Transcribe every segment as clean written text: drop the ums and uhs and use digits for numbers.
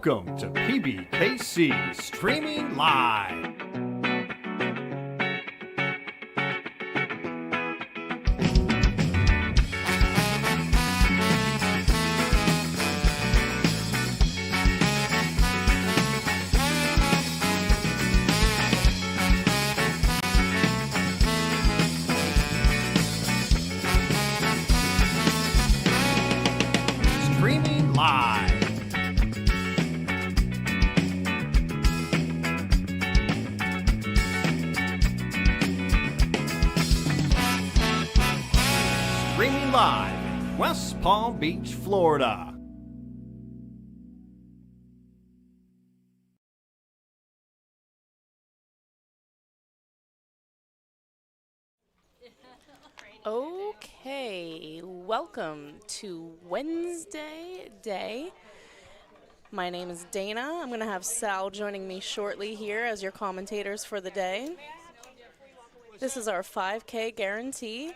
Welcome to Pbkc Streaming Live. Streaming Live. Streaming live in West Palm Beach, Florida. Okay, welcome to Wednesday day. My name is Dana. I'm going to have Sal joining me shortly here as your commentators for the day. This is our 5K guarantee.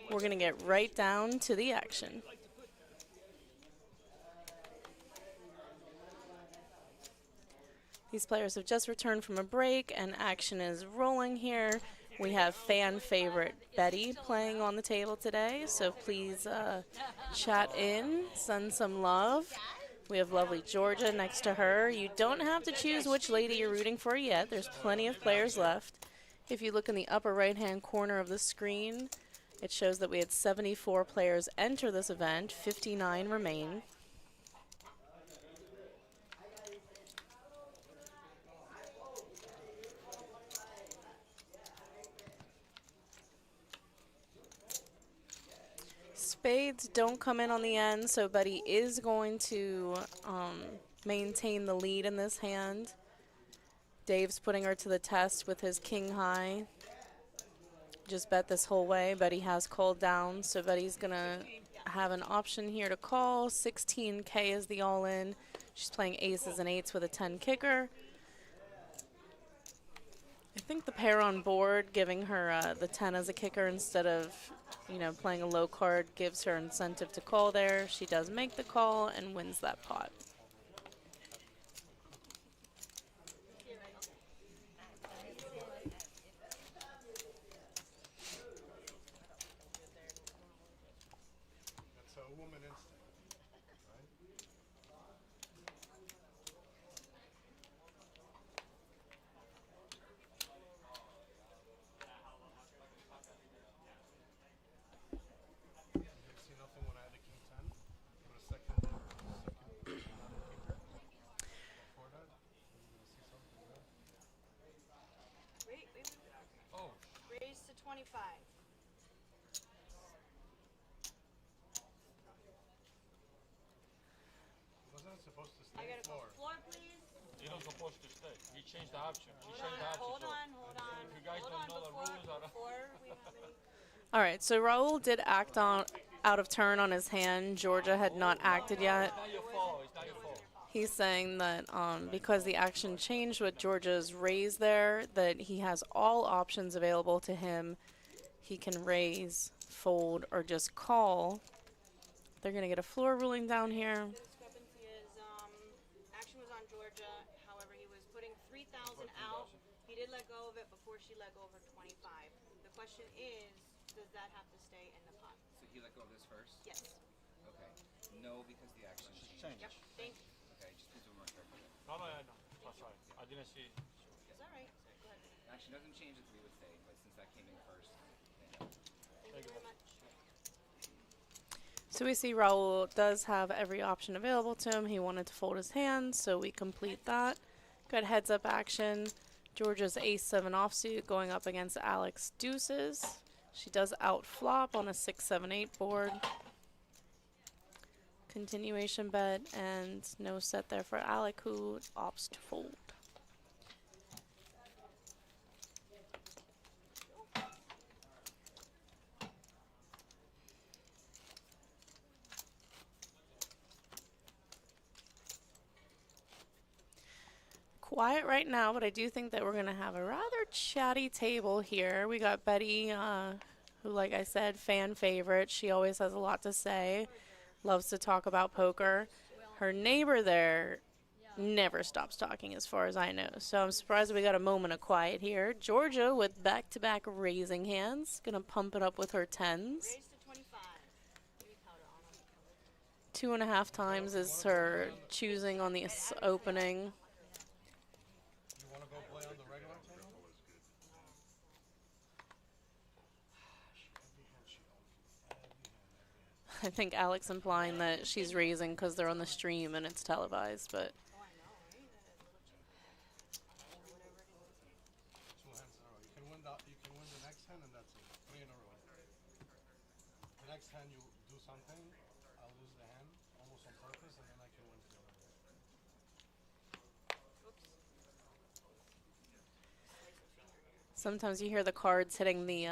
We're going to get right down to the action. These players have just returned from a break and action is rolling here. We have fan favorite Betty playing on the table today, so please chat in, send some love. We have lovely Georgia next to her. You don't have to choose which lady you're rooting for yet. There's plenty of players left. If you look in the upper right-hand corner of the screen, it shows that we had 74 players enter this event, 59 remain. Spades don't come in on the end, so Betty is going to maintain the lead in this hand. Dave's putting her to the test with his king high. Just bet this whole way. Betty has called down, so Betty's going to have an option here to call. 16K is the all-in. She's playing aces and eights with a 10 kicker. I think the pair on board, giving her the 10 as a kicker instead of, you know, playing a low card, gives her incentive to call there. She does make the call and wins that pot. I gotta go floor, please. You're not supposed to stay. He changed the option. Hold on. If you guys don't know the rules, All right, so Raul did act out of turn on his hand. Georgia had not acted yet. It's not your fault. It's not your fault. He's saying that because the action changed with Georgia's raise there, that he has all options available to him. He can raise, fold, or just call. They're going to get a floor ruling down here. The discrepancy is action was on Georgia. However, he was putting 3,000 out. He did let go of it before she let go of her 25. The question is, does that have to stay in the pot? So he let go of this first? Yes. Okay. No, because the action changed. Yep. Thank you. Okay, just please do more carefully. No. That's right. I didn't see. It's all right. Go ahead. Action doesn't change the 3 would stay, but since that came in first, Thank you very much. So we see Raul does have every option available to him. He wanted to fold his hand, so we complete that. Good heads-up action. Georgia's ace-7 offsuit going up against Alec's deuces. She does out-flop on a 6-7-8 board. Continuation bet, and no set there for Alec, who opts to fold. Quiet right now, but I do think that we're going to have a rather chatty table here. We got Betty, who, like I said, fan favorite. She always has a lot to say, loves to talk about poker. Her neighbor there never stops talking as far as I know. So I'm surprised we got a moment of quiet here. Georgia with back-to-back raising hands. Gonna pump it up with her tens. Raise to 25. Baby powder on 'em. 2.5 times is her choosing on the opening. You want to go play on the regular table? I think Alec's implying that she's raising because they're on the stream and it's televised, but Oh, I know, right? Little chip. Or whatever it is. 2 hands in a row. You can win the next hand, and that's it. 3 in a row. The next hand you do something, I'll lose the hand almost on purpose, and then I can win the other hand. sometimes you hear the cards hitting the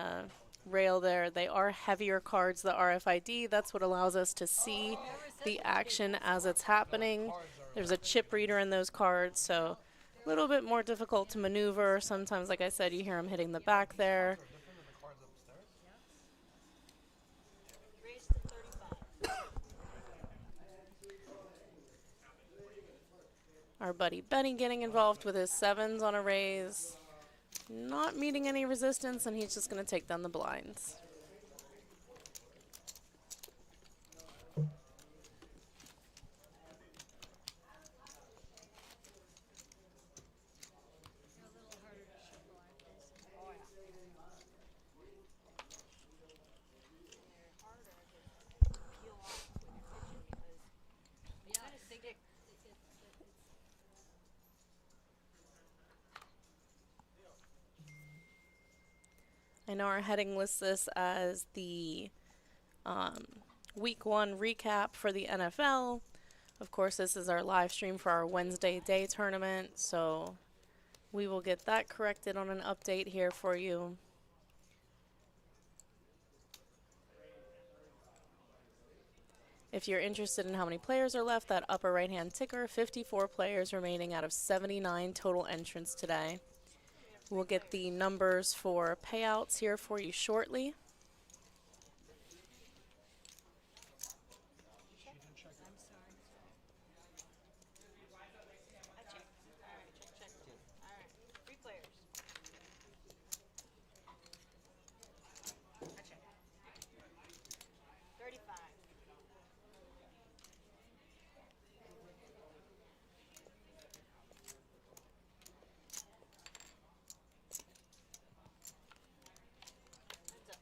rail there. They are heavier cards, the RFID. That's what allows us to see the action as it's happening. There's a chip reader in those cards, so a little bit more difficult to maneuver. Sometimes, like I said, you hear them hitting the back there. Different than the cards upstairs? Raise to 35. Our buddy Benny getting involved with his sevens on a raise. Not meeting any resistance, and he's just going to take down the blinds. I know our heading lists this as the week 1 recap for the NFL. Of course, this is our live stream for our Wednesday day tournament, so we will get that corrected on an update here for you. If you're interested in how many players are left, that upper right-hand ticker, 54 players remaining out of 79 total entrants today. We'll get the numbers for payouts here for you shortly. I checked. Alright, check. Alright, 3 players. I checked. 35. Heads up.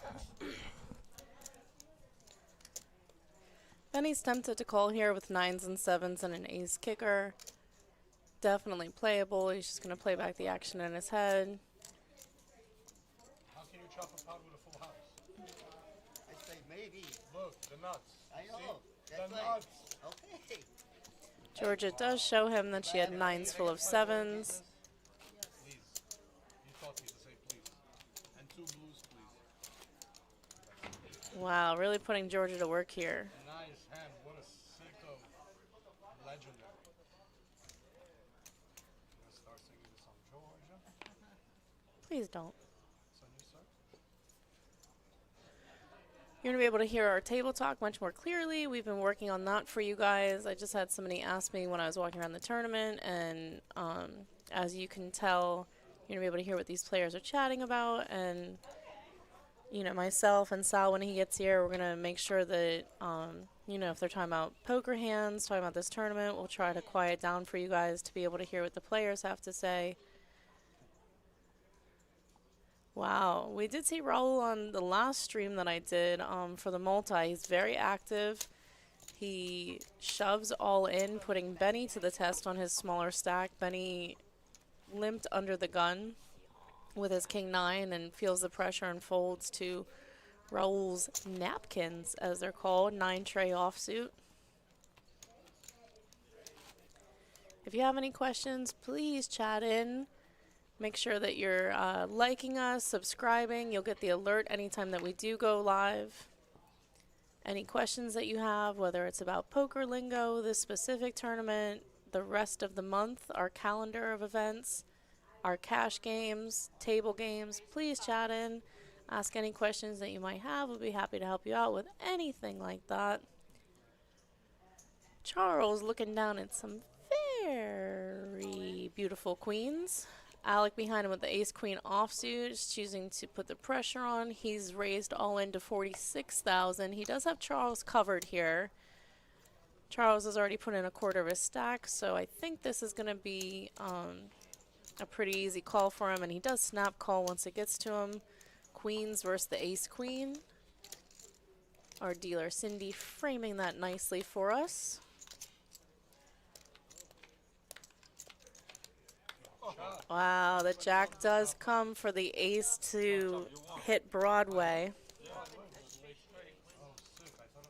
That is 6. Benny's tempted to call here with 9s and 7s and an ace kicker. Definitely playable. He's just going to play back the action in his head. How can you chop a pot with a full house? I say maybe. Look, the nuts. I know. See? That's The right. nuts. Okay. Georgia does show him that she had 9s full of 7s. Please. You taught me to say please. And 2 blues, please. Wow, really putting Georgia to work here. Nice hand. What a sicko. Legendary. I'm gonna start singing the song, Georgia. Please don't. It's on you, sir. You're going to be able to hear our table talk much more clearly. We've been working on that for you guys. I just had somebody ask me when I was walking around the tournament, and as you can tell, you're going to be able to hear what these players are chatting about. And, you know, myself and Sal, when he gets here, we're going to make sure that, you know, if they're talking about poker hands, talking about this tournament, we'll try to quiet down for you guys to be able to hear what the players have to say. Wow, we did see Raul on the last stream that I did for the multi. He's very active. He shoves all in, putting Benny to the test on his smaller stack. Benny limped under the gun with his king 9 and feels the pressure and folds to Raul's napkins, as they're called, 9-tray offsuit. If you have any questions, please chat in. Make sure that you're liking us, subscribing. You'll get the alert anytime that we do go live. Any questions that you have, whether it's about poker lingo, this specific tournament, the rest of the month, our calendar of events, our cash games, table games, please chat in. Ask any questions that you might have. We'll be happy to help you out with anything like that. Charles looking down at some very beautiful queens. Alec behind him with the ace-queen offsuit, is choosing to put the pressure on. He's raised all in to 46,000. He does have Charles covered here. Charles has already put in a quarter of his stack, so I think this is going to be a pretty easy call for him, and he does snap call once it gets to him. Queens versus the ace-queen. Our dealer Cindy framing that nicely for us. Wow, the jack does come for the ace to hit Broadway. Oh, sick. I thought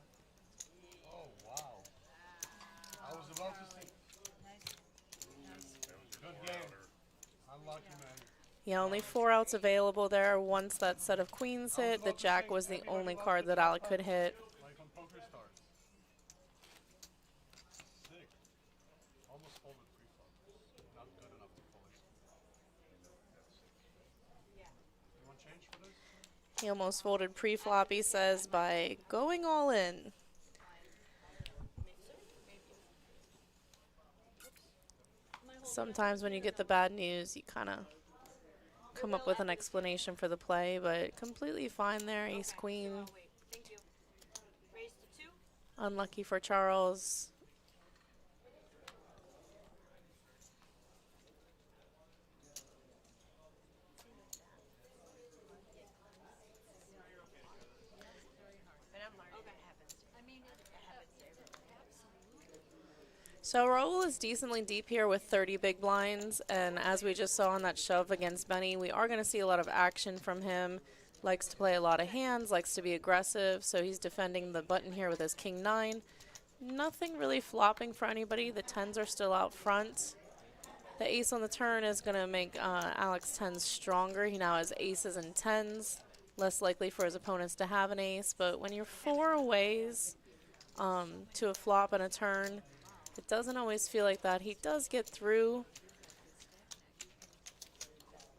oh, wow. I was about to say. Good game. Unlucky, man. Yeah, only 4 outs available there. Once that set of queens hit, the jack was the only card that Alec could hit. Like on Poker Stars. Sick. Almost folded pre-flop. Not good enough to fold. You want change for this? He almost folded pre-flop, he says, by going all in. Sometimes when you get the bad news, you kind of come up with an explanation for the play, but completely fine there, ace-queen. Wait, thank you. Raise to 2. Unlucky for Charles. So Raul is decently deep here with 30 big blinds, and as we just saw on that shove against Benny, we are going to see a lot of action from him. Likes to play a lot of hands, likes to be aggressive, so he's defending the button here with his king-9. Nothing really flopping for anybody. The 10s are still out front. The ace on the turn is going to make Alec's 10s stronger. He now has aces and 10s. Less likely for his opponents to have an ace, but when you're 4 ways to a flop and a turn, it doesn't always feel like that. He does get through.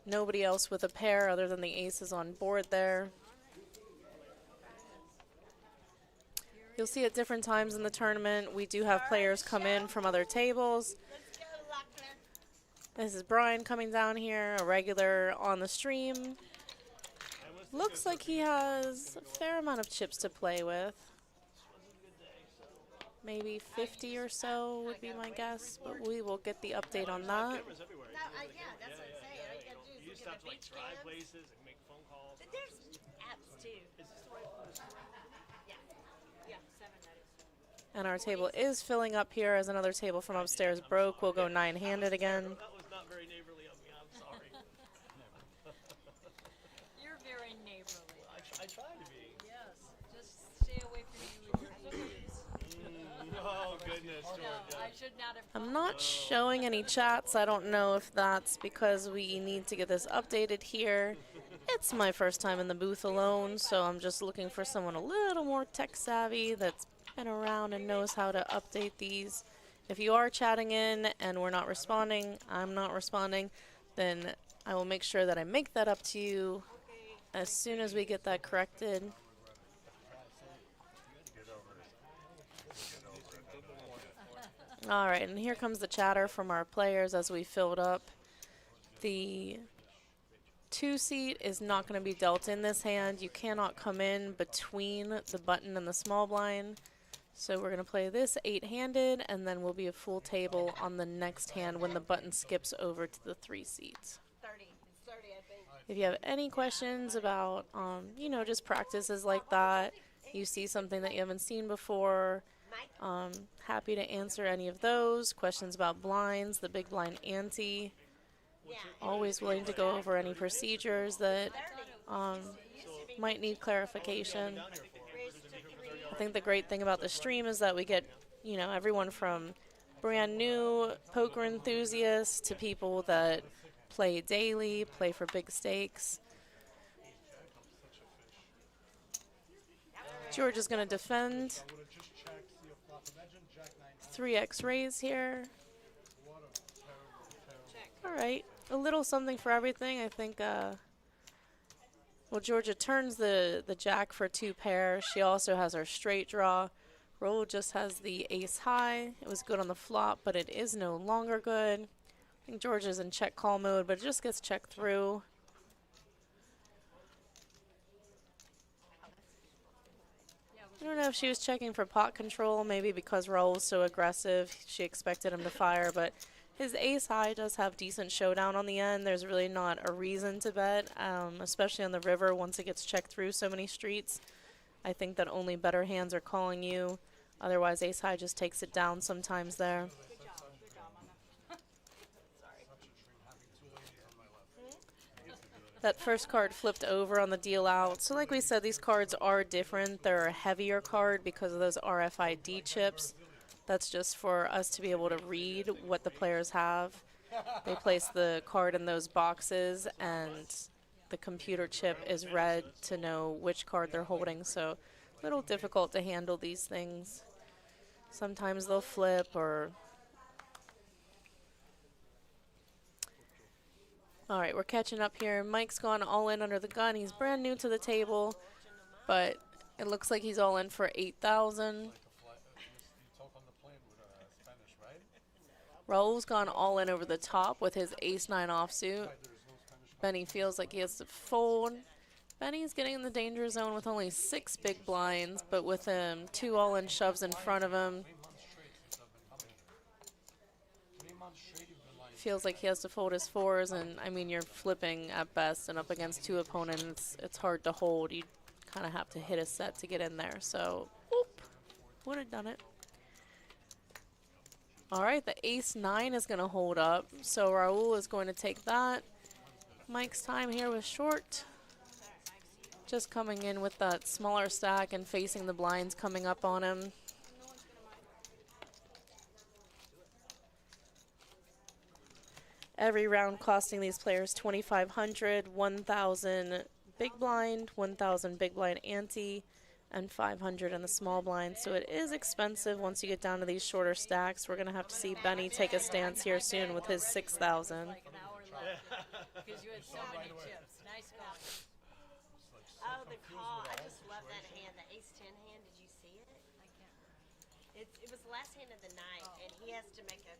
Nobody else with a pair other than the aces on board there. You'll see at different times in the tournament, we do have players come in from other tables. Let's go, Lochner. This is Brian coming down here, a regular on the stream. Looks like he has a fair amount of chips to play with. Maybe 50 or so would be my guess, but we will get the update on that. No, yeah, that's what I'm saying. All you gotta do is You look used to at have the to like beach try cams. places and make phone calls. There's apps too. Is this the right place? Yeah. Yeah, 7 that is. And our table is filling up here as another table from upstairs broke. We'll go 9-handed again. That was not very neighborly of me. I'm sorry. You're very neighborly. I tried to be. Yes. Just stay away from you and your keys. Oh goodness, No, Georgia. I should not have. I'm not showing any chats. I don't know if that's because we need to get this updated here. It's my first time in the booth alone, so I'm just looking for someone a little more tech savvy that's been around and knows how to update these. If you are chatting in and we're not responding, I'm not responding, then I will make sure that I make that up to you as soon as we get that corrected. All right, and here comes the chatter from our players as we filled up. The 2-seat is not going to be dealt in this hand. You cannot come in between the button and the small blind. So we're going to play this 8-handed, and then we'll be a full table on the next hand when the button skips over to the 3-seat. 30. It's 30, I think. If you have any questions about, you know, just practices like that, you see something that you haven't seen before, happy to answer any of those. Questions about blinds, the big blind ante. Always willing to go over any procedures that might need clarification. I think the great thing about the stream is that we get, you know, everyone from brand new poker enthusiasts to people that play daily, play for big stakes. George is going to defend. 3x raise here. All right. a little something for everything. I think, well, Georgia turns the jack for 2 pair. She also has her straight draw. Raul just has the ace high. It was good on the flop, but it is no longer good. I think Georgia's in check call mode, but it just gets checked through. I don't know if she was checking for pot control, maybe because Raul was so aggressive, she expected him to fire, but his ace high does have decent showdown on the end. There's really not a reason to bet, especially on the river once it gets checked through so many streets. I think that only better hands are calling you. Otherwise, ace high just takes it down sometimes there. That first card flipped over on the deal out. So like we said, these cards are different. They're a heavier card because of those RFID chips. That's just for us to be able to read what the players have. They place the card in those boxes and the computer chip is read to know which card they're holding. So a little difficult to handle these things. Sometimes they'll flip or... All right, we're catching up here. Mike's gone all in under the gun. He's brand new to the table, but it looks like he's all in for 8,000. Raul's gone all in over the top with his ace-9 offsuit. Benny feels like he has to fold. Benny's getting in the danger zone with only 6 big blinds, but with 2 all-in shoves in front of him. Feels like he has to fold his 4s, and I mean, you're flipping at best, and up against 2 opponents, it's hard to hold. You kind of have to hit a set to get in there. So, whoop, would have done it. All right, the ace-9 is going to hold up, so Raul is going to take that. Mike's time here was short. Just coming in with that smaller stack and facing the blinds coming up on him. Every round costing these players 2,500, 1,000 big blind, 1,000 big blind ante, and 500 in the small blind. So it is expensive once you get down to these shorter stacks. We're going to have to see Benny take a stance here soon with his 6,000. Like an hour left. Because you had so many chips. Nice call. Oh, the call. I just love that hand. The ace-10 hand. Did you see it? I can't remember. It was the last hand of the night, and he has to make a...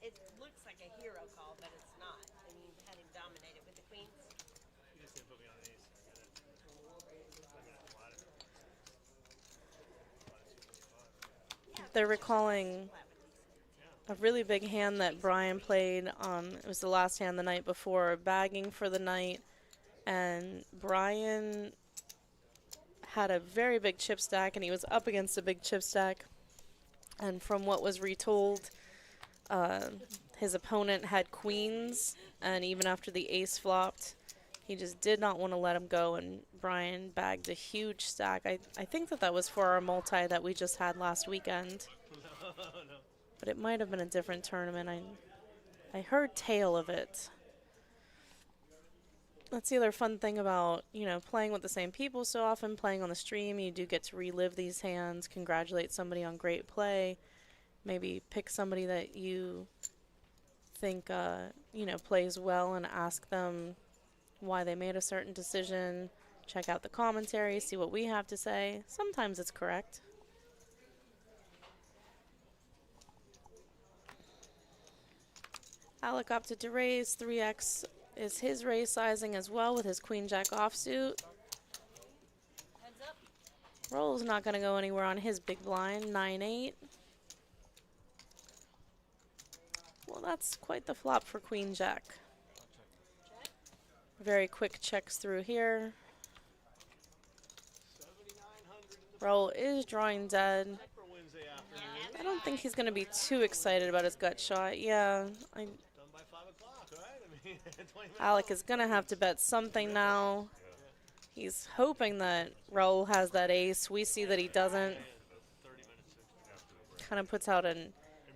It looks like a hero call, but it's not. I mean, had him dominated with the queens. They're recalling a really big hand that Brian played. It was the last hand the night before, bagging for the night. And Brian had a very big chip stack, and he was up against a big chip stack. And from what was retold, his opponent had queens, and even after the ace flopped, he just did not want to let him go, and Brian bagged a huge stack. I think that was for our multi that we just had last weekend. But it might have been a different tournament. I heard tale of it. That's the other fun thing about, you know, playing with the same people so often, playing on the stream. You do get to relive these hands, congratulate somebody on great play, maybe pick somebody that you think, you know, plays well and ask them why they made a certain decision, check out the commentary, see what we have to say. Sometimes it's correct. Alec opted to raise. 3x is his raise sizing as well with his queen-jack offsuit. Heads up. Raul's not going to go anywhere on his big blind, 9-8. Well, that's quite the flop for queen-jack. Very quick checks through here. Raul is drawing dead. I don't think he's going to be too excited about his gut shot. Yeah, Alec is going to have to bet something now. He's hoping that Raul has that ace. We see that he doesn't. Kind of puts out an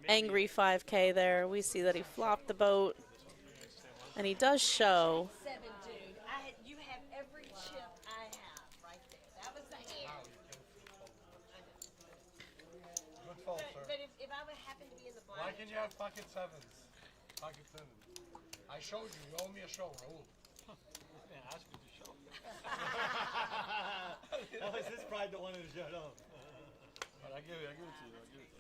angry 5K there. We see that he flopped the boat. And he does show. 7, dude. You have every chip I have right there. That was the hand. Good fault, sir. But if I would happen to be in the blind... Why can you have pocket 7s? Pocket 7s. I I showed you. You owe me a show, Raul. Yeah, ask you to show. That was his pride that wanted to shut up. But I give it to you.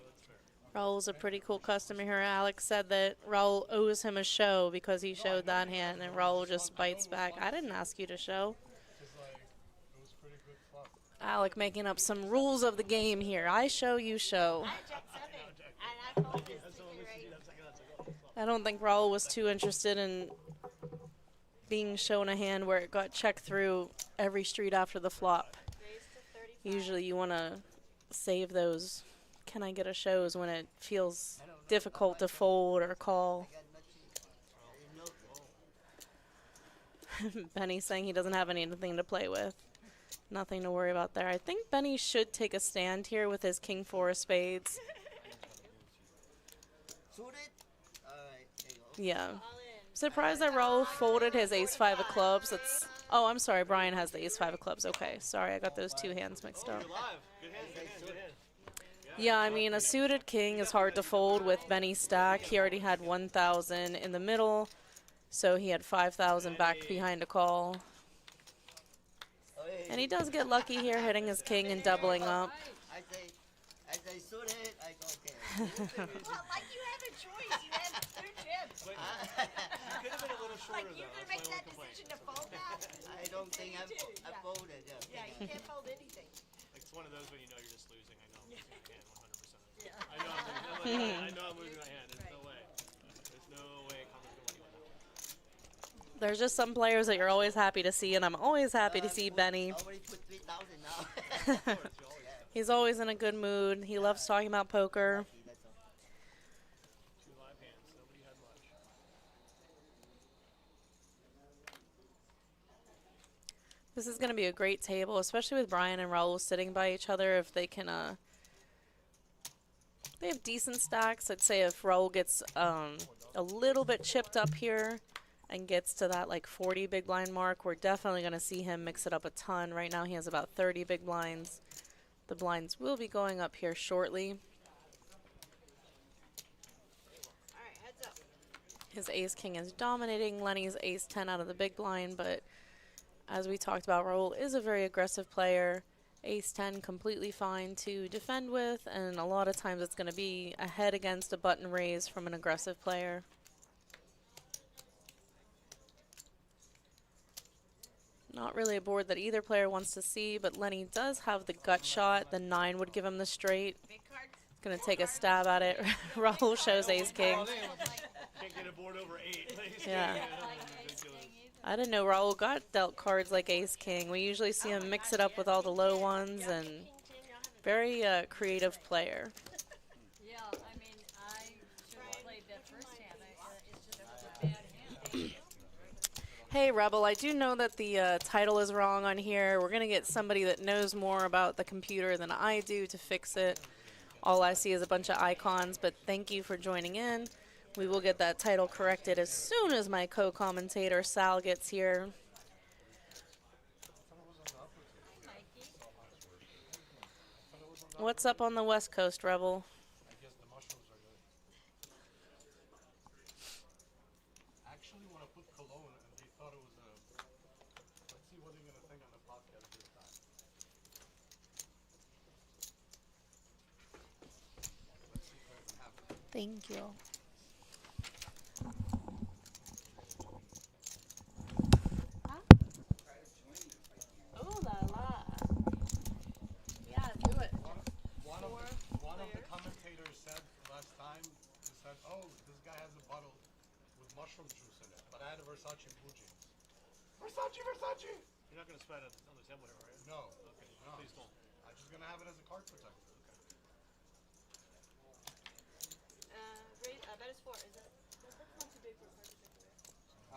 That's fair. Raul's a pretty cool customer here. Alex said that Raul owes him a show because he showed that hand, and Raul just bites back. I didn't ask you to show. It's like, it was pretty good fluff. Alec making up some rules of the game here. I show, you show. I checked 7, and I folded thinking right. I don't think Raul was too interested in being shown a hand where it got checked through every street after the flop. Raise to 35. Usually you want to save those can I get a shows when it feels difficult to fold or call. Benny's saying he doesn't have anything to play with. Nothing to worry about there. I think Benny should take a stand here with his king 4 of spades. Suited? Alright, there you go. Yeah. All in. Surprised that Raul folded his ace 5 of clubs. That's. Oh, I'm sorry. Brian has the ace 5 of clubs. Okay. Sorry, I got those two hands mixed up. You're live. Good hand. Good hand. Yeah, I mean, a suited king is hard to fold with Benny's stack. He already had 1,000 in the middle, so he had 5,000 back behind a call. And he does get lucky here, hitting his king and doubling up. I say suited, I don't care. Well, like you have a choice. You have 2 chips. You could have been a little shorter, Like you're though. gonna make That's my that only complaint. decision to fold now? I don't think I Yeah. folded, yeah. Yeah, you can't fold anything. Like, it's one of those when you know you're just losing. I know I'm losing my hand 100%. I know I'm losing. I know I'm losing my hand. There's no way. There's no way Connor's gonna win now. There's just some players that you're always happy to see, and I'm always happy to see Benny. I already put 3,000 now. He's always in a good mood. He loves talking about poker. That's all. 2 live hands. Nobody had much. This is going to be a great table, especially with Brian and Raul sitting by each other. If they can, they have decent stacks. I'd say if Raul gets a little bit chipped up here and gets to that like 40 big blind mark, we're definitely going to see him mix it up a ton. Right now he has about 30 big blinds. The blinds will be going up here shortly. All right, heads up. His ace-king is dominating Lenny's ace-10 out of the big blind, but as we talked about, Raul is a very aggressive player. Ace-10 completely fine to defend with, and a lot of times it's going to be a head against a button raise from an aggressive player. Not really a board that either player wants to see, but Lenny does have the gut shot. The 9 would give him the straight. Big cards. Going to take a stab at it. Raul shows ace-king. Can't get a board over 8. Yeah. I didn't know Raul got dealt cards like ace-king. We usually see him mix it up with all the low ones, and very creative player. Yeah, I mean, I should have played that first hand. It's just a bad hand. Hey, Rebel, I do know that the title is wrong on here. We're going to get somebody that knows more about the computer than I do to fix it. All I see is a bunch of icons, but thank you for joining in. We will get that title corrected as soon as my co-commentator, Sal, gets here. What's up on the West Coast, Rebel? I guess the mushrooms are good. Actually, when I put cologne and they thought it was a. Let's see what they're gonna think on the podcast this time. Let's see if I can have it. Thank you. Ooh la la. Yeah, do it. One of the commentators said last time, he said, "Oh, this guy has a bottle with mushroom juice in it," but I had a Versace blue jeans. Versace. You're not going to spread it on the table, right? No. Okay. No. Please don't. I'm just gonna have it as a card protector. Bet is 4. Is that? That's not too big for a card protector.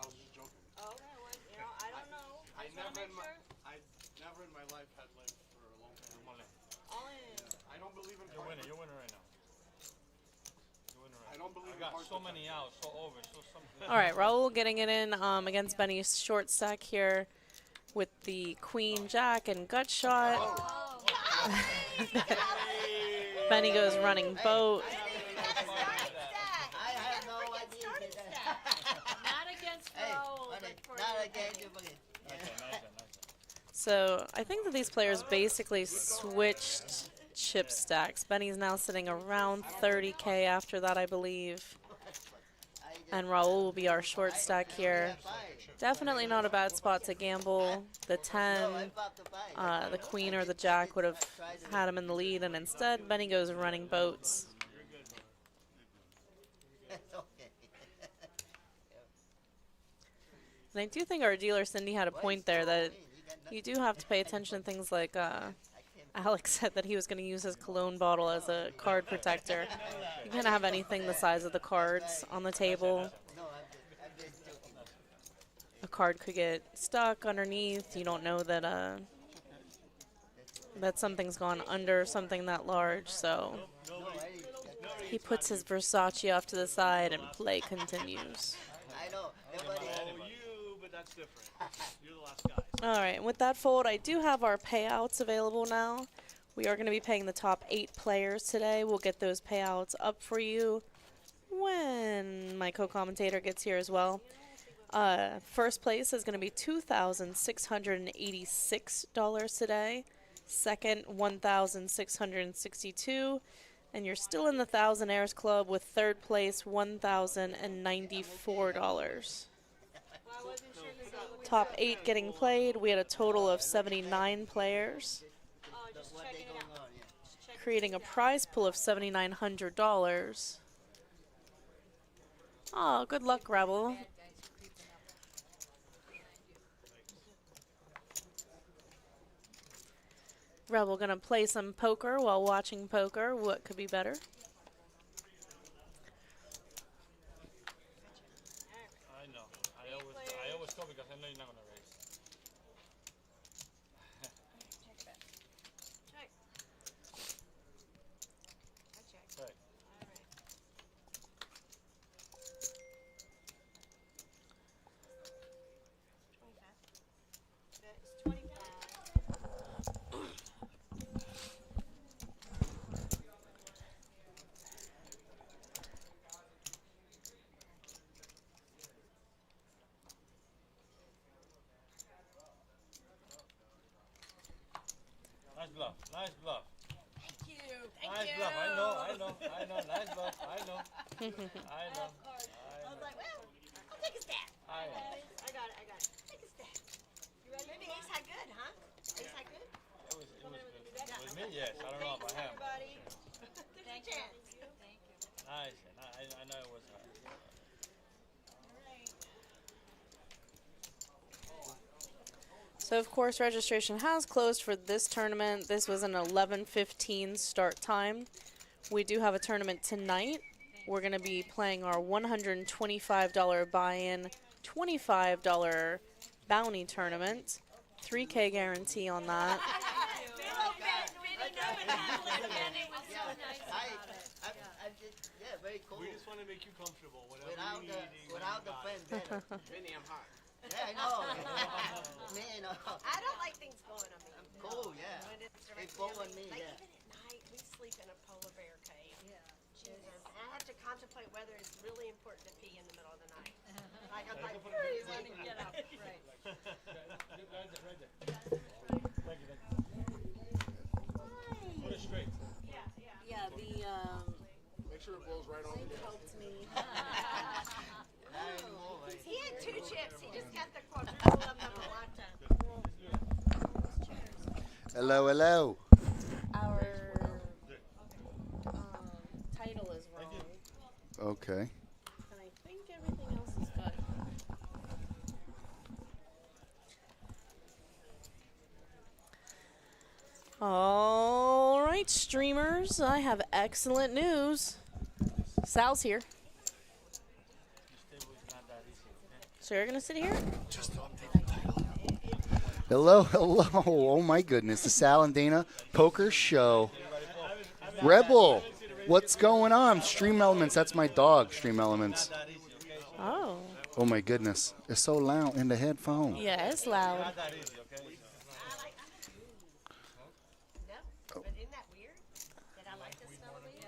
I was just joking. Oh, okay, well, you know, I don't know. I just wanna never make in my sure. I never in my life had life for a long time. All in. I don't believe in You're card winning. You're winning right now. You're winning right I don't believe now. I in got card so many outs, so over, so something. All right, Raul getting it in against Benny's short stack here with the queen, jack, and gut shot. Benny goes running boat. I have no idea. Not against So I think that these players basically switched chip stacks. Benny's now sitting around 30K after that, I believe. And Raul will be our short stack here. Definitely not a bad spot to gamble. The 10, the queen or the jack would have had him in the lead, and instead Benny goes running boats. And I do think our dealer Cindy had a point there that you do have to pay attention to things like Alec said that he was going to use his cologne bottle as a card protector. You can't have anything the size of the cards on the table. A card could get stuck underneath. You don't know that that something's gone under something that large. So he puts his Versace off to the side and play continues. I know. But that's different. You're the last guys. All right, and with that fold, I do have our payouts available now. We are going to be paying the top 8 players today. We'll get those payouts up for you when my co-commentator gets here as well. First place is going to be $2,686 today. Second, $1,662. And you're still in the Thousandaires Club with third place, $1,094. Top 8 getting played. We had a total of 79 players, creating a prize pool of $7,900. Oh, good luck, Rebel. Rebel gonna play some poker while watching poker. What could be better? I know. I always call because I know you're not gonna raise. Check. I check. Check. Alright. That's 25. Nice bluff. Nice bluff. Thank you. Thank Nice you. bluff. I know. Nice bluff. I know. I was like, well, I'll take a stab. I know. I got it. Take a stab. You ready? Maybe ace high good, huh? Ace high good? It was good. With me, yes. I don't know about him. Everybody. There's a chance. Thank you. Nice. I know it was hard. So, of course, registration has closed for this tournament. This was an 11:15 start time. We do have a tournament tonight. We're going to be playing our $125 buy-in, $25 bounty tournament. 3K guarantee on that. I'm just, yeah, very cool. We just want to make you comfortable. Whatever Without you need. without the friend better. Vinny, I'm hot. Yeah, I know. Man, I don't like things blowing on me. I'm cool, yeah. When it's They direct blow on dealing. me, Like yeah. even at night, we sleep in a polar bear cave. Yeah. Jesus. And I have to contemplate whether it's really important to pee in the middle of the night. Like I'm like, You want to get up, right. Right there. Thank you. Put it straight. Yeah, the Make sure it blows right on the helped me. he had 2 chips. He just got the quadruple of them a lot of Hello, hello. Our title is wrong. Okay. And I think everything else is good. All right, streamers, I have excellent news. Sal's here. So you're going to sit here? Hello, hello. Oh, my goodness. The Sal and Dana Poker Show. Rebel, what's going on? Stream Elements. That's my dog, Stream Elements. Oh. Oh, my goodness. It's so loud in the headphone. Yeah, it's loud. Not that easy, okay? No, but isn't that weird? That I like the smell of weed?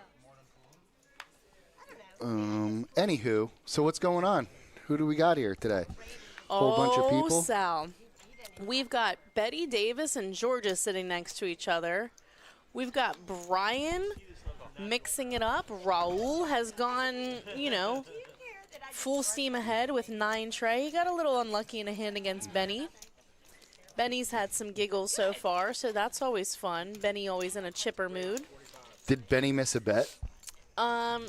I don't know. Anywho, so what's going on? Who do we got here today? Whole bunch of people? Sal. He didn't We've got Betty Davis and Georgia sitting next to each other. We've got Brian mixing it up. Raul has gone, you know, full steam ahead with 9 tray. He got a little unlucky in a hand against Benny. Benny's had some giggles so far, so that's always fun. Benny always in a chipper mood. Did Benny miss a bet? No.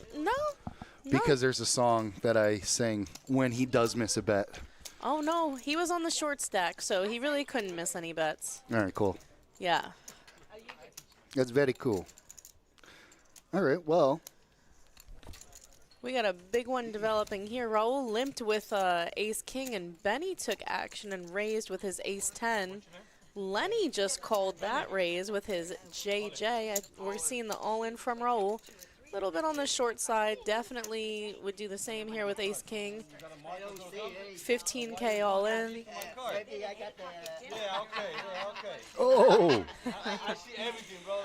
Because there's a song that I sing when he does miss a bet. Oh, no. He was on the short stack, so he really couldn't miss any bets. All right, cool. Yeah. That's very cool. All right, well. We got a big one developing here. Raul limped with ace-king, and Benny took action and raised with his ace-10. Lenny just called that raise with his JJ. We're seeing the all-in from Raul. A little bit on the short side. Definitely would do the same here with ace-king. 15K all-in. Maybe I got the. Yeah, okay. Oh! I see everything, bro.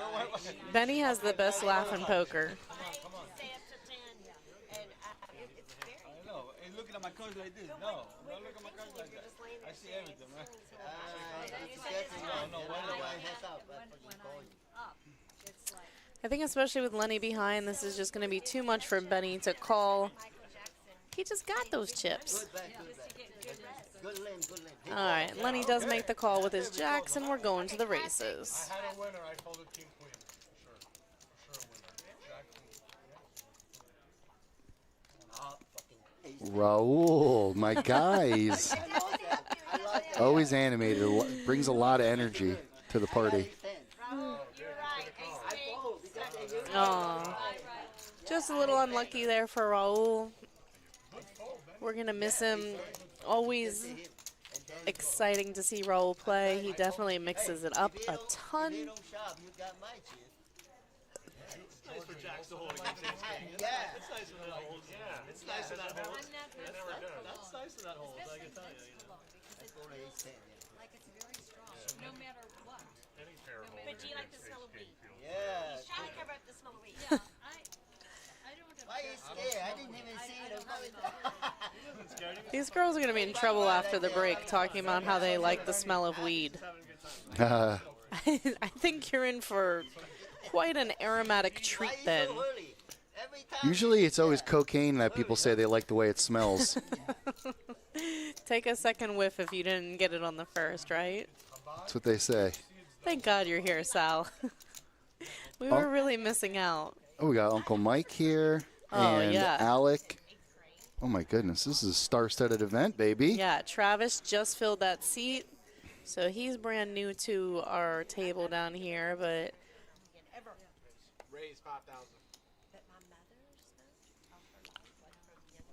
Benny has the best laugh in poker. I know. Hey, looking at my cards like this. No, don't look at my cards like that. I see everything, man. I think especially with Lenny behind, this is just going to be too much for Benny to call. He just got those chips. Good limb. All right, Lenny does make the call with his jacks, and we're going to the races. I had a winner. I folded king queen. For sure a winner. Jack queen. Raul, my guys. Always animated. Brings a lot of energy to the party. Aw. Just a little unlucky there for Raul. We're going to miss him. Always exciting to see Raul play. He definitely mixes it up a ton. It's nice for Jacks to hold against ace king. Yeah. It's nice when that holds. Yeah. It's nice when that holds. That's nice when that holds, I can tell you. Like it's very strong, no matter what. But do you like the smell of weed? Yeah. He's trying to cover up the smell of weed. Yeah, I don't Why are you scared? I didn't even see it. These girls are going to be in trouble after the break talking about how they like the smell of weed. I think you're in for quite an aromatic treat then. Usually it's always cocaine that people say they like the way it smells. Take a second whiff if you didn't get it on the first, right? That's what they say. Thank God you're here, Sal. We were really missing out. Oh, we got Uncle Mike here. Oh, and yeah. Alec. Oh, my goodness. This is a star-studded event, baby. Yeah, Travis just filled that seat. So he's brand new to our table down here, but Raise 5,000. But my mother smoked all her life, like from young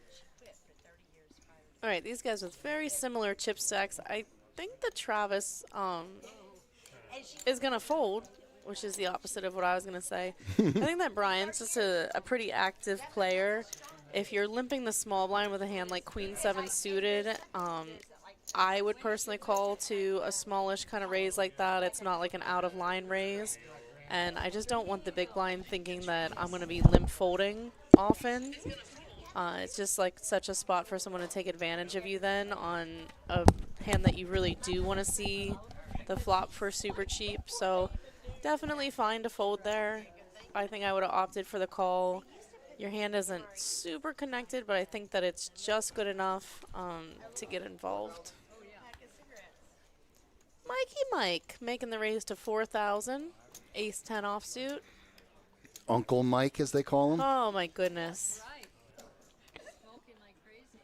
and she quit for 30 years prior. all right, these guys with very similar chip stacks. I think that Travis is going to fold, which is the opposite of what I was going to say. I think that Brian's just a pretty active player. If you're limping the small blind with a hand like Queen 7 suited, I would personally call to a smallish kind of raise like that. It's not like an out-of-line raise. And I just don't want the big blind thinking that I'm going to be limp folding often. It's just like such a spot for someone to take advantage of you then on a hand that you really do want to see the flop for super cheap. So definitely fine to fold there. I think I would have opted for the call. Your hand isn't super connected, but I think that it's just good enough to get involved. Mikey Mike making the raise to 4,000. Ace 10 offsuit. Uncle Mike, as they call him. Oh my goodness. right. Smoking like crazy.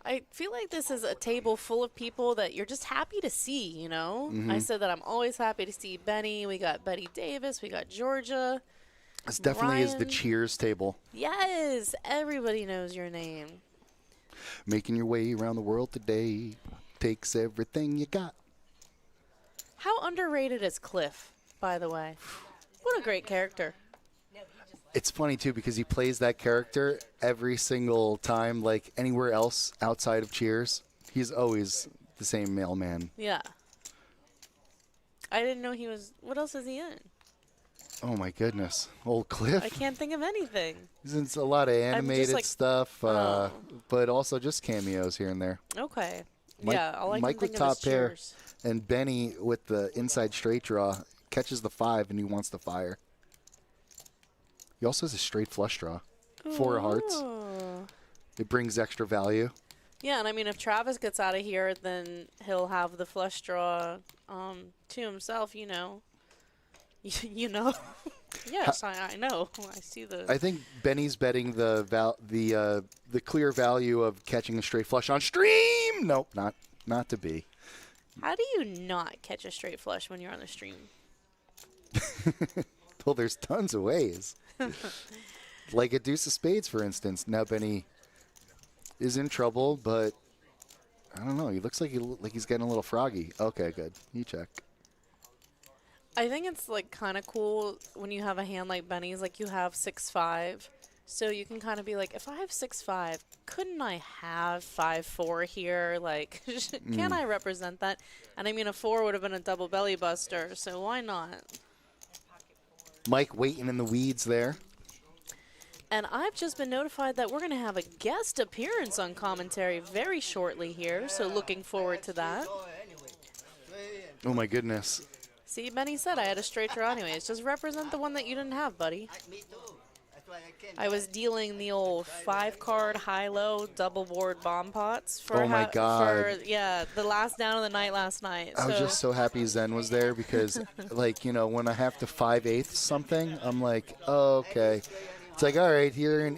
I feel like this is a table full of people that you're just happy to see, you know? I said that I'm always happy to see Benny. We got Betty Davis. We got Georgia. This definitely is the Brian. cheers table. Yes, everybody knows your name. Making your way around the world today takes everything you got. How underrated is Cliff, by the way? What a great character. It's funny, too, because he plays that character every single time, like anywhere else outside of Cheers. He's always the same mailman. Yeah. I didn't know he was. What else is he in? Oh, my goodness. Old Cliff. I can't think of anything. He's in a lot of animated like, stuff, oh. but also just cameos here and there. Okay. All I Mike can with think top of is pair, cheers. and Benny with the inside straight draw catches the 5, and he wants the fire. He also has a straight flush draw. 4 of hearts. Ooh. It brings extra value. Yeah, and I mean, if Travis gets out of here, then he'll have the flush draw to himself, you know. You know? Yes, I know. I see the... I think Benny's betting the clear value of catching a straight flush on stream. Nope, not to be. How do you not catch a straight flush when you're on the stream? Well, there's tons of ways. Like a deuce of spades, for instance. Now Benny is in trouble, but I don't know. He looks like he's getting a little froggy. Okay, good. You check. I think it's like kind of cool when you have a hand like Benny's, like you have 6-5, so you can kind of be like, if I have 6-5, couldn't I have 5-4 here? Like, can I represent that? And I mean, a 4 would have been a double belly buster, so why not? Mike waiting in the weeds there. And I've just been notified that we're going to have a guest appearance on commentary very shortly here, so looking forward to that. Oh my goodness. See, Benny said I had a straight draw anyways. Just represent the one that you didn't have, buddy. Me too. That's why I can't. I was dealing the old 5-card high-low double board bomb pots for Oh my God. the last down of the night last night. I was just so happy Zen was there because, like, you know, when I have to 5/8 something, I'm like, oh, okay. It's like, all right, here in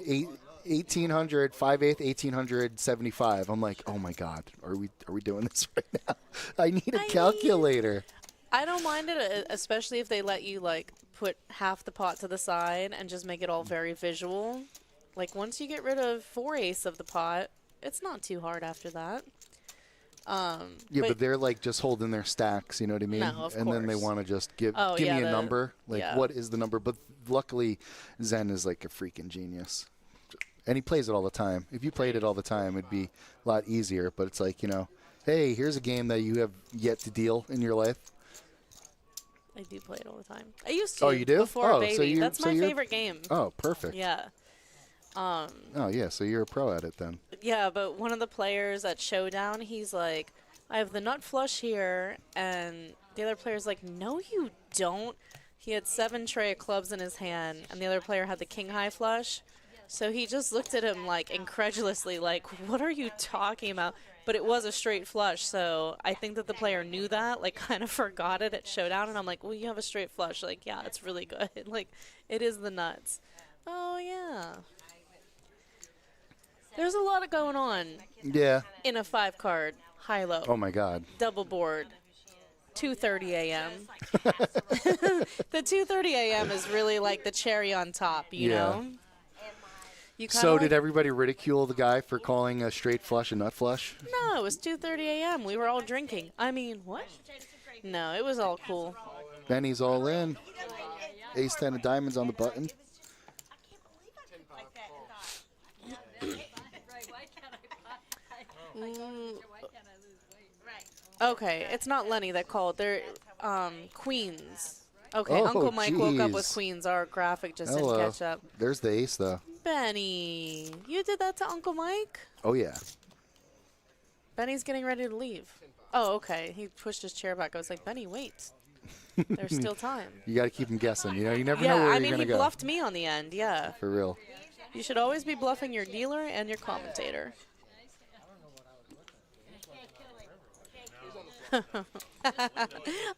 1800, 5/8, 1875. I'm like, oh my God, are we doing this right now? I need a calculator. I don't mind it, especially if they let you, like, put half the pot to the side and just make it all very visual. Like, once you get rid of 4/8 of the pot, it's not too hard after that. Yeah, but they're, like, just holding their stacks, you know what I mean? No, of and then they course. want to just give Oh, me yeah, a number. Like, yeah. what is the number? But luckily, Zen is, like, a freaking genius. And he plays it all the time. If you played it all the time, it'd be a lot easier. But it's like, you know, hey, here's a game that you have yet to deal in your life. I do play it all the time. I used to. Oh, you do? Before Oh, Baby. so That's my you're- favorite game. Oh, perfect. Yeah. Oh, yeah, so you're a pro at it then. Yeah, but one of the players at Showdown, he's like, I have the nut flush here, and the other player's like, no, you don't. He had 7 tray of clubs in his hand, and the other player had the king high flush. So he just looked at him, like, incredulously, like, what are you talking about? But it was a straight flush, so I think that the player knew that, like, kind of forgot it at Showdown, and I'm like, well, you have a straight flush. Like, yeah, it's really good. Like, it is the nuts. Oh, yeah. There's a lot of going on Yeah. in a 5-card high-low. Oh, my God. Double board. 2:30 a.m. The 2:30 a.m. is really like the cherry on top, you know? You kinda So like, did everybody ridicule the guy for calling a straight flush a nut flush? No, it was 2:30 a.m. We were all drinking. I mean, what? No, it was all cool. Benny's all in. Ace 10 of diamonds on the button. Okay, it's not Lenny that called. They're queens. Okay, Oh, Uncle Mike woke up with jeez. queens. Our graphic just Hello. didn't catch up. There's the ace, though. Benny, you did that to Uncle Mike? Oh, yeah. Benny's getting ready to leave. Oh, okay. He pushed his chair back. I was like, Benny, wait. There's still time. You got to keep him guessing. You know, you never know Yeah, where I you're mean, going he to go. bluffed me on the end, yeah. For real. You should always be bluffing your dealer and your commentator.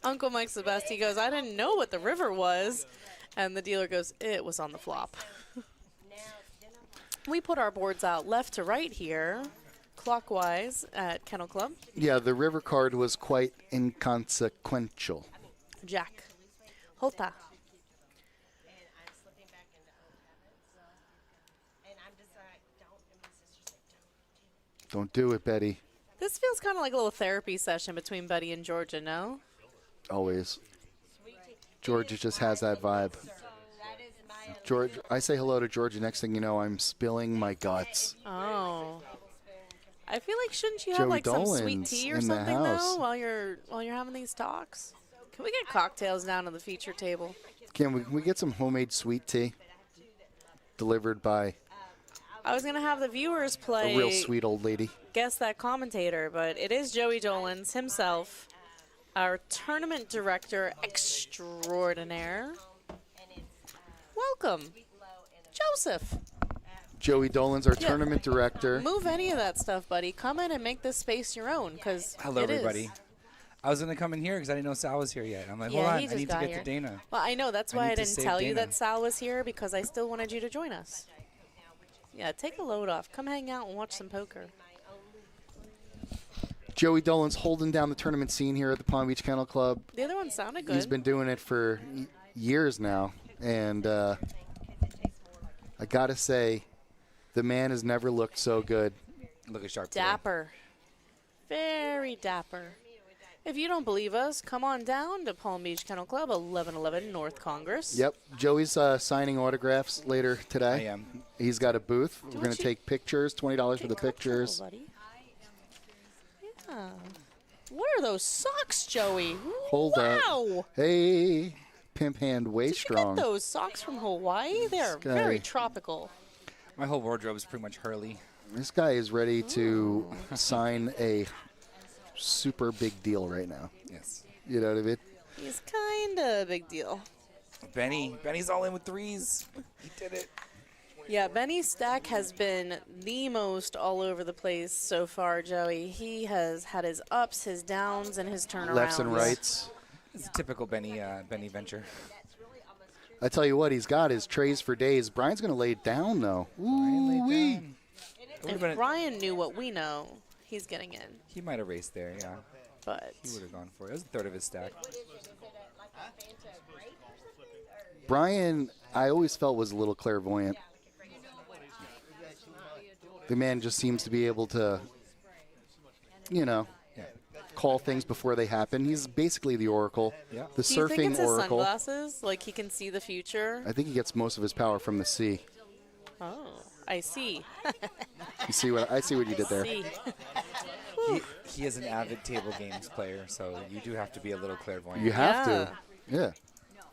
Uncle Mike's the best. He goes, I didn't know what the river was. And the dealer goes, it was on the flop. We put our boards out left to right here, clockwise at Kennel Club. Yeah, the river card was quite inconsequential. Jack. Holta. Don't do it, Betty. This feels kind of like a little therapy session between Betty and Georgia, no? Always. Georgia just has that vibe. George, I say hello to Georgia. Next thing you know, I'm spilling my guts. Oh. I feel like shouldn't you have Joey like some sweet Dolan's tea or in the something house. though while you're having these talks? Can we get cocktails down on the feature table? Can we get some homemade sweet tea delivered by I was gonna have the viewers play a real sweet old lady? guess that commentator, but it is Joey Dolans himself, our tournament director extraordinaire. Welcome, Joseph. Joey Dolan's our tournament director. Move any of that stuff, buddy. Come in and make this space your own, because Hello, everybody. I was going to come in here because I didn't know Sal was here yet. I'm like, hold on, I need to get to Dana. Well, I know. That's why I didn't tell you Dana. that Sal was here, because I still wanted you to join us. Yeah, take a load off. Come hang out and watch some poker. Joey Dolan's holding down the tournament scene here at the Palm Beach Kennel Club. The other one sounded good. He's been doing it for years now, and I got to say, the man has never looked so good. Looking sharp. Dapper. Very dapper. If you don't believe us, come on down to Palm Beach Kennel Club, 1111 North Congress. Yep. Joey's signing autographs later today. I am. He's got a booth. We're going to take pictures, $20 for the pictures. Buddy. Yeah. What are those socks, Joey? Hold wow. up. Hey, pimp hand way Did strong. you get those socks from Hawaii? They're very tropical. My whole wardrobe is pretty much Hurley. This guy is ready to sign a super big deal right now. Yes. You know what I mean? He's kind of a big deal. Benny's all in with threes. He did it. Yeah, Benny's stack has been the most all over the place so far, Joey. He has had his ups, his downs, and his turnarounds. Lefts and rights. It's a typical Benny venture. I tell you what, he's got his trays for days. Brian's going to lay it down, though. Ooh-wee. If Brian knew what we know, he's getting in. He might have raced there, yeah. But he would have gone for it. It was a third of his stack. Brian, I always felt, was a little clairvoyant. The man just seems to be able to, you know, call things before they happen. He's basically the oracle, the Do you surfing think it's his oracle. sunglasses? Like he can see the future? I think he gets most of his power from the sea. Oh, I see. You see what I see what you did there. He is an avid table games player, so you do have to be a little clairvoyant. You have to. Yeah.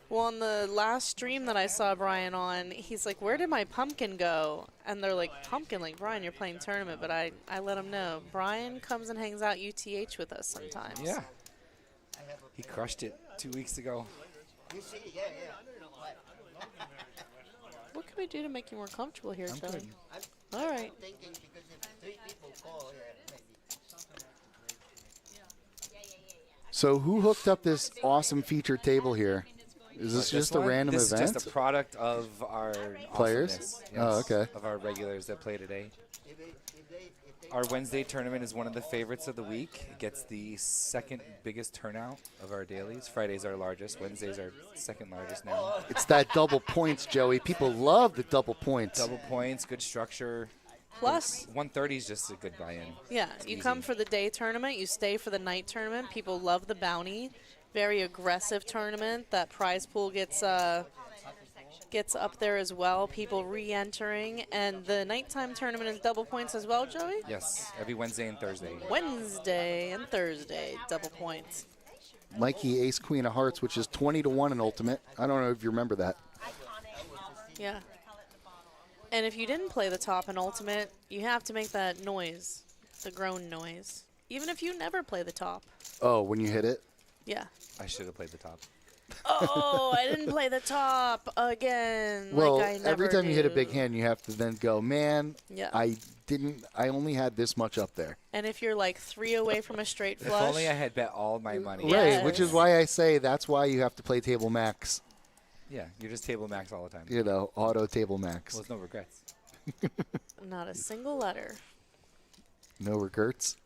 Well, on the last stream that I saw Brian on, he's like, where did my pumpkin go? And they're like, pumpkin? Like, Brian, you're playing tournament. But I let him know. Brian comes and hangs out UTH with us sometimes. Yeah. He crushed it 2 weeks ago. What can we do to make you more comfortable here, I'm Joey? good. All right. So who hooked up this awesome featured table here? Is this just a random this event? This is just a product of our players? awesomeness. Oh, Yes, okay. Of our regulars that play today. Our Wednesday tournament is one of the favorites of the week. It gets the second biggest turnout of our dailies. Fridays are largest. Wednesdays are second largest now. It's that double points, Joey. People love the double points. Double points, good structure. Plus, 130 is just a good buy-in. yeah, It's you easy. come for the day tournament, you stay for the night tournament. People love the bounty. Very aggressive tournament. That prize pool gets up there as well. People re-entering. And the nighttime tournament is double points as well, Joey? Yes, every Wednesday and Thursday. Wednesday and Thursday, double points. Mikey, ace, queen of hearts, which is 20-1 in ultimate. I don't know if you remember that. Yeah. And if you didn't play the top in ultimate, you have to make that noise, the groan noise. Even if you never play the top. Oh, when you hit it? Yeah. I should have played the top. Oh, I didn't play the top again. Well, like I never every time you hit a do. big hand, you have to then go, man, Yeah. I only had this much up there. And if you're like 3 away from a straight If flush. only I had bet all my money. Right, which is why I say that's why you have to play table max. Yeah, you're just table max all the time. You know, auto table max. Well, there's no regrets. Not a single letter. No regrets.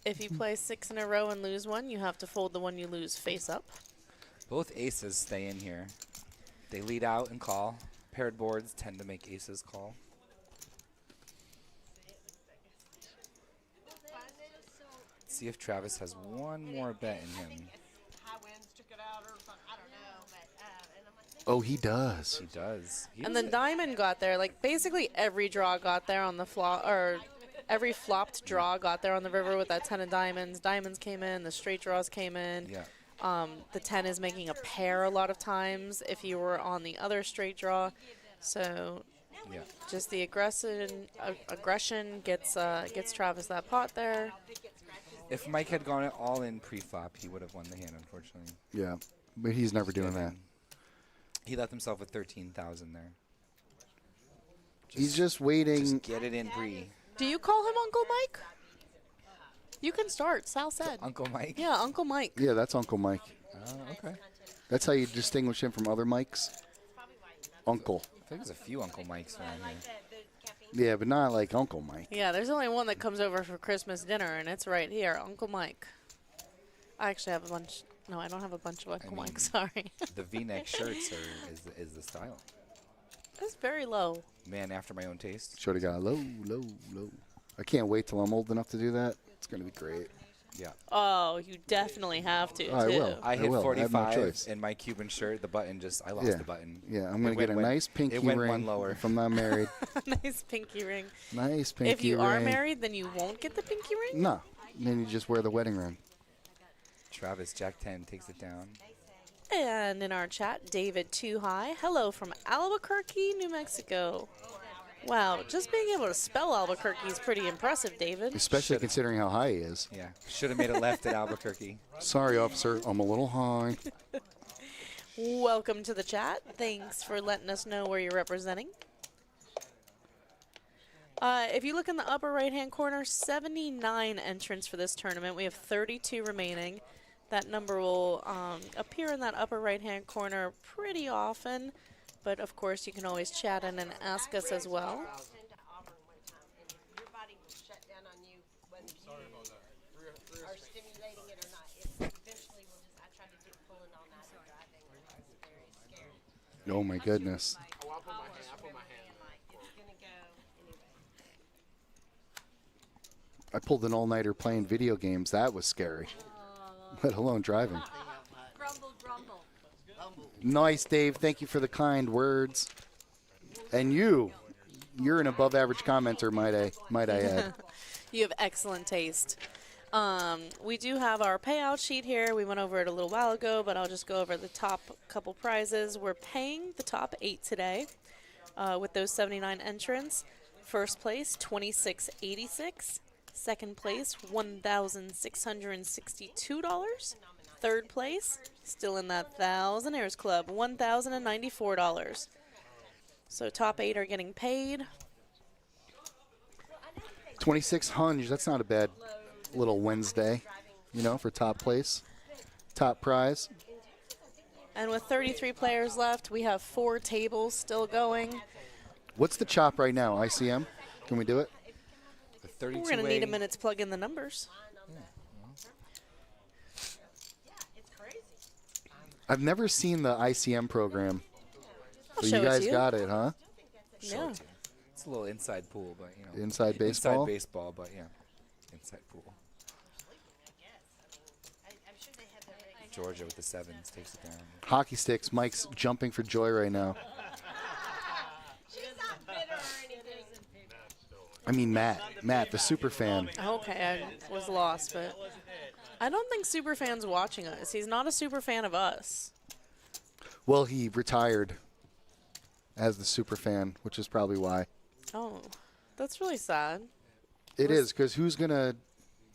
If you play 6 in a row and lose one, you have to fold the one you lose face up. Both aces stay in here. They lead out and call. Paired boards tend to make aces call. See if Travis has one more bet in him. Oh, he does. He does. And then Diamond got there. Like, basically every draw got there on the flop, or every flopped draw got there on the river with that 10 of diamonds. Diamonds came in. The straight draws came in. Yeah. The 10 is making a pair a lot of times if you were on the other straight draw. So Yeah. Just the aggression gets Travis that pot there. If Mike had gone all in pre-flop, he would have won the hand, unfortunately. Yeah, but he's never doing that. He left himself with 13,000 there. He's just waiting. Just get it in pre. Do you call him Uncle Mike? You can start. Sal said. Uncle Mike? Yeah, Uncle Mike. Yeah, that's Uncle Mike. Oh, okay. That's how you distinguish him from other Mikes. Uncle. I think there's a few Uncle Mikes around here. Yeah, but not like Uncle Mike. Yeah, there's only one that comes over for Christmas dinner, and it's right here, Uncle Mike. I actually have a bunch. No, I don't have a bunch of Uncle Mike. Sorry. The V-neck shirts is the style. It's very low. Man after my own taste. Should have got low, low, low. I can't wait till I'm old enough to do that. It's gonna be great. Yeah. Oh, you definitely have to. Oh, I will. I hit will. 45 in my Cuban shirt. The button I lost the button. Yeah, I'm going to get a nice pinky it went ring one lower. if I'm not married. Nice pinky ring. Nice pinky ring. If you are married, then you won't get the pinky ring? No. Then you just wear the wedding ring. Travis, Jack 10, takes it down. And in our chat, David Too High. Hello from Albuquerque, New Mexico. Wow, just being able to spell Albuquerque is pretty impressive, David. Especially considering how high he is. Yeah, should have made it left at Albuquerque. Sorry, officer. I'm a little high. Welcome to the chat. Thanks for letting us know where you're representing. If you look in the upper right-hand corner, 79 entrants for this tournament. We have 32 remaining. That number will appear in that upper right-hand corner pretty often. But, of course, you can always chat in and ask us as well. Oh, my goodness. I pulled an all-nighter playing video games. That was scary. Let alone driving. Grumble, grumble. Nice, Dave. Thank you for the kind words. And you're an above-average commenter, might I add. You have excellent taste. We do have our payout sheet here. We went over it a little while ago, but I'll just go over the top couple prizes. We're paying the top 8 today with those 79 entrants. First place, $26.86. Second place, $1,662. Third place, still in that Thousandaires Club, $1,094. So top 8 are getting paid. 2,600. That's not a bad little Wednesday, for top place, top prize. And with 33 players left, we have 4 tables still going. What's the chop right now? ICM? Can we do it? We're going to need a minute to plug in the numbers. I've never seen the ICM program. I'll So show you it guys to you. got it, huh? Yeah. It's a little inside pool, but, Inside baseball? Inside baseball, but, yeah. Inside pool. Georgia with the 7s takes it down. Hockey sticks. Mike's jumping for joy right now. I mean, Matt, the super fan. Okay, I was lost, but I don't think Superfan's watching us. He's not a super fan of us. Well, he retired as the super fan, which is probably why. Oh, that's really sad. It is, because who's going to...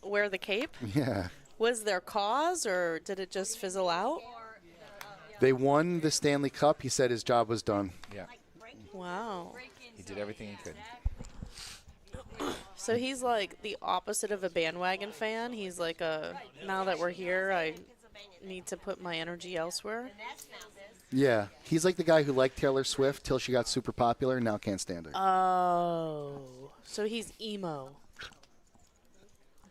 Wear the cape? Yeah. Was there cause, or did it just fizzle out? They won the Stanley Cup. He said his job was done. Yeah. Wow. He did everything he could. So he's like the opposite of a bandwagon fan. He's like now that we're here, I need to put my energy elsewhere. Yeah. He's like the guy who liked Taylor Swift till she got super popular and now can't stand her. Oh. So he's emo.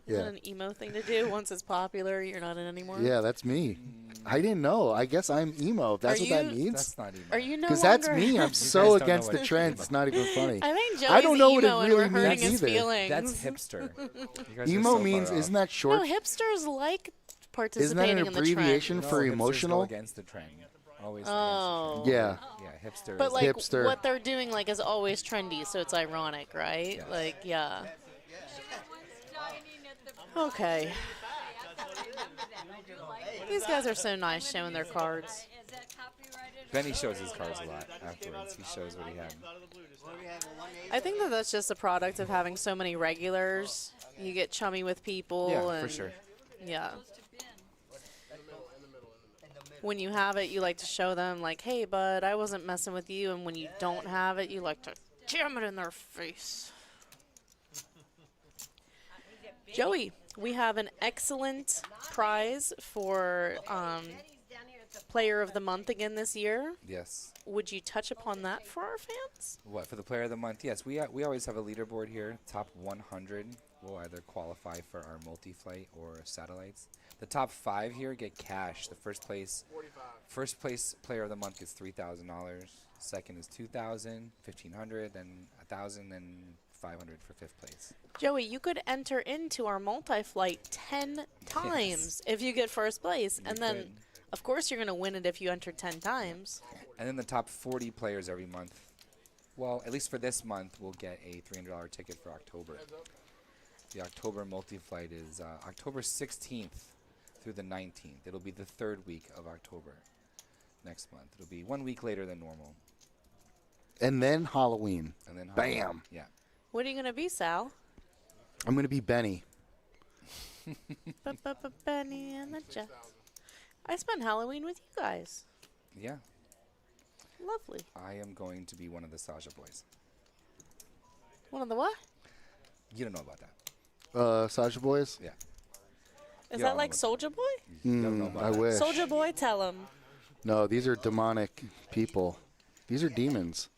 Is Yeah. it an emo thing to do? Once it's popular, you're not in anymore? Yeah, that's me. I didn't know. I guess I'm emo. If that's Are what that you- means. That's not even. Are you no Because longer... that's me. I'm guys so don't know against what the trend. emo- It's not even funny. I think Joey's I don't know what it emo and really we're hurting means his either. feelings. That's hipster. You guys are Emo so means, far isn't off. that short? No, hipsters like Isn't that participating an in the trend. abbreviation No, for hipsters emotional? Go against the trend. Always Oh. against the Yeah. trend. Yeah, hipster. But is- like Hipster. what they're doing like is always trendy, so it's ironic, right? Yes. Like, yeah. Okay. These guys are so nice showing their cards. Is that copyrighted? Benny shows his cards a lot afterwards. He shows what he had. I think that that's just a product of having so many regulars. You get chummy with people. Yeah, and for sure. Yeah. When you have it, you like to show them, like, hey, bud, I wasn't messing with you. And when you don't have it, you like to jam it in their face. Joey, we have an excellent prize for Player of the Month again this year. Yes. Would you touch upon that for our fans? What, for the Player of the Month? Yes, we always have a leaderboard here. Top 100 will either qualify for our multi-flight or satellites. The top 5 here get cash. The first place Player of the Month gets $3,000. Second is $2,000, $1,500, then $1,000, and $500 for 5th place. Joey, you could enter into our multi-flight 10 times if you get first place. And then, of course, you're going to win it if you enter 10 times. And then the top 40 players every month, well, at least for this month, will get a $300 ticket for October. The October multi-flight is October 16th through the 19th. It'll be the 3rd week of October next month. It'll be 1 week later than normal. And then Halloween. And then Bam. Yeah. What are you going to be, Sal? I'm going to be Benny. Benny and the Jets. I spent Halloween with you guys. Yeah. Lovely. I am going to be one of the Sasha boys. One of the what? You don't know about that. Sasha Boys? Yeah. Is that like Soulja Boy? Don't know about I that. wish. Soulja Boy, tell him. No, these are demonic people. These are demons.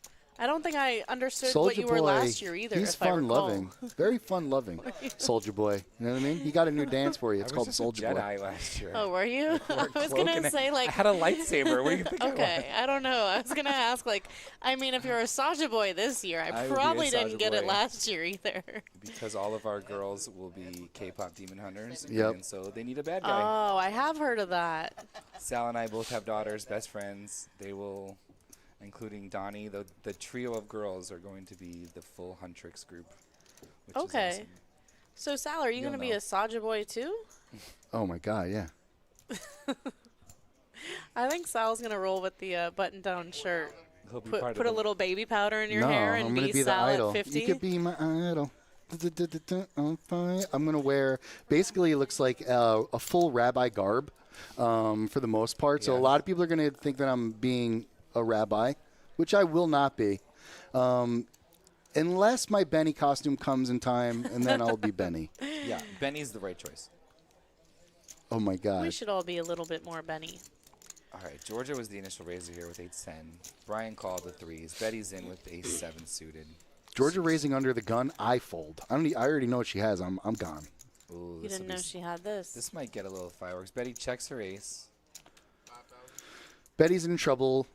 I don't think I understood Soldier what you were Boy, last year either. he's if I recall. fun-loving. Very fun-loving. Soldier Boy. You know what I mean? He got a new dance for you. It's I called was Soldier just a Boy. Jedi last year. Oh, were you? I was Cloak going and to say, like... I had a lightsaber. What do you think Okay, I don't know. I was going to ask, like, I mean, if you're a Soulja Boy this year, I would be a probably didn't Soulja get it Boy. last year either. Because all of our girls will be K-pop demon hunters. Yep. And so they need a bad guy. Oh, I have heard of that. Sal and I both have daughters, best friends. They will, including Donnie, the trio of girls are going to be the full Huntrix group. Which Okay. Is awesome. So, Sal, are you going to be know. a Soulja Boy too? Oh, my God, yeah. I think Sal's going to roll with the button-down shirt. He'll be Put part a of the little baby powder in your No, hair I'm and going be to be the Sal idol. at 50. You could be my idol. I'm going to wear, basically it looks like a full rabbi garb for the most part. So a Yeah. lot of people are going to think that I'm being a rabbi, which I will not be. Unless my Benny costume comes in time, and then I'll be Benny. Yeah, Benny's the right choice. Oh, my We God. should all be a little bit more Benny. All right, Georgia was the initial raiser here with 8-10. Brian called the 3s. Betty's in with ace-7 suited. Georgia raising under the gun, I fold. I already know what she has. I'm gone. Ooh, You this'll didn't be know she had this. This might get a little fireworks. Betty checks her ace. Betty's in trouble.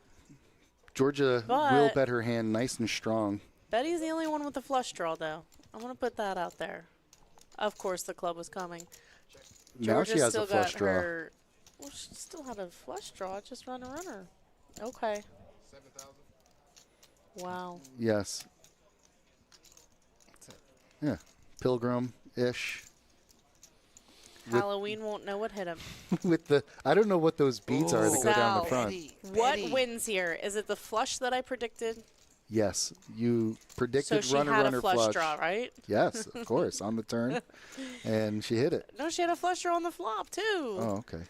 Georgia will But- bet her hand nice and strong. Betty's the only one with the flush draw, though. I'm going to put that out there. Of course, the club was coming. Now she has still a flush got draw. her. Well, she still had a flush draw. Just run a runner. Okay. 7,000. Wow. Yes. Yeah. Pilgrim-ish. Halloween won't know what hit him. With the, I don't know what those beads are that go down the Sal. front. What wins here? Is it the flush that I predicted? Yes, you So predicted she had runner a flush, flush. draw, right? Yes, of course, on the turn, and she hit it. No, she had a flush draw on the flop, too. Oh, okay.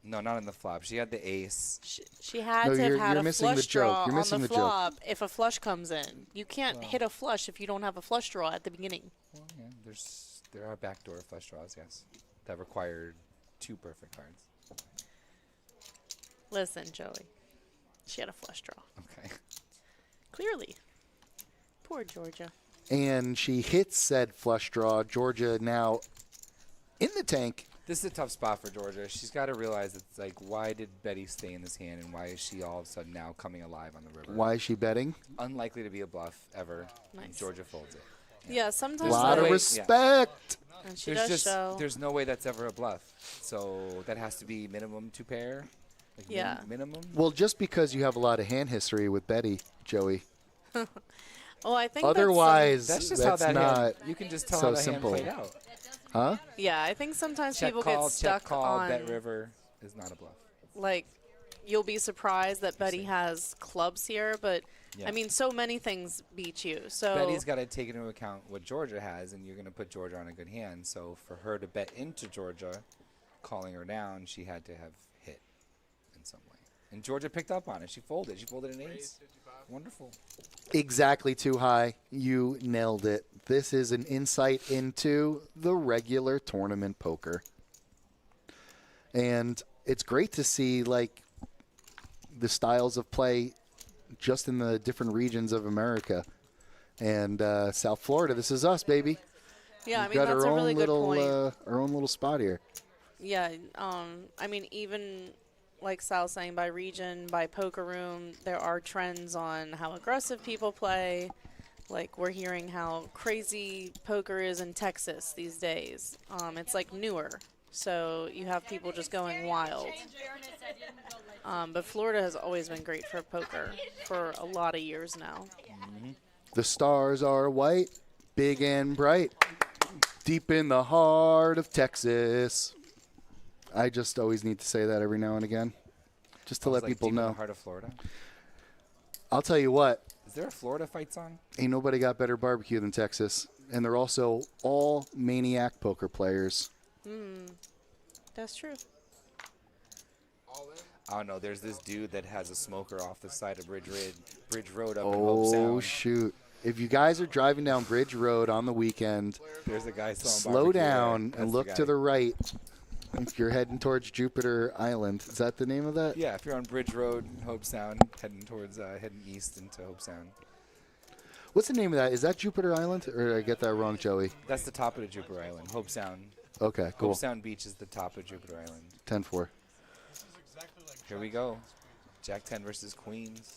No, not in the flop. She had the ace. She had No, to have you're had a missing the flush joke. draw You're on missing the the joke. flop if a flush comes in. You can't hit a flush if you don't have a flush draw at the beginning. Well, yeah, there are backdoor flush draws, yes, that required 2 perfect cards. Listen, Joey. She had a flush draw. Okay. Clearly. Poor Georgia. And she hits said flush draw. Georgia now in the tank. This is a tough spot for Georgia. She's got to realize it's like, why did Betty stay in this hand, and why is she all of a sudden now coming alive on the river? Why is she betting? Unlikely to be a bluff ever. Nice. And Georgia folds it. Yeah, sometimes. A lot of way- respect. And she does show. There's no way that's ever a bluff. So that has to be minimum 2 pair. Like Yeah. Minimum. Well, just because you have a lot of hand history with Betty, Joey. Oh, I think Otherwise, That's just how that not. hand. You can just tell so how the simple. hand played out. Huh? yeah, I think sometimes Check people call, get stuck check call, on. bet river is not a bluff. like, you'll be surprised that Betty has clubs here, but Yeah. I mean, so many things beat you. So Betty's got to take into account what Georgia has, and you're going to put Georgia on a good hand. So for her to bet into Georgia, calling her down, she had to have hit in some way. And Georgia picked up on it. She folded. She folded an ace. Wonderful. Exactly too high. You nailed it. This is an insight into the regular tournament poker. And it's great to see, like, the styles of play just in the different regions of America. And South Florida, this is us, baby. yeah, I We've mean, got that's our a own really good little, point. our own little spot here. Yeah, I mean, even like Sal's saying, by region, by poker room, there are trends on how aggressive people play. Like, we're hearing how crazy poker is in Texas these days. It's like newer, so you have people just going wild. But Florida has always been great for poker for a lot of years now. The stars are white, big and bright, deep in the heart of Texas. I just always need to say that every now and again, just to let people deep in know. the heart of Florida. I'll tell you what, Is there a Florida fight song? ain't nobody got better barbecue than Texas. And they're also all maniac poker players. That's true. I don't know. There's this dude that has a smoker off the side of Bridge Road up in Hope Oh, Sound. shoot. If you guys are driving down Bridge Road on the weekend, There's a guy selling slow barbecue down there. and That's look the to guy. the right. If you're heading towards Jupiter Island. Is that the name of that? Yeah, if you're on Bridge Road, Hope Sound, heading east into Hope Sound. What's the name of that? Is that Jupiter Island? Or did I get that wrong, Joey? That's the top of the Jupiter Island. Hope Sound. Okay, cool. Hope Sound Beach is the top of Jupiter Island. 10-4. Here we go. Jack 10 versus Queens.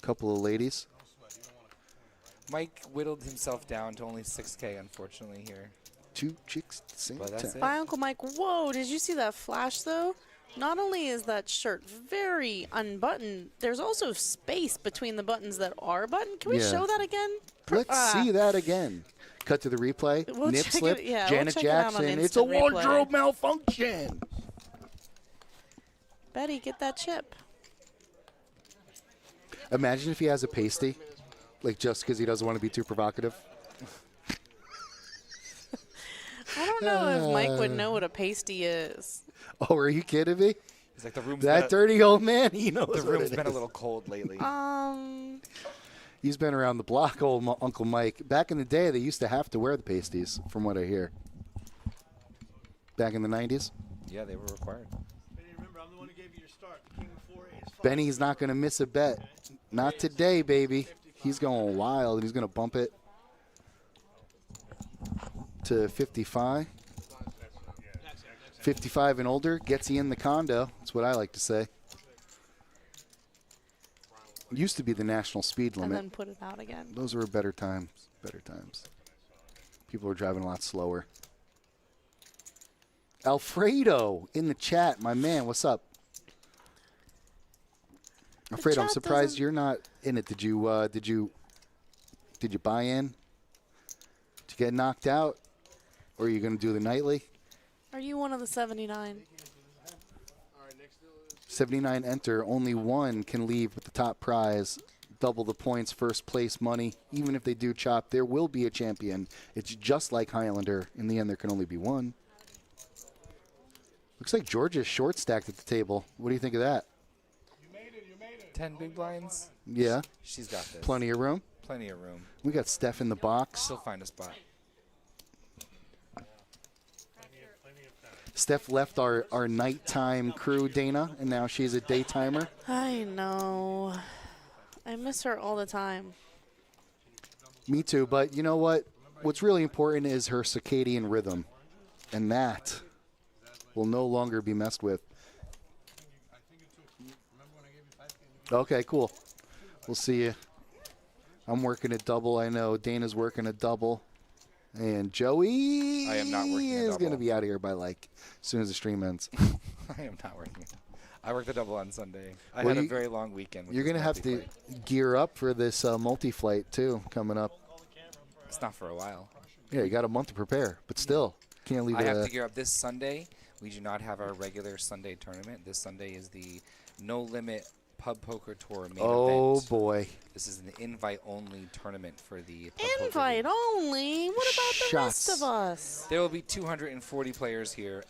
Couple of ladies. Mike whittled himself down to only 6K, unfortunately, here. Two chicks at the same But that's time. it. Bye, Uncle Mike. Whoa, did you see that flash, though? Not only is that shirt very unbuttoned, there's also space between the buttons that are buttoned. Can we Yeah. show that again? Let's see that again. Cut to the replay. We'll Nip check slip. it- yeah, we'll Janet check it out on Jackson. It's a instant replay. wardrobe malfunction. Betty, get that chip. Imagine if he has a pasty, like just because he doesn't want to be too provocative. I don't know if Mike would know what a pasty is. Oh, are you kidding me? It's like the room's That dirty old man, he knows the what room's it been a is. little cold lately. He's been around the block, old Uncle Mike. Back in the day, they used to have to wear the pasties, from what I hear. Back in the 90s. Yeah, they were required. Remember, I'm the one who gave you your start. King of 4 is 5. Benny's not going to miss a bet. Not today, baby. He's going wild, and he's going to bump it to 55. 55 and older gets you in the condo. That's what I like to say. Used to be the national speed And limit. then put it out again. Those were better times. Better times. People were driving a lot slower. Alfredo in the chat, my man. What's up? Alfredo, I'm chat surprised doesn't- you're not in it. Did you buy in? Did you get knocked out? Or are you going to do the nightly? Are you one of the 79? 79 enter. Only one can leave with the top prize. Double the points, first place money. Even if they do chop, there will be a champion. It's just like Highlander. In the end, there can only be one. Looks like Georgia's short stacked at the table. What do you think of that? 10 big blinds. Yeah. She's got this. Plenty of room. Plenty of room. We got Steph in the box. She'll find a spot. Steph left our nighttime crew, Dana, and now she's a daytimer. I know. I miss her all the time. Me too, but you know what? What's really important is her circadian rhythm, and that will no longer be messed with. Okay, cool. We'll see you. I'm working a double. I know Dana's working a double. And Joey I am not working a is double. going to be out of here by like as soon as the stream ends. I am not working. I worked a double on Sunday. I Well, had you- a very long weekend. With You're this going to have to multi-flight. gear up for this multi-flight too coming up. It's not for a while. Yeah, you got a month to prepare, but still can't leave I it. have to gear up this Sunday. we do not have our regular Sunday tournament. This Sunday is the No Limit Pub Poker Tour main Oh, event. boy. This is an invite-only tournament for the Pub Poker Invite League. only? What about the Shots. rest of us? There will be 240 players here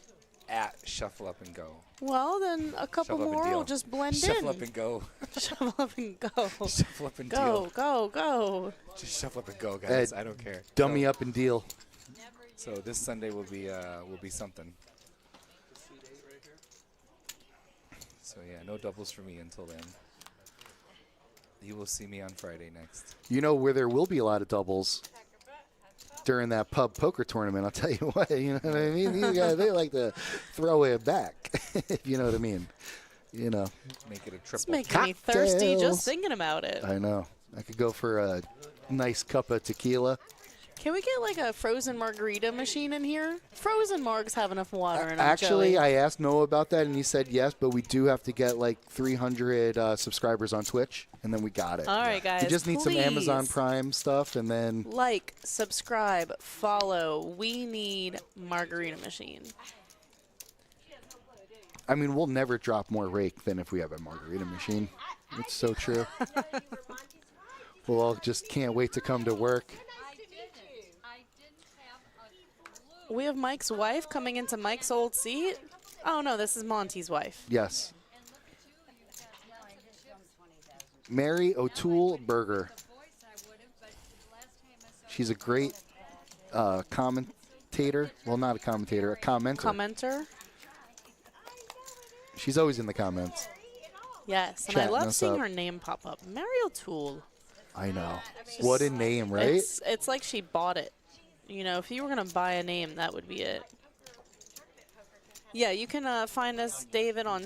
at Shuffle Up and Go. Well, then a couple Shuffle up and more deal. will just blend Shuffle in. up and go. Shuffle up and go. Shuffle up and Go, deal. go, go. Just shuffle up and go, guys. Ed, I don't care. Dummy up and deal. So this Sunday will be something. So yeah, no doubles for me until then. You will see me on Friday next. You know where there will be a lot of doubles during that pub poker tournament. I'll tell you what. You know what I mean? These guys, they like to throw it back. If you know what I mean. You know. Make it a It's triple. making me thirsty Cocktails. just thinking about it. I know. I could go for a nice cup of tequila. Can we get like a frozen margarita machine in here? Frozen margs have enough water in them. Actually, Joey. I asked Noah about that, and he said yes, but we do have to get like 300 subscribers on Twitch, and then we got it. All right, guys. We just need some Amazon please. Prime stuff, and then Like, subscribe, follow. We need margarita machine. I mean, we'll never drop more rake than if we have a margarita machine. It's so true. We'll all just can't wait to come to work. I didn't have a clue. We have Mike's wife coming into Mike's old seat. Oh no, this is Monty's wife. Yes. And look at you, you've got like chips. Mary O'Toole Burger. The voice I would have, but the last time I saw She's a great commentator. Well, not a commentator, a commenter. Commenter. She's always in the comments. Yes, and I Chatting love us seeing up. her name pop up. Mary O'Toole. I know. What a name, right? It's like she bought it. You know, if you were gonna buy a name, that would be it. Yeah, you can find us, David, on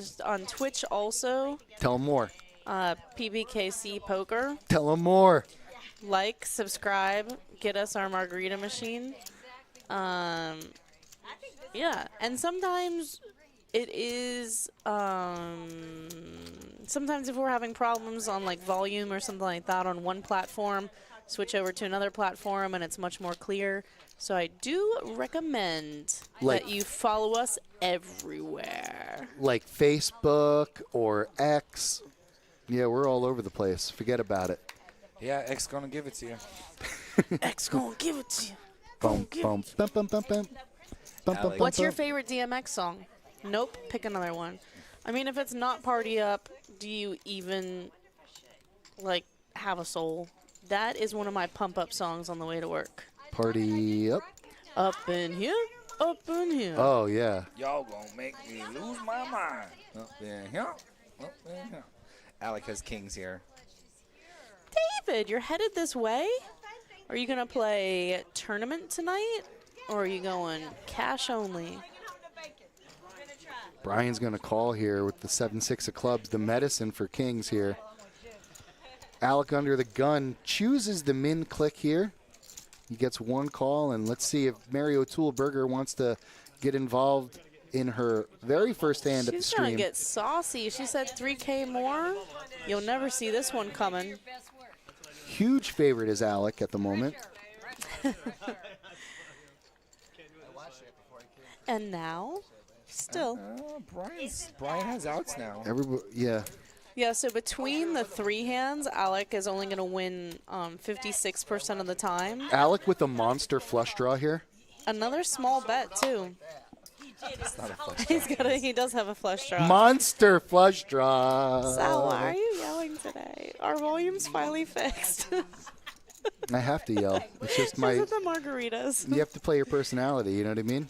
Twitch also. Tell them more. Pbkc Poker. Tell them more. Like, subscribe, get us our margarita machine. Yeah, and sometimes it is. Sometimes if we're having problems on like volume or something like that on one platform, switch over to another platform and it's much more clear. So I do recommend Like- that you follow us everywhere. Like Facebook or X. Yeah, we're all over the place. Forget about it. Yeah, X gonna give it to you. X gonna give it to you. Bum, bum, bum, bum, bum, bum. Bum, bum, bum, What's your bum. favorite DMX song? Nope, pick another one. I mean, if it's not Party Up, do you even, like, have a soul? That is one of my pump-up songs on the way to work. Party up. Up in here, up in here. Oh, yeah. Y'all gonna make me lose my mind. Up in here, up in here. Alec has kings here. David, you're headed this way? Are you going to play tournament tonight? Or are you going cash only? Brian's going to call here with the 7-6 of clubs, the medicine for kings here. Alec under the gun chooses the min click here. He gets one call, and let's see if Mary O'Toole Burger wants to get involved in her very first hand at the She's going to stream. get saucy. She said 3K more. You'll never see this one coming. Best work. Huge favorite is Alec at the moment. And now, still. Brian has outs now. Everybody, yeah. Yeah, so between the three hands, Alec is only going to win 56% of the time. Alec with a monster flush draw here. Another small bet, too. It's not a flush. He does have a flush draw. Monster flush draw. Sal, why are you yelling today? Our volume's finally fixed. I have to yell. It's just my. Is it the margaritas? You have to play your personality. You know what I mean?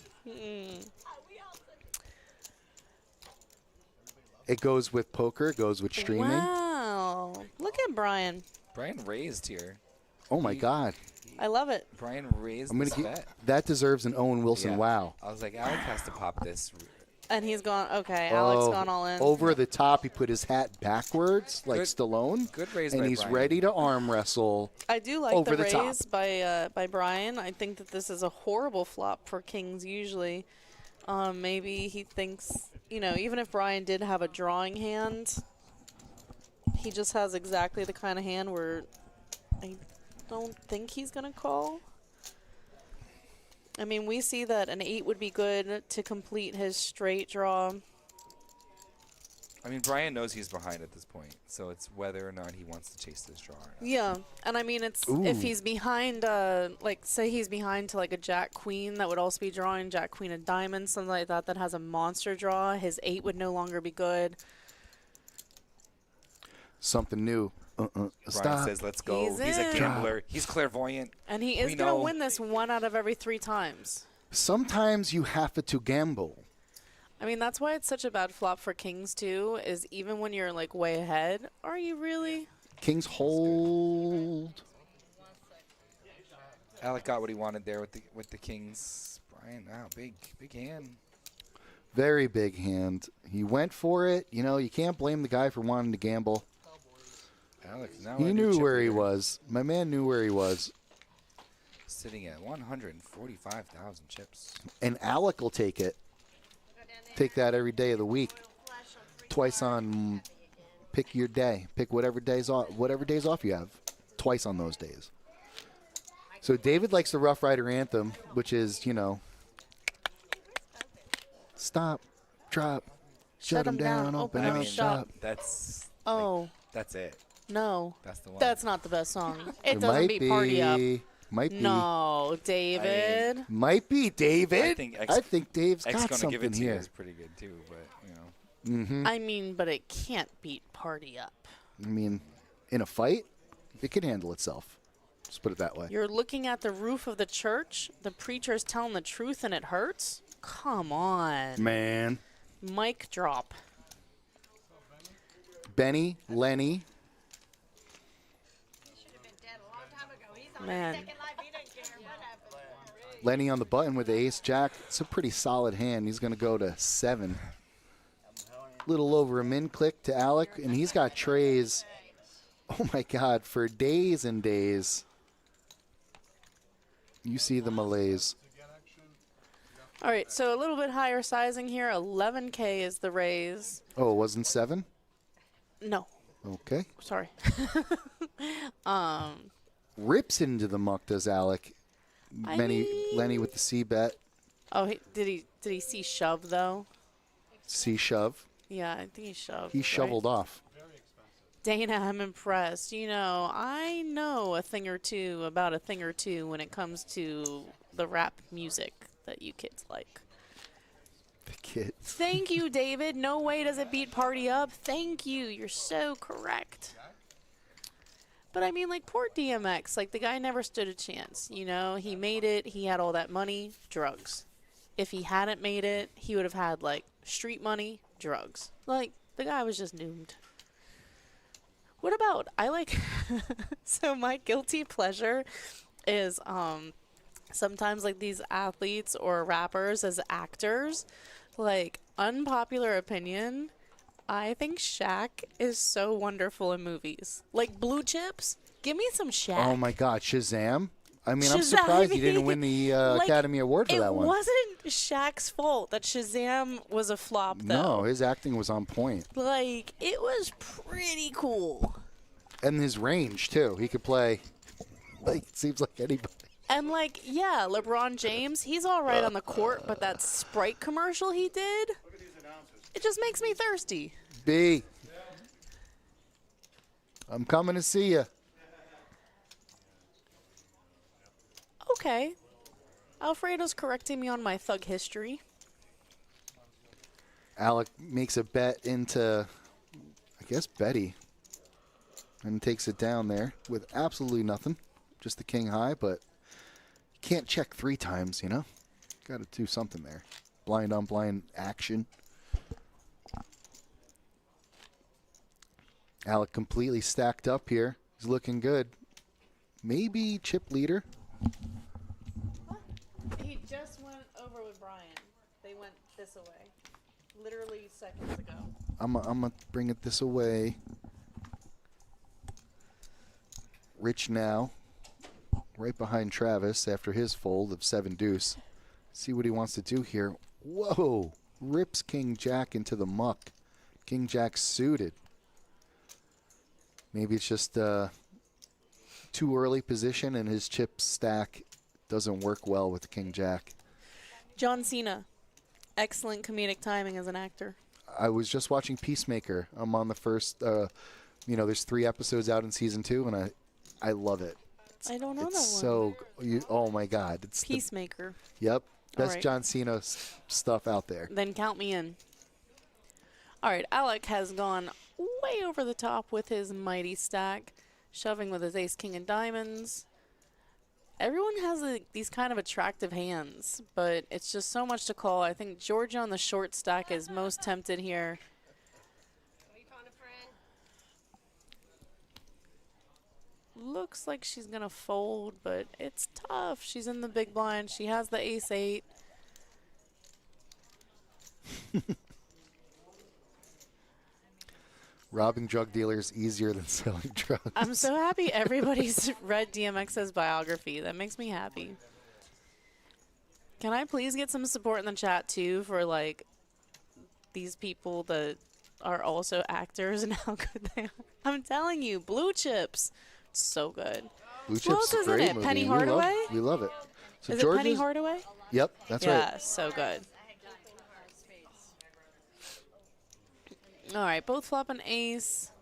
It goes with poker. It goes with streaming. Wow. Look at Brian. Brian raised here. Oh my God. I love it. Brian raised I'm gonna this get, bet. that deserves an Owen Wilson. Yeah. Wow. I was like, Alec has to pop this. And he's gone. Okay, Alec's Oh, gone all in. Over the top. He put his hat backwards like Good- Stallone. Good raise And by he's Brian. ready to arm wrestle. I do like over the the top. raise by Brian. I think that this is a horrible flop for kings usually. Maybe he thinks, you know, even if Brian did have a drawing hand, he just has exactly the kind of hand where I don't think he's going to call. I mean, we see that an 8 would be good to complete his straight draw. I mean, Brian knows he's behind at this point, so it's whether or not he wants to chase this draw or not. Yeah, and I mean, it's if he's behind, like, say he's behind to, like, a Jack Queen that would also be drawing Jack Queen of Diamonds, something like that, that has a monster draw, his 8 would no longer be good. Something new. Brian Stop. says, let's go. He's He's a in. gambler. He's clairvoyant. And he is going to win this 1 out of every 3 times. Sometimes you have to gamble. I mean, that's why it's such a bad flop for kings, too, is even when you're, like, way ahead, are you really? Kings hold. Alec got what he wanted there with the kings. Brian, wow, big hand. Very big hand. He went for it. You know, you can't blame the guy for wanting to gamble. Alec, now He knew where he was. My man knew where he was. Sitting at 145,000 chips. And Alec will take it. Take that every day of the week. Twice on, pick your day. Pick whatever days off you have. Twice on those days. So David likes the Rough Rider anthem, which is, you know, stop, drop, shut them down, open up shop. That's that's it. No. That's the one. That's not the best song. It It doesn't might beat Party Up. Might be. No, David. Might be, David. I think Dave's X got gonna something give it to here. you is pretty good too, but you know. I mean, but it can't beat Party Up. I mean, in a fight, it can handle itself. Let's put it that way. You're looking at the roof of the church. The preacher's telling the truth and it hurts? Come on. Man. Mic drop. Benny, Lenny. Man. Lenny on the button with the ace jack. It's a pretty solid hand. He's going to go to 7. Little over a min click to Alec, and he's got trays. Oh my God, for days and days. You see the malaise. All right, so a little bit higher sizing here. 11K is the raise. Oh, it wasn't 7? No. Okay. Sorry. Rips into the muck, does Alec. Lenny with the C bet. Oh, did he see shove though? C shove. Yeah, I think he shoved. He shoveled off. Dana, I'm impressed. You know, I know a thing or two about a thing or two when it comes to the rap music that you kids like. The kids. Thank you, David. No way does it beat Party Up. Thank you. You're so correct. But I mean, like, poor DMX, like, the guy never stood a chance. You know, he made it. He had all that money, drugs. If he hadn't made it, he would have had, like, street money, drugs. Like, the guy was just doomed. What about, so my guilty pleasure is sometimes, like, these athletes or rappers as actors, like, unpopular opinion, I think Shaq is so wonderful in movies. Like Blue Chips, give me some Shaq. Oh my God, Shazam! I mean, I'm Shazam, surprised he didn't win the like, Academy Award for that one. It wasn't Shaq's fault that Shazam was a flop, though. No, his acting was on point. Like, it was pretty cool. And his range, too. He could play, like, it seems like anybody. And, like, yeah, LeBron James, he's all right on the court, but that Sprite commercial he did, it just makes me thirsty. B. I'm coming to see you. Okay. Alfredo's correcting me on my thug history. Alec makes a bet into, I guess, Betty. And takes it down there with absolutely nothing. Just the king high, but you can't check 3 times, you know? Got to do something there. Blind on blind action. Alec completely stacked up here. He's looking good. Maybe chip leader. What? He just went over with Brian. They went this away. Literally seconds ago. I'm going to bring it this away. Rich now, right behind Travis after his fold of 7 deuce. See what he wants to do here. Whoa! Rips King Jack into the muck. King Jack suited. Maybe it's just too early position and his chip stack doesn't work well with the King Jack. John Cena, excellent comedic timing as an actor. I was just watching Peacemaker. I'm on the first, there's 3 episodes out in season 2, and I love it. I don't know it's that so, oh my God. It's Peacemaker. Yep. Best right. John Cena stuff out there. Then count me in. All right, Alec has gone way over the top with his mighty stack, shoving with his ace, king, and diamonds. Everyone has these kind of attractive hands, but it's just so much to call. I think Georgia on the short stack is most tempted here. Looks like she's going to fold, but it's tough. She's in the big blind. She has the ace-8. Robbing drug dealers easier than selling drugs. I'm so happy everybody's read DMX's biography. That makes me happy. Can I please get some support in the chat, too, for, like, these people that are also actors and how good they are? I'm telling you, Blue Chips. So good. Blue Who else Chips is is a in great it? movie. Penny Hardaway? We love it. So Is it Penny Hardaway? Yep, that's right. Yeah, so good. All right, both flop an ace.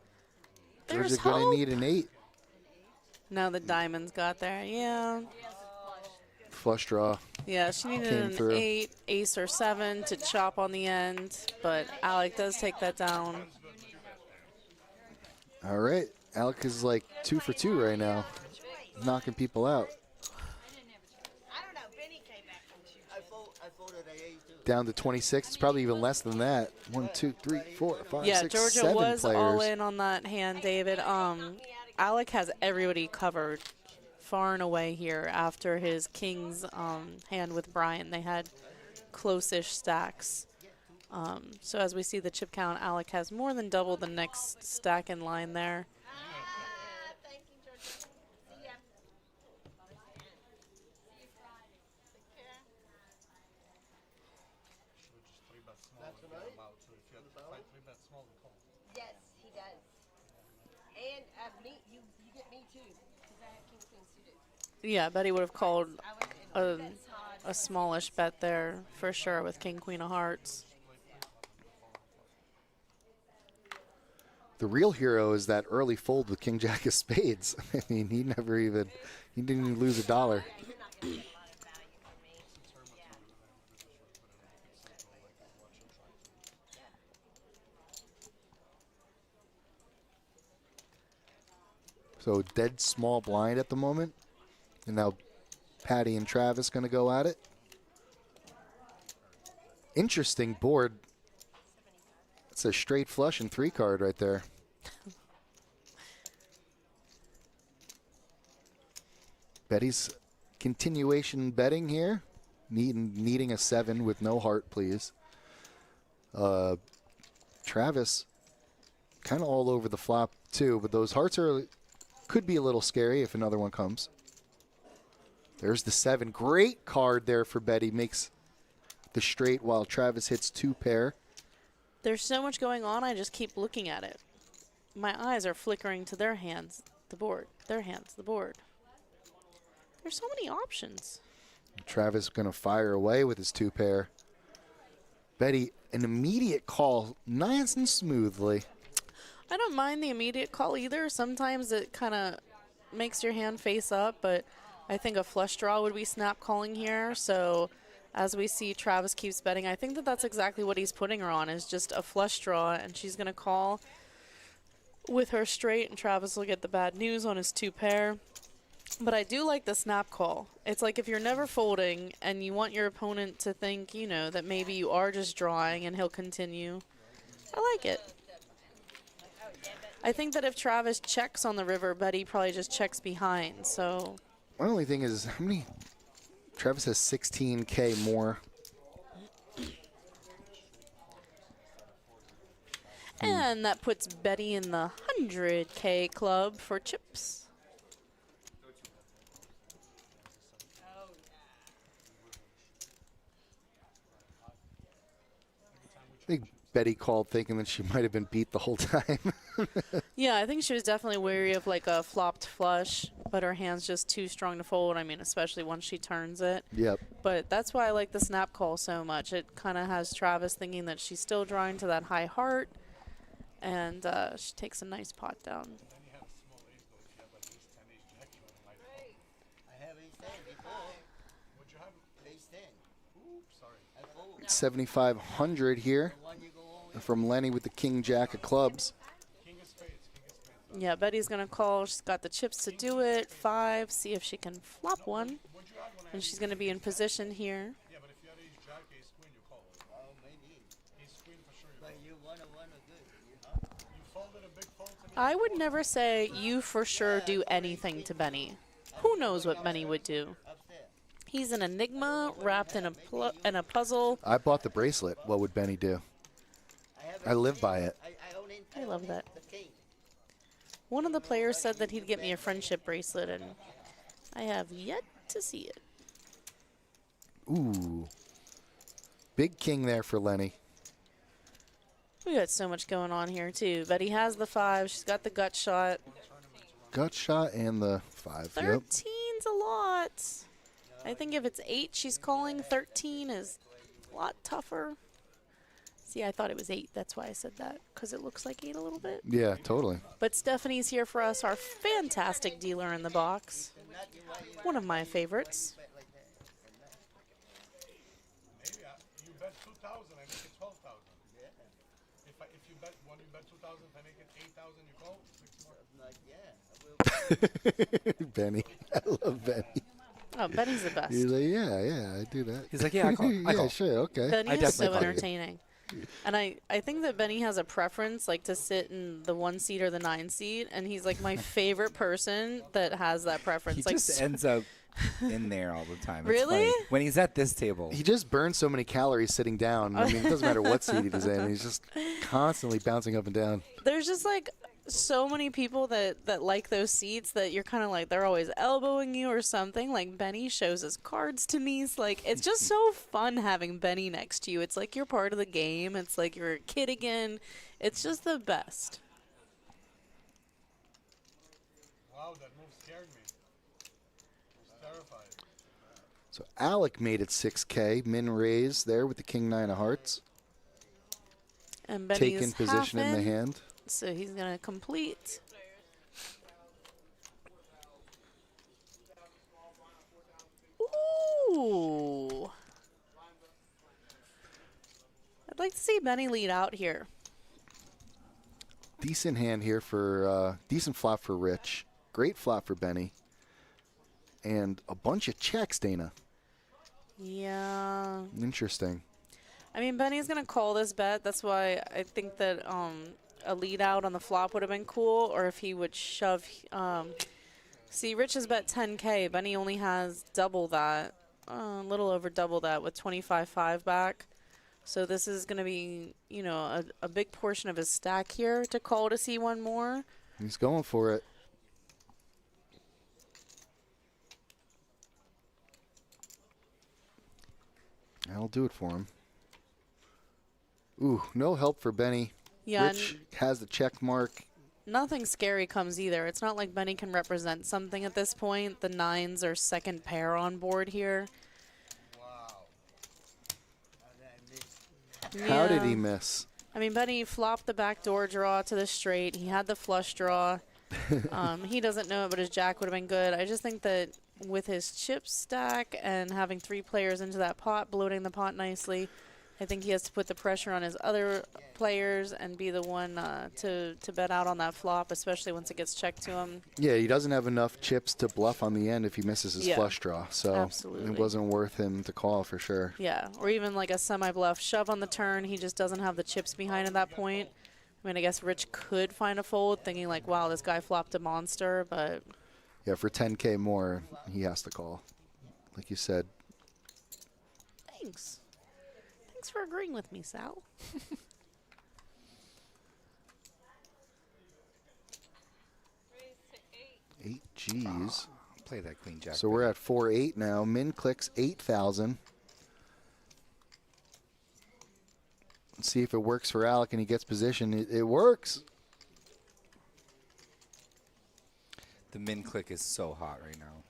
There's Georgia's going hope. to need an 8. Now the diamonds got there. Yeah. Flush draw. Yeah, she needed Came an through. 8, ace, or 7 to chop on the end, but Alec does take that down. All right. Alec is like 2 for 2 right now. Knocking people out. I don't know. Benny came back from shoot. I folded a 8 too. Down to 26. It's probably even less than that. 1, 2, 3, 4, 5, Yeah, 6, Georgia 7 was players. all in on that hand, David. Alec has everybody covered far and away here after his king's hand with Brian. They had close-ish stacks. So as we see the chip count, Alec has more than double the next stack in line there. Thank you, Georgia. See ya. Yes, he does. And me, you get me too, because I have king queen suited. Yeah, Betty would have called a smallish bet there for sure with king, queen of hearts. The real hero is that early fold with King Jack of spades. I mean, he didn't even lose $1. You're not getting a lot of value from me. So dead small blind at the moment. And now Patty and Travis going to go at it. Interesting board. It's a straight flush and 3 card right there. Betty's continuation betting here. Needing a 7 with no heart, please. Travis kind of all over the flop too, but those hearts could be a little scary if another one comes. There's the 7. Great card there for Betty. Makes the straight while Travis hits 2 pair. There's so much going on, I just keep looking at it. My eyes are flickering to their hands, the board, their hands, the board. There's so many options. Travis going to fire away with his 2 pair. Betty, an immediate call, nice and smoothly. I don't mind the immediate call either. Sometimes it kind of makes your hand face up, but I think a flush draw would be snap calling here. So as we see Travis keeps betting, I think that that's exactly what he's putting her on, is just a flush draw, and she's going to call with her straight, and Travis will get the bad news on his 2 pair. But I do like the snap call. It's like if you're never folding and you want your opponent to think, you know, that maybe you are just drawing and he'll continue. I like it. I think that if Travis checks on the river, Betty probably just checks behind, so. My only thing is, how many? Travis has 16K more. And that puts Betty in the 100K club for chips. Betty called thinking that she might have been beat the whole time. Yeah, I think she was definitely wary of like a flopped flush, but her hand's just too strong to fold. I mean, especially once she turns it. Yep. But that's why I like the snap call so much. It kind of has Travis thinking that she's still drawing to that high heart, and she takes a nice pot down. I have ace 10 before. What'd you have? Ace 10. Oops, sorry. I fold. 7,500 here One you go over. from Lenny with the king jack of clubs. King of spades, king of spades. Yeah, Betty's going to call. She's got the chips to do it. 5, see if she can flop one. What'd you have when I And she's going to be in position here. Yeah, but if you had ace jack, ace queen, you call it. Oh, maybe. Ace queen for sure. But you one are good. You know? You folded a big fold to me. I would never say you for sure do anything to Benny. Who knows what Benny would do? Upstairs. He's an enigma wrapped in a puzzle. I bought the bracelet. What would Benny do? I live by it. I love that. The king. One of the players said that he'd get me a friendship bracelet, and I have yet to see it. Ooh. Big king there for Lenny. We got so much going on here, too. Betty has the 5. She's got the gut shot. Gut shot and the 5. Yep. 13's a lot. I think if it's 8 she's calling, 13 is a lot tougher. See, I thought it was 8. That's why I said that, because it looks like 8 a little bit. Yeah, totally. But Stephanie's here for us, our fantastic dealer in the box. One of my favorites. Maybe you bet 2,000, I make it 12,000. If you bet, when you bet 2,000, if I make it 8,000, you call? 6 more. I'm like, yeah. I will. Benny. I love Benny. Oh, Benny's the best. He's like, yeah, I do that. He's like, yeah, I call. I Yeah, call. sure, okay. Benny I is so definitely call you. entertaining. And I think that Benny has a preference, like, to sit in the 1 seat or the 9 seat, and he's, like, my favorite person that has that preference. He Like, just ends up in there all the time. It's Really? funny. When he's at this table. He just burns so many calories sitting down. I mean, it doesn't matter what seat he's in. He's just constantly bouncing up and down. there's just, like, so many people that like those seats that you're kind of like, they're always elbowing you or something. Like, Benny shows his cards to me. It's like, it's just so fun having Benny next to you. It's like you're part of the game. It's like you're a kid again. It's just the best. Wow, that move scared me. I was terrified. So Alec made it 6K. Min raise there with the king 9 of hearts. And Benny Taking is position in the half hand. So he's going to complete. Ooh. I'd like to see Benny lead out here. Decent hand here for, decent flop for Rich. Great flop for Benny. And a bunch of checks, Dana. Yeah. Interesting. I mean, Benny's going to call this bet. That's why I think that a lead out on the flop would have been cool, or if he would shove. See, Rich has bet 10K. Benny only has double that, a little over double that with 25-5 back. So this is going to be, you know, a big portion of his stack here to call to see one more. He's going for it. That'll do it for him. Ooh, no help for Benny. Yeah, Rich has the check mark. nothing scary comes either. It's not like Benny can represent something at this point. The 9s are second pair on board here. Wow. How did Yeah. he miss? I mean, Benny flopped the backdoor draw to the straight. He had the flush draw. He doesn't know it, but his jack would have been good. I just think that with his chip stack and having 3 players into that pot, bloating the pot nicely, I think he has to put the pressure on his other players and be the one to bet out on that flop, especially once it gets checked to him. Yeah, he doesn't have enough chips to bluff on the end if he misses his Yeah, flush draw. So absolutely. it wasn't worth him to call for sure. Yeah, or even like a semi-bluff shove on the turn. He just doesn't have the chips behind at that point. I mean, I guess Rich could find a fold, thinking like, wow, this guy flopped a monster, but Yeah, for 10K more, he has to call. Like you said. thanks. Thanks for agreeing with me, Sal. 8 G's. Play that queen jack. So we're at 4-8 now. Min clicks 8,000. see if it works for Alec, and he gets position. It works. The min click is so hot right now.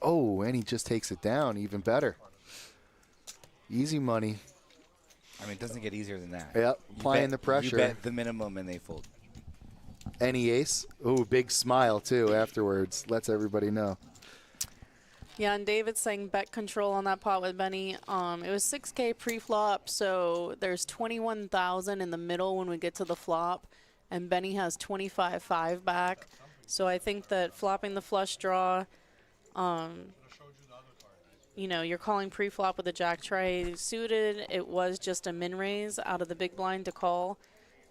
Oh, and he just takes it down. Even better. Easy money. I mean, it doesn't get easier than that. Yep, applying the pressure. You bet the minimum and they fold. Any ace. Ooh, big smile, too, afterwards. Lets everybody know. Yeah, and David's saying bet control on that pot with Benny. It was 6K pre-flop, so there's 21,000 in the middle when we get to the flop, and Benny has 25.5 back. So I think that flopping the flush draw, you know, you're calling pre-flop with a jack tray suited. It was just a min raise out of the big blind to call,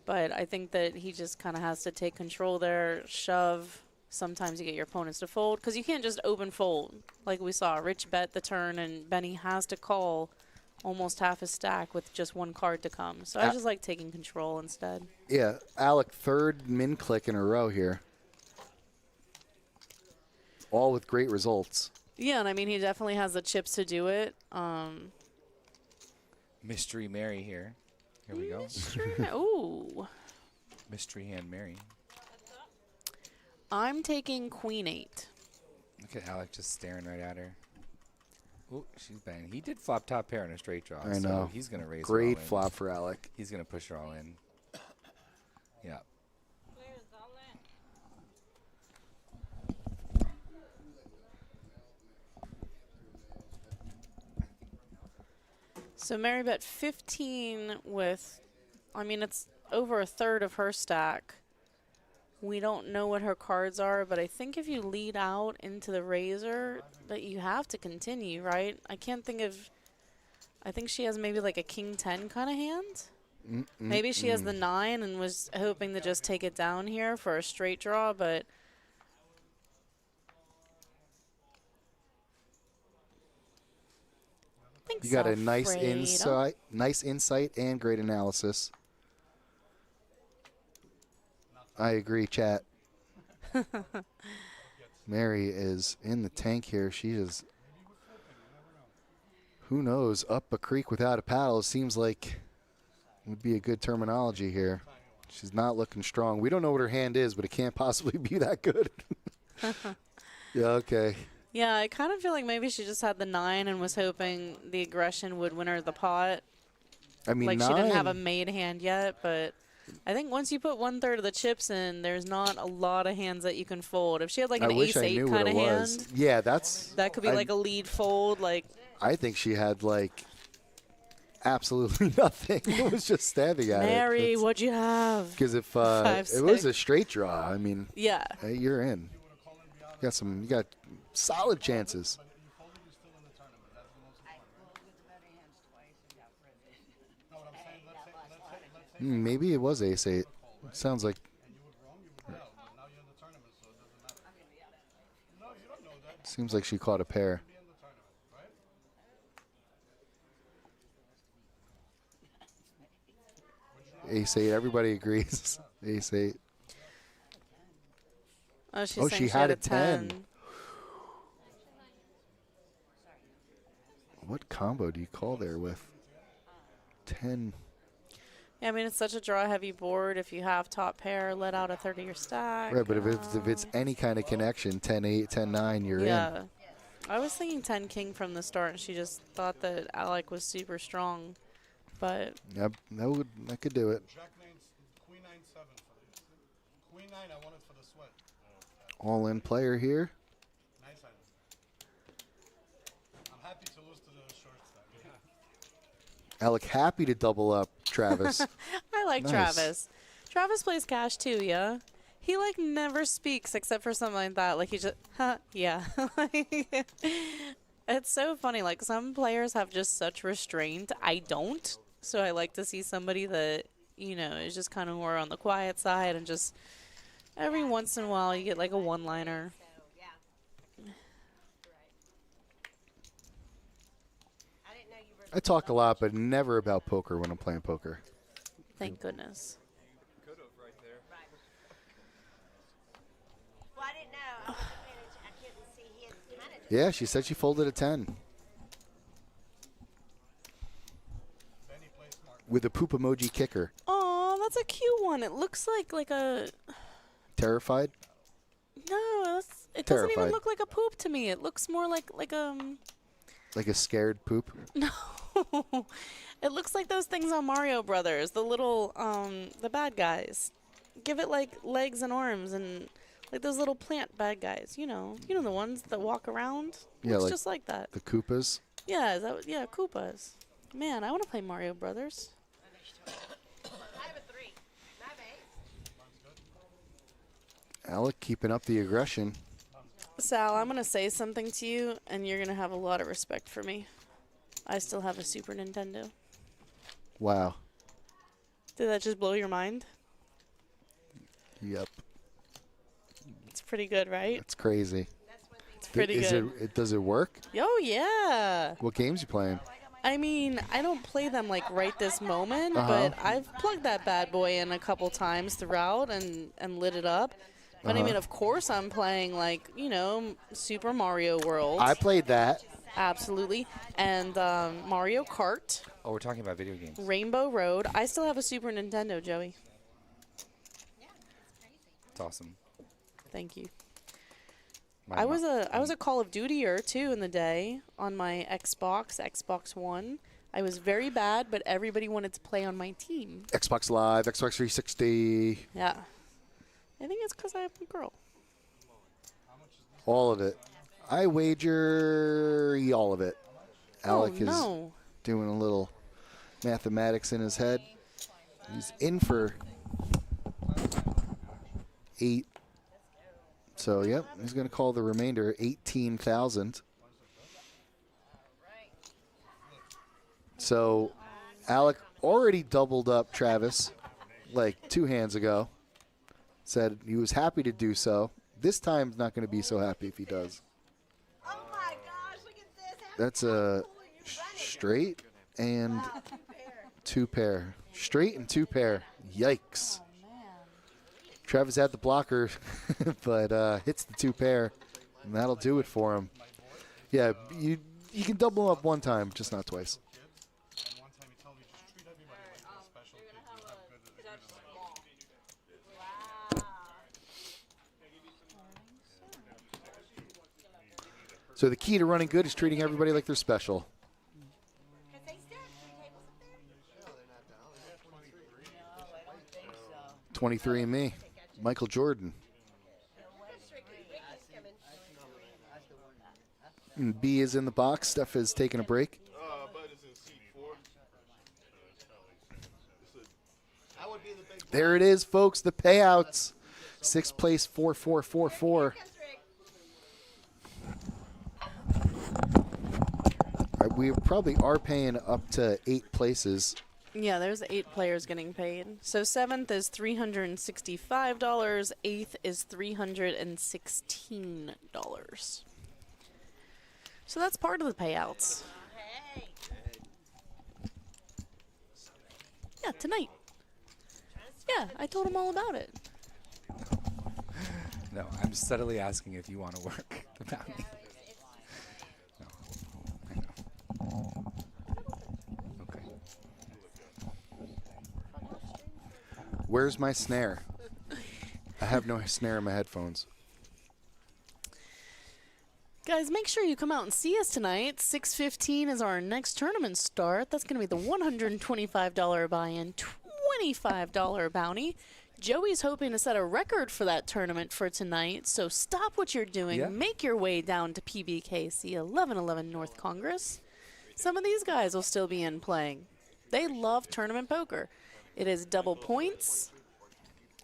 but I think that he just kind of has to take control there, shove. Sometimes you get your opponents to fold because you can't just open fold like we saw. Rich bet the turn, and Benny has to call almost half his stack with just one card to come. So I just like taking control instead. Yeah, Alec, third min click in a row here. All with great results. Yeah, and I mean, he definitely has the chips to do it. Mystery Mary here. Here we go. Ooh. Mystery hand Mary. I'm taking Queen 8. Look at Alec just staring right at her. Oh, she's banging. He did flop top pair in a straight draw. I know. So he's going to raise Great her all in. flop for Alec. He's going to push her all in. Yeah. So Mary bet 15 with, I mean, it's over a third of her stack. We don't know what her cards are, but I think if you lead out into the razor, that you have to continue, right? I can't think of, I think she has maybe like a king 10 kind of hand. Maybe she has the 9 and was hoping to just take it down here for a straight draw, but You got a nice insight and great analysis. I agree, chat. Mary is in the tank here. She is, who knows, up a creek without a paddle. It seems like would be a good terminology here. She's not looking strong. We don't know what her hand is, but it can't possibly be that good. Yeah, okay. Yeah, I kind of feel like maybe she just had the 9 and was hoping the aggression would win her the pot. I mean, like 9, she didn't have a made hand yet, but I think once you put 1/3 of the chips in, there's not a lot of hands that you can fold. If she had like an ace-8 kind of hand, yeah, that could be like a lead fold. Like I think she had like absolutely nothing. It was just stabbing at it. Mary, what'd you have? Because if it was a straight draw, I mean, yeah, you're in. You got solid chances. Maybe it was ace-8. Sounds like. Seems like she caught a pair. Ace-8. Everybody agrees. Ace-8. Oh, she's she had a 10. What combo do you call there with 10? Yeah, I mean, it's such a draw-heavy board. If you have top pair, let out a third of your stack. Right, but if it's any kind of connection, 10-8, 10-9, you're in. Yeah. I was thinking 10-king from the start, and she just thought that Alec was super strong. But Yep, that could do it. Jack 9, Queen 9, 7 for the Queen 9. I wanted for the sweat. All-in player here. Nice hand. I'm happy to lose to the short stack. Alec happy to double up Travis. I like Nice. Travis. Travis plays cash too, yeah. He like never speaks except for something like that. Like he just, yeah. It's so funny. Like some players have just such restraint. I don't. So I like to see somebody that, you know, is just kind of more on the quiet side and just every once in a while you get like a one-liner. I talk a lot, but never about poker when I'm playing poker. Thank goodness. Well, I didn't know. I couldn't see. He had kind of. Yeah, she said she folded a 10. with a poop emoji kicker. Oh, that's a cute one. It looks like a. Terrified? No, it doesn't even Terrified. look like a poop to me. It looks more like Like a scared poop? No. It looks like those things on Mario Brothers, the little the bad guys. Give it like legs and arms and like those little plant bad guys. You know the ones that walk around. Yeah, looks like just like that. the Koopas. Yeah, Koopas. Man, I want to play Mario Brothers. Alec keeping up the aggression. Sal, I'm gonna say something to you, and you're gonna have a lot of respect for me. I still have a Super Nintendo. Wow. Did that just blow your mind? Yep. It's pretty good, right? That's crazy. It's pretty good. Does it work? Oh yeah. What games you playing? I mean, I don't play them like right this moment, Uh-huh. but I've plugged that bad boy in a couple times throughout and lit it up. But I mean, of course, I'm playing like Super Mario World. I played that. Absolutely, and Mario Kart, Oh, we're talking about video games. Rainbow Road. I still have a Super Nintendo, Joey. It's awesome. Thank you. My I was a Call of Duty-er too in the day on my Xbox One. I was very bad, but everybody wanted to play on my team. Xbox Live, Xbox 360, Yeah. I think it's because I have a girl. all of it. I wager all of it. Alec no. is doing a little mathematics in his head. He's in for 8. So, yep, he's going to call the remainder 18,000. So, Alec already doubled up Travis like 2 hands ago. Said he was happy to do so. This time's not going to be so happy if he does. Oh my gosh, look at this. That's a straight and 2 pair. Straight and 2 pair. Yikes. Travis had the blocker, but hits the 2 pair, and that'll do it for him. Yeah, you can double him up one time, just not twice. And one time he told me just treat everybody like you're a special kid. You have good at So the key to running good is treating everybody like they're special. 'Cause they still have 3 tables up there? 23 and me. Michael Jordan. And B is in the box. Steph is taking a break. Bud is in seat 4. There it is, folks. The payouts. 6th place, 4444. We probably are paying up to 8 places. Yeah, there's 8 players getting paid. So 7th is $365. 8th is $316. So that's part of the payouts. Yeah, tonight. Yeah, I told him all about it. No, I'm subtly asking if you want to work the bounty. No, I know. Okay. Where's my snare? I have no snare in my headphones. Guys, make sure you come out and see us tonight. 6:15 is our next tournament start. That's going to be the $125 buy-in, $25 bounty. Joey's hoping to set a record for that tournament for tonight, so stop what you're doing. Yeah. Make your way down to PBKC 1111 North Congress. Some of these guys will still be in playing. They love tournament poker. It is double points.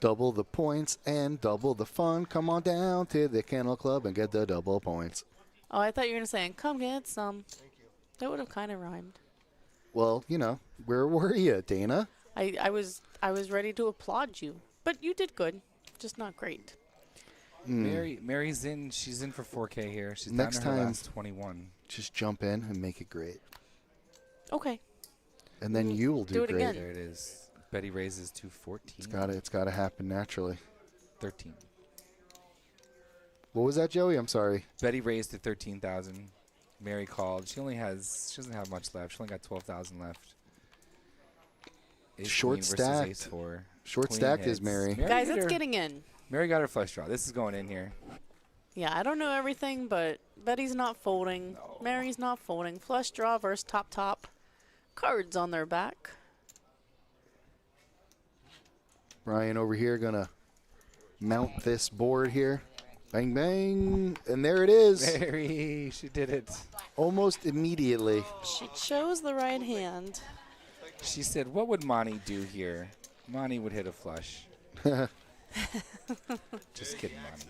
Double the points and double the fun. Come on down to the Kennel Club and get the double points. Oh, I thought you were going to say, come get some. That would have kind of rhymed. Well, you know, where were you, Dana? I was ready to applaud you, but you did good, just not great. Mary's in. She's in for 4K here. She's Next down to her time- last 21. Just jump in and make it great. Okay. And then you will do, Do it great. again. There it is. Betty raises to 14. It's gotta happen naturally. 13. What was that, Joey? I'm sorry. Betty raised to 13,000. Mary called. She doesn't have much left. She only got 12,000 left. Ace Short queen versus stacked. ace four. Short Queen stacked is heads. Mary. Guys, got it's her- getting in. Mary got her flush draw. This is going in here. Yeah, I don't know everything, but Betty's not folding. No. Mary's not folding. Flush draw versus top. Cards on their back. Ryan over here gonna mount this board here. Bang, bang. And there it is. Mary, she did it. Almost immediately. She chose the right hand. She said, what would Monty do here? Monty would hit a flush. Just kidding, Monty.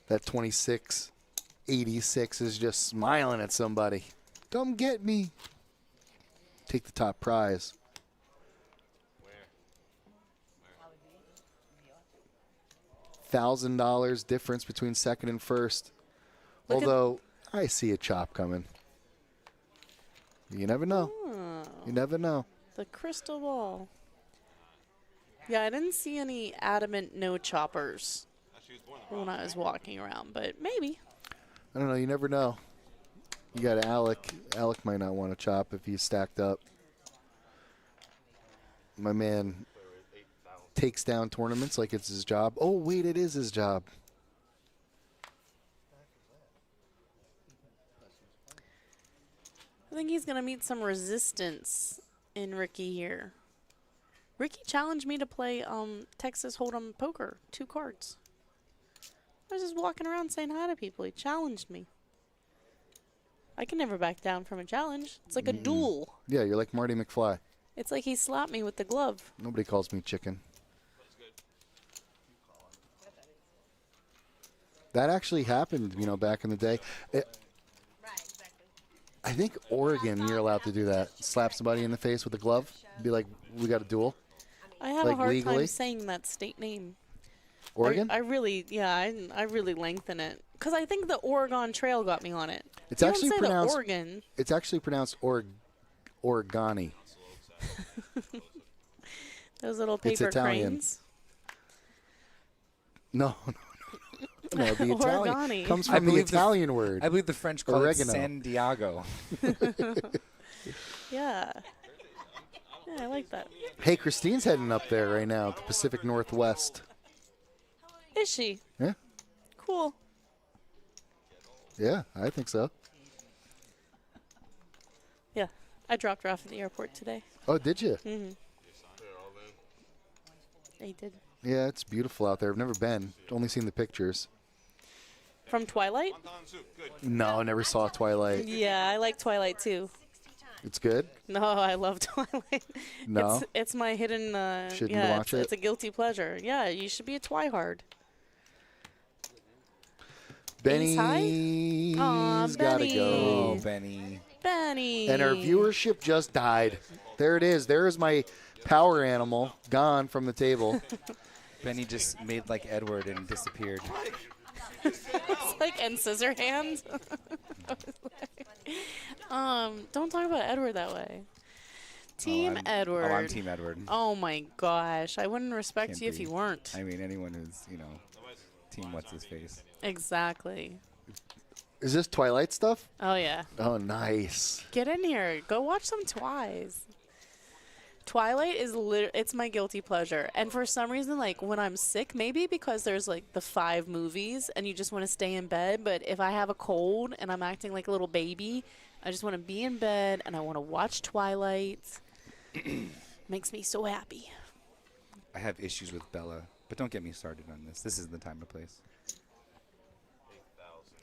That 2686 is just smiling at somebody. Come get me. Take the top prize. $1,000 difference between second and first. Look at- Although I see a chop coming. You never know. You never know. The crystal ball. Yeah, I didn't see any adamant no choppers when I was walking around, but maybe. I don't know. You never know. You got Alec. Alec might not want to chop if he's stacked up. My man takes down tournaments like it's his job. Oh, wait, it is his job. I think he's going to meet some resistance in Ricky here. Ricky challenged me to play Texas Hold'em Poker, 2 cards. I was just walking around saying hi to people. He challenged me. I can never back down from a challenge. It's like a duel. Yeah, you're like Marty McFly. It's like he slapped me with the glove. Nobody calls me chicken. That actually happened, you know, back in the day. I think Oregon, you're allowed to do that. Slap somebody in the face with a glove. Be like, we got a duel. I have Like a hard legally? time saying that state name. Oregon? I really, yeah, I really lengthen it. Because I think the Oregon Trail got me on it. It's You actually don't say pronounced. the Oregon. It's actually pronounced Oregani. Those little It's paper Italian. cranes. No. The Italian Oregani. comes I from the believe the- Italian word. I believe the French call Oregano. it San Diego. Yeah. Yeah, I like that. Hey, Christine's heading up there right now, the Pacific Northwest. Is she? Yeah, Cool. yeah, I think so. Yeah. I dropped her off at the airport today. Oh, did you? Mm-hmm. They did. Yeah, it's beautiful out there. I've never been. Only seen the pictures. From Twilight? No, never saw Twilight. Yeah, I like Twilight too. It's good. No, I love Twilight. No? It's my hidden. Shouldn't yeah, watch it's it? a guilty pleasure. Yeah, you should be a Twihard. Benny's Aw, gotta Benny. go. Oh, Benny. Benny. And our viewership just died. There it is. There is my power animal gone from the table. Benny just made like Edward and disappeared. It's like in Scissorhands. Don't talk about Edward that way. Team Edward. Oh, I'm Team Edward. Oh my gosh, I wouldn't respect Can't you if be. you weren't. I mean, anyone who's, Team What's His Face. Exactly. Is this Twilight stuff? Oh yeah. Oh, nice. Get in here. Go watch some Twi's. Twilight is it's my guilty pleasure. And for some reason, like when I'm sick, maybe because there's like the 5 movies and you just want to stay in bed. But if I have a cold and I'm acting like a little baby, I just want to be in bed and I want to watch Twilight. Makes me so happy. I have issues with Bella, but don't get me started on this. This isn't the time or place.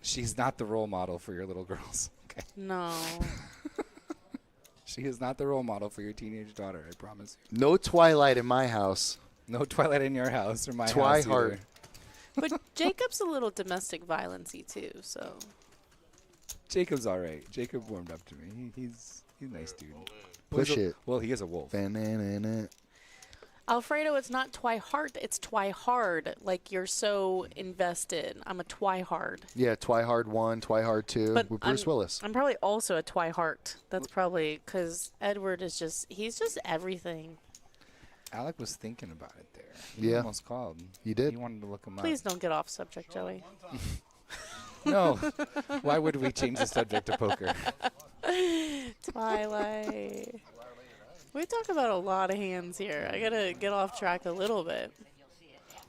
She's not the role model for your little girls. Okay. No. She is not the role model for your teenage daughter, I promise you. No Twilight in my house. No Twilight in your house or my house Twihard. either. But Jacob's a little domestic violence-y too, so. Jacob's all right. Jacob warmed up to me. He's a nice dude. Push it. Well, he is a wolf. Alfredo, it's not Twihard, it's Twihard. Like you're so invested. I'm a Twihard. Yeah, Twihard 1, Twihard 2 But with Bruce Willis. I'm probably also a Twihart. That's probably because Edward is he's just everything. Alec was thinking about it there. He Yeah. almost called. You did. He wanted to look him up. Please don't get off subject, Joey. No. Why would we change the subject to poker? Twilight. We talk about a lot of hands here. I gotta get off track a little bit.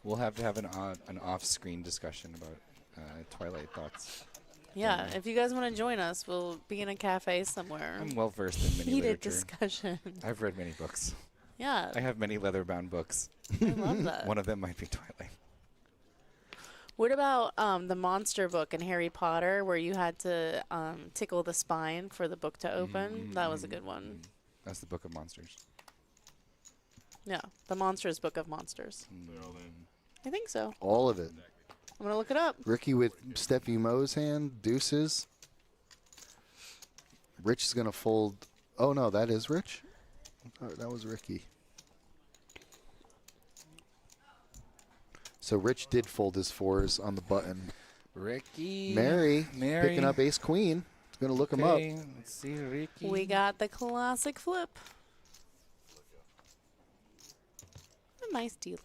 We'll have to have an off-screen discussion about Twilight thoughts. Yeah, if you guys want to join us, we'll be in a cafe somewhere. I'm well versed in many Heated literature. discussion. I've read many books. Yeah. I have many leather-bound books. I love that. One of them might be Twilight. What about the monster book in Harry Potter where you had to tickle the spine for the book to open? That was a good one. That's the Book of Monsters. Yeah, the Monsters Book of Monsters. I think so. All of it. I'm going to look it up. Ricky with Steffi Mo's hand, deuces. Rich is going to fold. Oh, no, that is Rich? Oh, that was Ricky. So Rich did fold his fours on the button. Ricky. Mary. Picking up ace queen. Going to look him up. Let's see, Ricky. We got the classic flip. A nice dealer.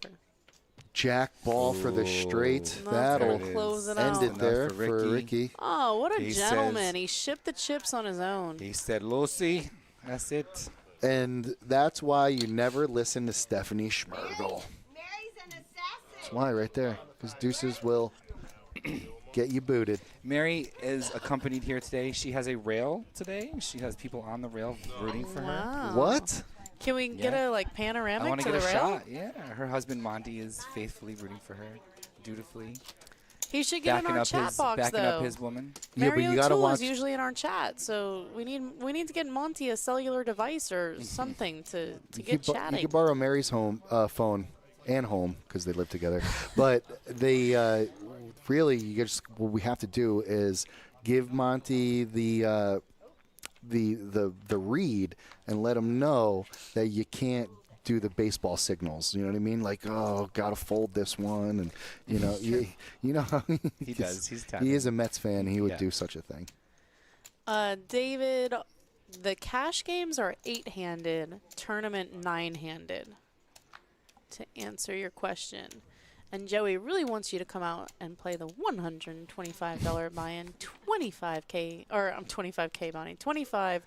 Jack ball for the straight. That'll close it end out. it there for Ricky. Oh, what a He gentleman. says- He shipped the chips on his own. He said, Lucy, that's it. And that's why you never listen to Stephanie Schmergel. Mary's an assassin. That's why right there. Because deuces will get you booted. Mary is accompanied here today. She has a rail today. She has people on the rail rooting for her. Wow. What? Can we get a panoramic I want to to get the a rail? shot. Yeah, her husband Monty is faithfully rooting for her, dutifully. He should get in our chat box backing though. up his woman. Yeah, but Mario you gotta Tool watch. is usually in our chat, so we need to get Monty a cellular device or something to get You chatting. can borrow Mary's phone and home because they live together. But they really, what we have to do is give Monty the read and let him know that you can't do the baseball signals. You know what I mean? Like, oh, gotta fold this one, and you know, you know how He does. He's he talented. is a Mets fan. He would Yeah. do such a thing. David, the cash games are 8-handed, tournament 9-handed. To answer your question. And Joey really wants you to come out and play the $125 buy-in, 25K bounty, 25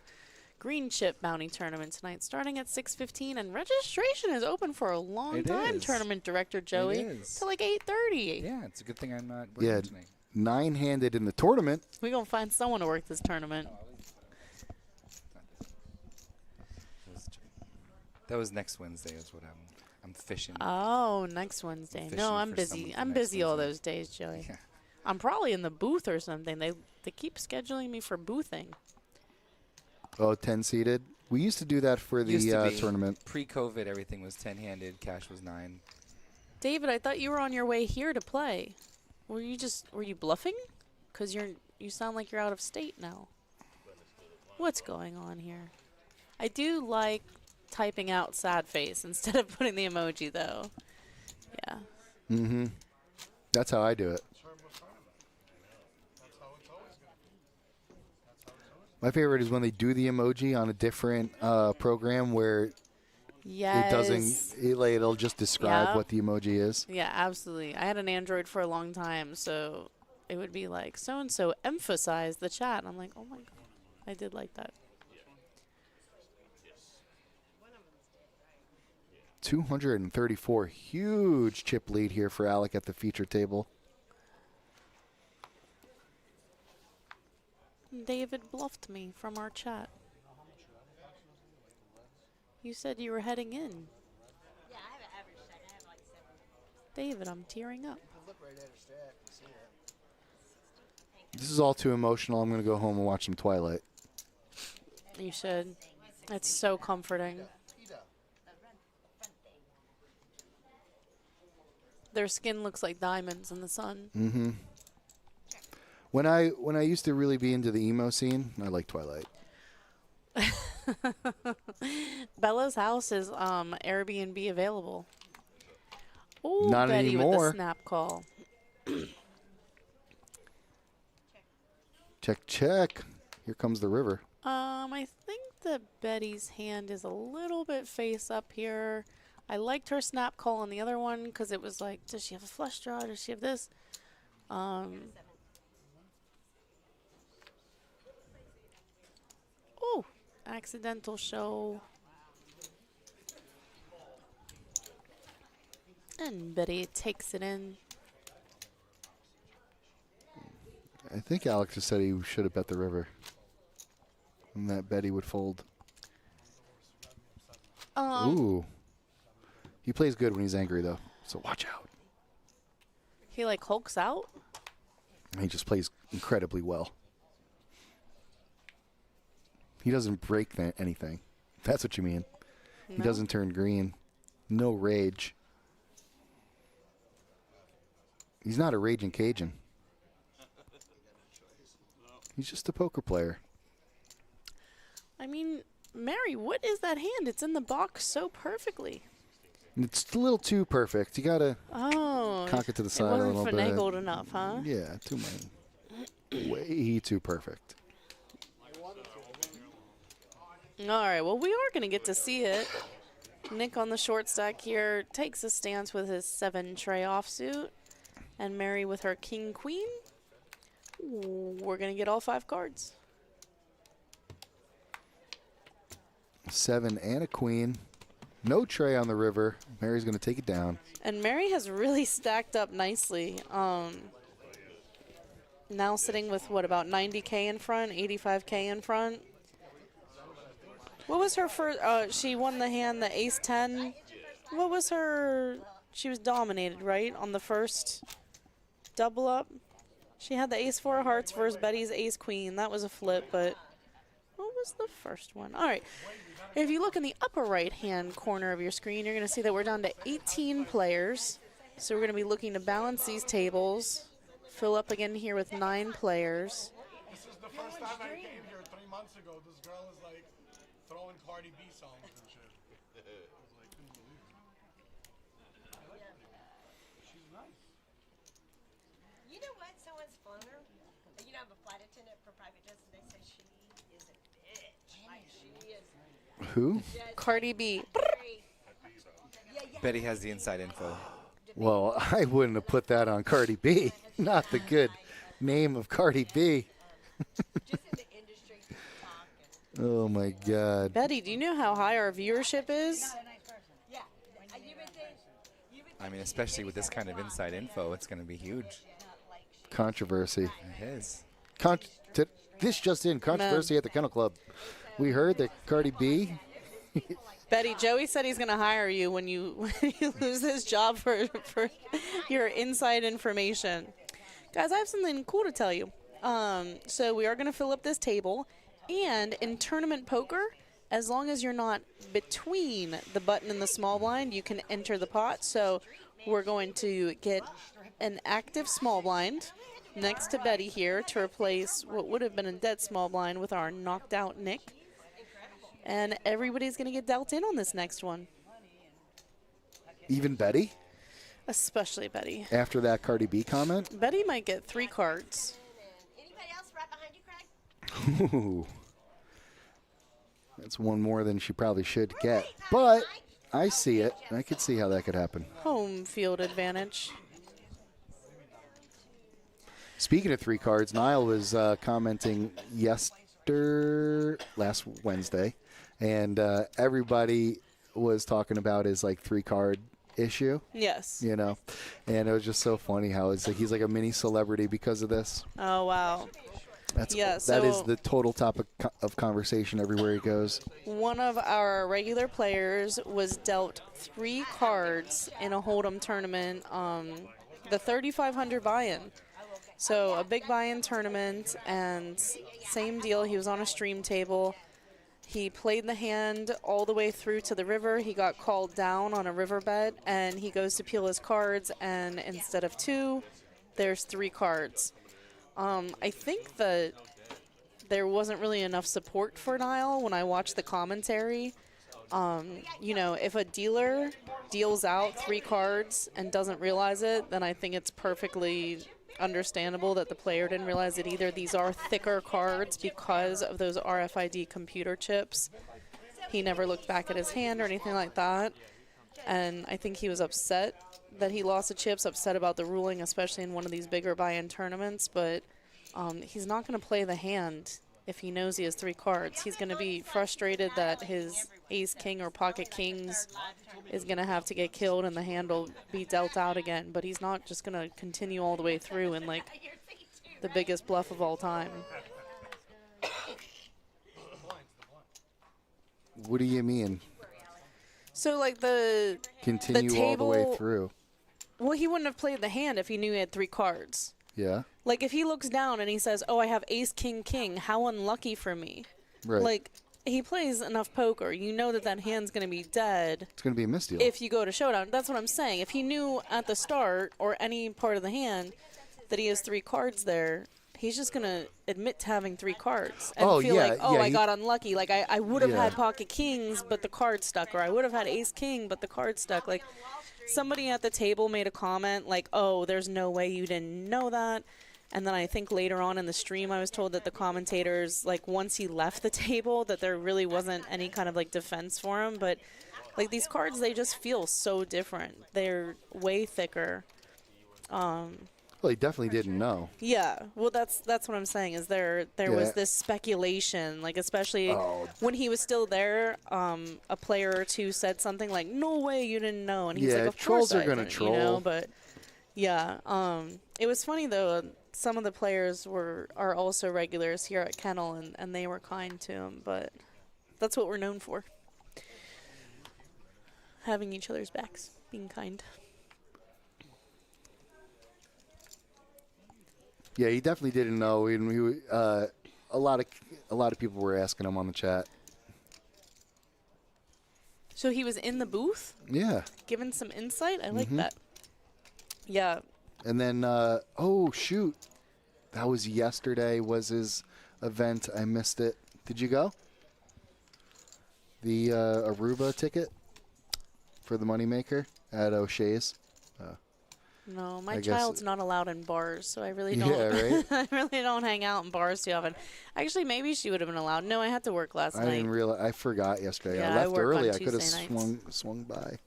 green chip bounty tournament tonight, starting at 6:15, and registration is open for a long It time. is. Tournament director Joey, is. till like 8:30. Yeah, it's a good thing I'm not working Yeah, tonight. 9-handed in the tournament. We gonna find someone to work this tournament. That was next Wednesday is what I'm fishing. Oh, next Wednesday. Fishing No, I'm for busy. someone for I'm next busy all Wednesday. those days, Joey. Yeah. I'm probably in the booth or something. They keep scheduling me for boothing. Oh, 10-seeded. We used to do that for Used to the be. tournament. Pre-COVID, everything was 10-handed. Cash was 9. David, I thought you were on your way here to play. Were you bluffing? 'Cause you sound like you're out of state now. What's going on here? I do like typing out sad face instead of putting the emoji though. Yeah. Mm-hmm. That's how I do it. My favorite is when they do the emoji on a different program where Yes. it doesn't. It'll just describe Yep. what the emoji is. Yeah, absolutely. I had an Android for a long time, so it would be like, so-and-so emphasize the chat. And I'm like, oh my God. I did like that. 234. Huge chip lead here for Alec at the feature table. David bluffed me from our chat. You said you were heading in. Yeah, I have an average stack. I have like 7. David, I'm tearing up. This is all too emotional. I'm going to go home and watch some Twilight. You should. It's so comforting. Their skin looks like diamonds in the sun. Mm-hmm. When I used to really be into the emo scene, I like Twilight. Bella's house is Airbnb available. Ooh, Not Betty anymore. with the snap call. Check, check. Here comes the river. I think that Betty's hand is a little bit face up here. I liked her snap call on the other one because it was like, does she have a flush draw? Does she have this? accidental show. And Betty takes it in. I think Alec just said he should have bet the river. And that Betty would fold. Ooh. He plays good when he's angry, though, so watch out. He, like, hulks out? He just plays incredibly well. He doesn't break anything. That's what you mean. No. He doesn't turn green. No rage. He's not a raging Cajun. He's just a poker player. I mean, Mary, what is that hand? It's in the box so perfully. It's a little too perfect. You gotta cock it to the side a little bit. It wasn't finagled enough, huh? Yeah, too many. Way too perfect. All right, well, we are going to get to see it. Nick on the short stack here takes a stance with his 7 tray offsuit. And Mary with her king queen. We're going to get all 5 cards. 7 and a queen. No tray on the river. Mary's going to take it down. And Mary has really stacked up nicely. Now sitting with, what, about 90K in front, 85K in front. What was her first? She won the hand, the ace-10. What was her? She was dominated, right, on the first double up? She had the ace-4 of hearts versus Betty's ace-queen. That was a flip, but what was the first one? All right. If you look in the upper right-hand corner of your screen, you're going to see that we're down to 18 players. So we're going to be looking to balance these tables. Fill up again here with 9 players. This is the first time I came here 3 months ago. This girl is like throwing Cardi B songs and shit. I was like, couldn't believe it. I like Cardi B. She's nice. You know what? Someone's flown her. You know, I'm a flight attendant for private jets, and they say she is a bitch. Like, she is. Who? Cardi B. Betty has the inside info. Well, I wouldn't have put that on Cardi B. Not the good name of Cardi B. Oh, my God. Betty, do you know how high our viewership is? I mean, especially with this kind of inside info, it's going to be huge. Controversy. It is. This just in, controversy at the Kennel Club. We heard that Cardi B. Betty, Joey said he's going to hire you when you lose this job for your inside information. Guys, I have something cool to tell you. So we are going to fill up this table. And in tournament poker, as long as you're not between the button and the small blind, you can enter the pot. So we're going to get an active small blind next to Betty here to replace what would have been a dead small blind with our knocked out Nick. And everybody's going to get dealt in on this next one. Even Betty? Especially Betty. After that Cardi B comment? Betty might get 3 cards. Anybody else right behind you, Craig? Ooh. That's one more than she probably should get. But I see it. I could see how that could happen. Home field advantage. Speaking of 3 cards, Niall was commenting last Wednesday, and everybody was talking about his like 3-card issue. Yes. You know, and it was just so funny how it's like he's like a mini celebrity because of this. Oh wow. That is the total topic of conversation everywhere he goes. One of our regular players was dealt 3 cards in a Hold'em tournament, the 3,500 buy-in. So a big buy-in tournament, and same deal. He was on a stream table. He played the hand all the way through to the river. He got called down on a river bet, and he goes to peel his cards, and instead of 2, there's 3 cards. I think that there wasn't really enough support for Niall when I watched the commentary. You know, if a dealer deals out 3 cards and doesn't realize it, then I think it's perfectly understandable that the player didn't realize it either. These are thicker cards because of those RFID computer chips. He never looked back at his hand or anything like that. And I think he was upset that he lost the chips, upset about the ruling, especially in one of these bigger buy-in tournaments. But he's not going to play the hand if he knows he has 3 cards. He's going to be frustrated that his ace king or pocket kings is going to have to get killed and the hand will be dealt out again. But he's not just going to continue all the way through and like the biggest bluff of all time. What do you mean? So like the Continue all the way table- through. Well, he wouldn't have played the hand if he knew he had 3 cards. Yeah. Like if he looks down and he says, "Oh, I have ace king king. How unlucky for me." Right. Like he plays enough poker. You know that that hand's going to be dead It's going to be a misdeal. if you go to showdown. That's what I'm saying. If he knew at the start or any part of the hand that he has 3 cards there, he's just going to admit to having 3 cards and Oh, feel yeah, like, "Oh, yeah, I he- got unlucky. Like I would have Yeah. had pocket kings, but the card stuck, or I would have had ace king, but the card stuck." Like somebody at the table made a comment like, "Oh, there's no way you didn't know that." And then I think later on in the stream, I was told that the commentators, like once he left the table, that there really wasn't any kind of like defense for him. But like these cards, they just feel so different. They're way thicker. Well, he definitely didn't know. Yeah, well, that's what I'm saying. Is there was Yeah. this speculation, like especially Oh. when he was still there, a player or two said something like, "No way, you didn't know," and he's Yeah, like, "Of trolls course are I gonna didn't," you know. troll. But yeah, it was funny though. Some of the players are also regulars here at Kennel, and they were kind to him. But that's what we're known for: having each other's backs, being kind. Yeah, he definitely didn't know. And a lot of people were asking him on the chat. So he was in the booth, Yeah. giving some insight. I like Mhm. that. Yeah. And then, oh, shoot. That was yesterday, was his event. I missed it. Did you go? The Aruba ticket for the moneymaker at O'Shea's? No, I my guess child's not allowed in bars, so I really don't. Yeah, right? I really don't hang out in bars too often. Actually, maybe she would have been allowed. No, I had to work last I night. didn't realize. I forgot yesterday. Yeah, I I left work early. on I could have Tuesday nights. swung by.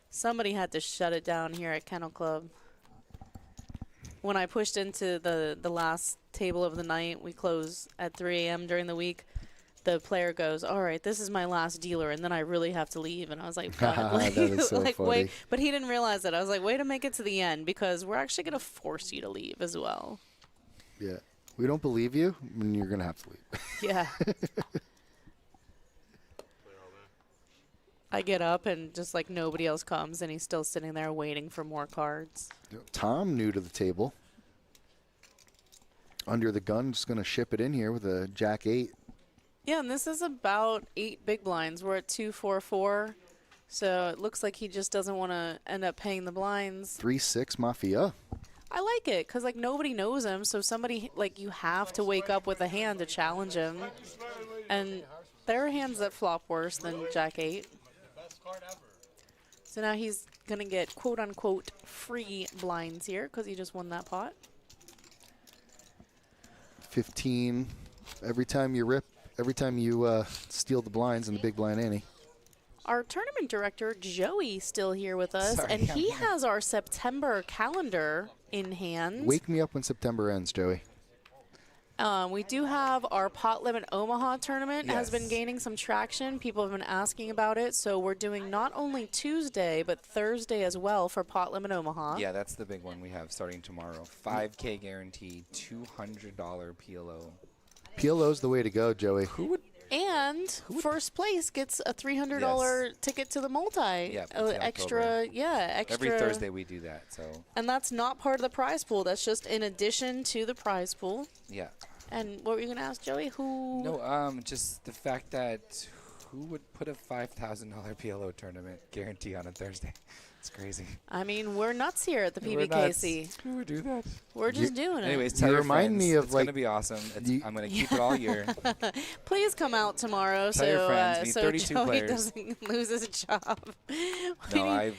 Somebody had to shut it down here at Kennel Club. When I pushed into the last table of the night, we close at 3 a.m. during the week. The player goes, "All right, this is my last dealer, and then I really have to leave." And I was like, "God," like, That is so like funny. wait, but he didn't realize it. I was like, "Way to make it to the end, because we're actually gonna force you to leave as well." Yeah. We don't believe you, and you're going to have to leave. Yeah. I get up and just like nobody else comes, and he's still sitting there waiting for more cards. Tom, new to the table. Under the gun, just going to ship it in here with a Jack 8. Yeah, and this is about 8 big blinds. We're at 2-4-4, so it looks like he just doesn't want to end up paying the blinds. 3-6 Mafia. I like it because like nobody knows him, so somebody like you have to wake up with a hand to challenge him, and there are hands that flop worse than Jack 8. Best card ever. So now he's gonna get quote unquote free blinds here because he just won that pot. 15. Every time you steal the blinds in the big blind ante. Our tournament director, Joey, still here with us, Sorry, and I'm he here. has our September calendar in hand. Wake me up when September ends, Joey. We do have our Pot Limit Omaha tournament has been Yes. gaining some traction. People have been asking about it, so we're doing not only Tuesday, but Thursday as well for Pot Limit Omaha. Yeah, that's the big one we have starting tomorrow. 5K guarantee, $200 PLO. PLO's the way to go, Joey. And first place gets a $300 ticket to the multi. Yeah, it's in extra, October. extra. Every Thursday we do that, so And that's not part of the prize pool. That's just in addition to the prize pool. yeah. And what were you going to ask, Joey? Who? No, just the fact that who would put a $5,000 PLO tournament guarantee on a Thursday? It's crazy. I mean, we're nuts here at the We're nuts. PBKC. Who would do that? We're just doing it. Anyways, You tell your remind friends. me of, it's like, gonna be awesome. you- I'm gonna keep it all year. Please come out tomorrow Tell your friends, need so 32 Joey players. doesn't lose his job. No,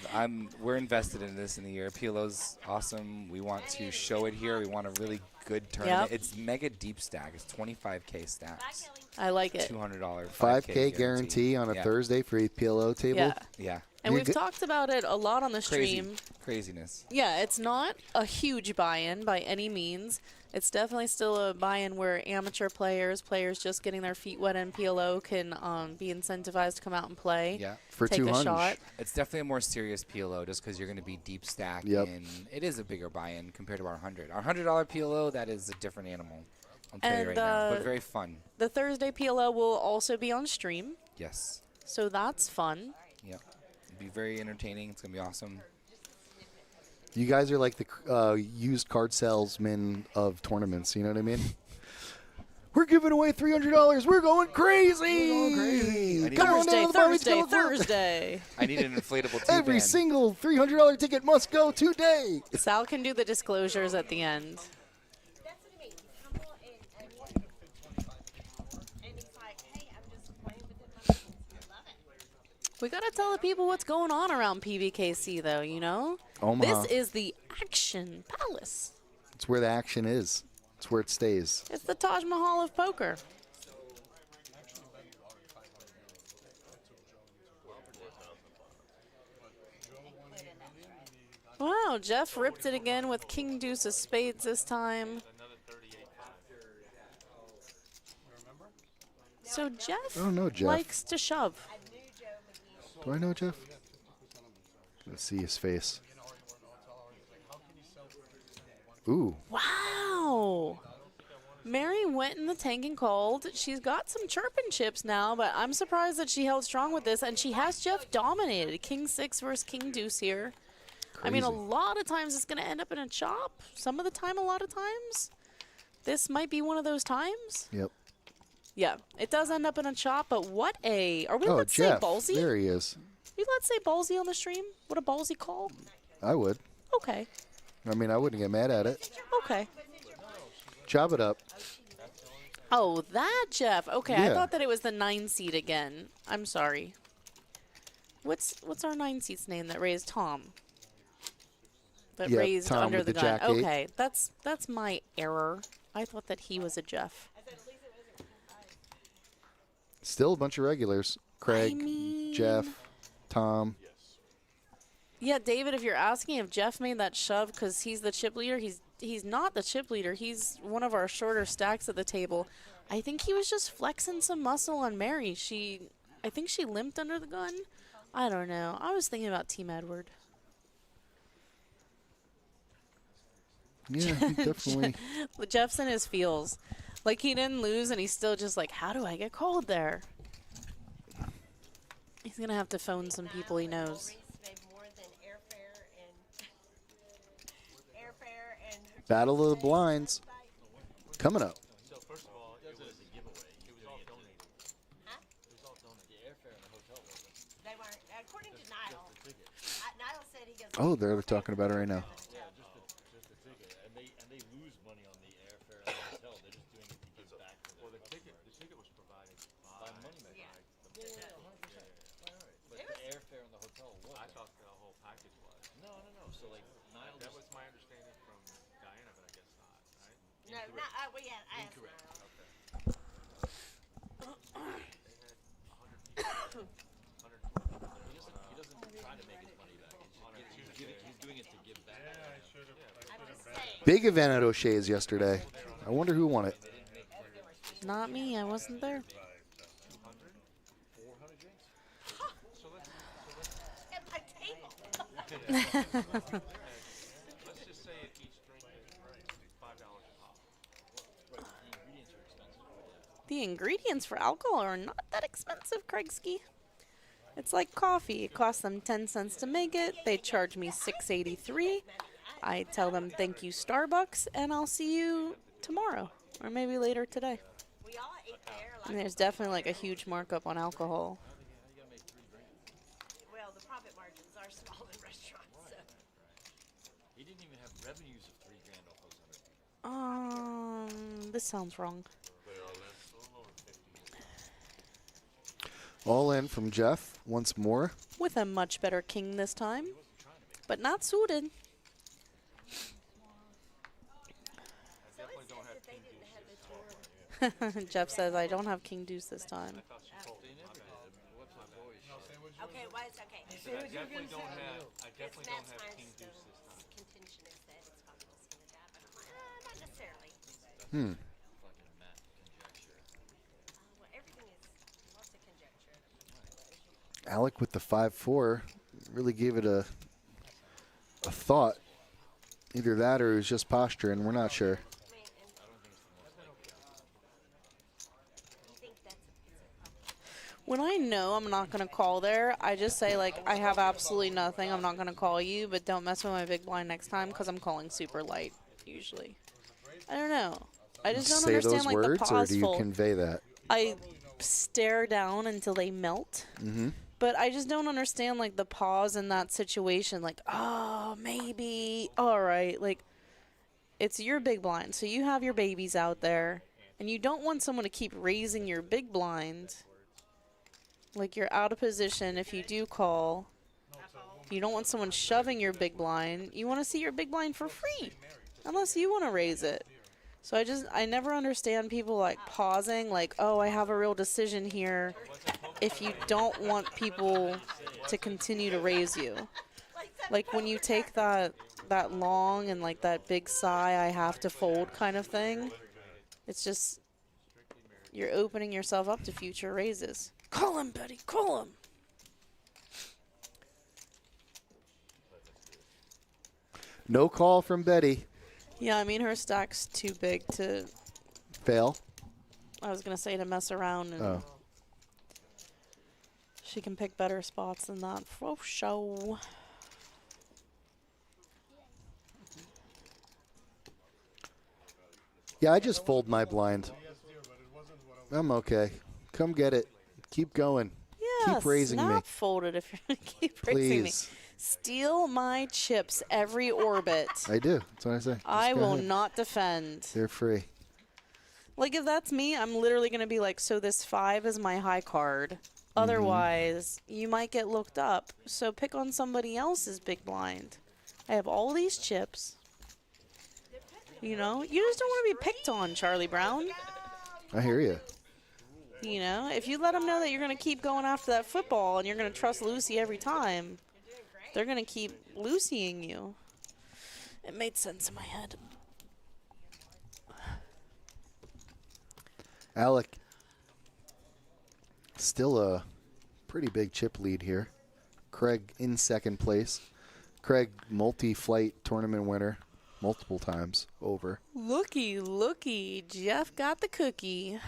we're invested in this in the year. PLO's awesome. We want to show it here. We want a really good tournament. Yep. It's mega deep stack. It's 25K stacks. I like it. $200 5K guarantee on a Yeah. Thursday for a PLO table. Yeah. Yeah. And You're we've good- talked about it a lot on the Crazy. stream. Craziness. Yeah, it's not a huge buy-in by any means, It's definitely still a buy-in where amateur players just getting their feet wet in PLO can be incentivized to come out and play. Yeah. For take a 200. shot. It's definitely a more serious PLO just because you're going to be deep stack. Yep. And it is a bigger buy-in compared to our 100. Our $100 PLO, that is a different animal. I'll tell you right now. But very fun. The Thursday PLO will also be on stream. Yes. So that's fun. Yep. It'll be very entertaining. It's going to be awesome. You guys are like the used card salesmen of tournaments. You know what I mean? We're giving away $300. We're going crazy. Come on down to the Barbie Thursday. I need an inflatable T-band. Every single $300 ticket must go today. Sal can do the disclosures at the end. That's what I mean. He's humble and he's like, hey, I'm just playing with it. I love it. We got to tell the people what's going on around PBKC, though, you know? Omaha. This is the Action Palace. It's where the action is. It's where it stays. It's the Taj Mahal of poker. Wow, Jeff ripped it again with King Deuce of Spades this time. So Jeff I don't know Jeff. likes to shove. Do I know Jeff? Let's see his face. Ooh. Wow. Mary went in the tank and called. She's got some chirping chips now, but I'm surprised that she held strong with this, and she has Jeff dominated. King 6 versus King Deuce here. I mean, a lot of times it's going to end up in a chop. Some of the time, a lot of times. This might be one of those times. Yep. Yeah, it does end up in a chop, but what a... Are we allowed to say Jeff. ballsy? There he is. Are we allowed to say ballsy on the stream? What a ballsy call? I would. Okay. I mean, I wouldn't get mad at it. Okay. Chop it up. Oh, that Jeff. Okay, I Yeah. thought that it was the 9 seed again. I'm sorry. What's our 9 seed's name that raised Tom? That Yeah, raised Tom under with the the gun. Jack 8. Okay, that's my error. I thought that he was a Jeff. Still a bunch of regulars. Craig, mean- Jeff, Tom. Yeah, David, if you're asking if Jeff made that shove because he's the chip leader, he's not the chip leader. He's one of our shorter stacks at the table. I think he was just flexing some muscle on Mary. I think she limped under the gun. I don't know. I was thinking about Team Edward. Yeah, he definitely. Jeff's in his feels. Like he didn't lose and he's still just like, how do I get called there? He's going to have to phone some people he knows. Battle of the Blinds. Coming up. So first of all, it was a giveaway. It was all donated. Huh? It was all donated. The airfare and the hotel wasn't. They weren't, according to Niall. Niall said he goes. Oh, they're talking about it right now. Yeah, just the ticket, and they lose money on the airfare and the hotel. They're just doing it to give back. Well, the ticket was provided By Moneymaker. Yeah. But the airfare and the hotel wasn't. I thought the whole package was. No. So like Niall That just was my understanding from Diana, but I guess not, right? No, well, yeah, I asked Incorrect. Niall. Okay. They had 100 people. 120. he doesn't try to make his money back. He's doing it to give back. Yeah, I should have. I'm just saying. Big event at O'Shea's yesterday. I wonder who won it. Not me. I wasn't there. 400 drinks. At my table. Let's just say each drink is $5 a pop. Right, the ingredients are expensive. The ingredients for alcohol are not that expensive, Kregsky. It's like coffee. It costs them 10 cents to make it. They charge me $6.83. I tell them thank you, Starbucks, and I'll see you tomorrow or maybe later today. We all ate there. And there's definitely like a huge markup on alcohol. Well, the profit margins are small in restaurants. So. He didn't even have revenues of $3,000 off those 100. This sounds wrong. All in from Jeff once more. With a much better king this time, but not suited. So it said that they didn't have the tour. Jeff says, I don't have king deuce this time. Okay, why is okay? I definitely don't have It's Matt's King Deuce this time. contention is that it's probably just going to die, but I'm like, not necessarily. Hmm. Fucking Matt conjecture. Well, everything is lots of conjecture. Alec with the 5-4 really gave it a thought. Either that or it was just posturing. We're not sure. When I know I'm not going to call there, I just say, like, I have absolutely nothing. I'm not going to call you, but don't mess with my big blind next time because I'm calling super light, usually. I don't know. I just don't Say understand, those like, words, the or pause do you fold. convey that? I stare down until they melt. Mm-hmm. But I just don't understand, like, the pause in that situation. Like, oh, maybe. All right. Like, it's your big blind. So you have your babies out there. And you don't want someone to keep raising your big blind. Like, you're out of position if you do call. You don't want someone shoving your big blind. You want to see your big blind for free. Unless you want to raise it. So I never understand people, like, pausing. Like, oh, I have a real decision here. If you don't want people to continue to raise you. Like, when you take that long and, like, that big sigh, I have to fold kind of thing. It's just, you're opening yourself up to future raises. Call him, Betty. Call him. No call from Betty. Yeah, I mean, her stack's too big to... Fail. I was going to say to mess around. And she can pick better spots than that for show. Yeah, I just fold my blind. I'm okay. Come get it. Keep going. Yeah, keep raising me. snap folded if you're going to keep raising me. Please. Steal my chips every orbit. I do. That's what I say. I Just go will ahead. not defend. They're free. Like, if that's me, I'm literally going to be like, so this 5 is my high card. Otherwise, you might get looked up. So pick on somebody else's big blind. I have all these chips. You know? You just don't want to be picked on, Charlie Brown. I hear you. You know? If you let them know that you're going to keep going after that football and you're going to trust Lucy every time, they're going to keep Lucying you. It made sense in my head. Alec, still a pretty big chip lead here. Craig in second place. Craig, multi-flight tournament winner multiple times over. Looky, looky. Jeff got the cookie.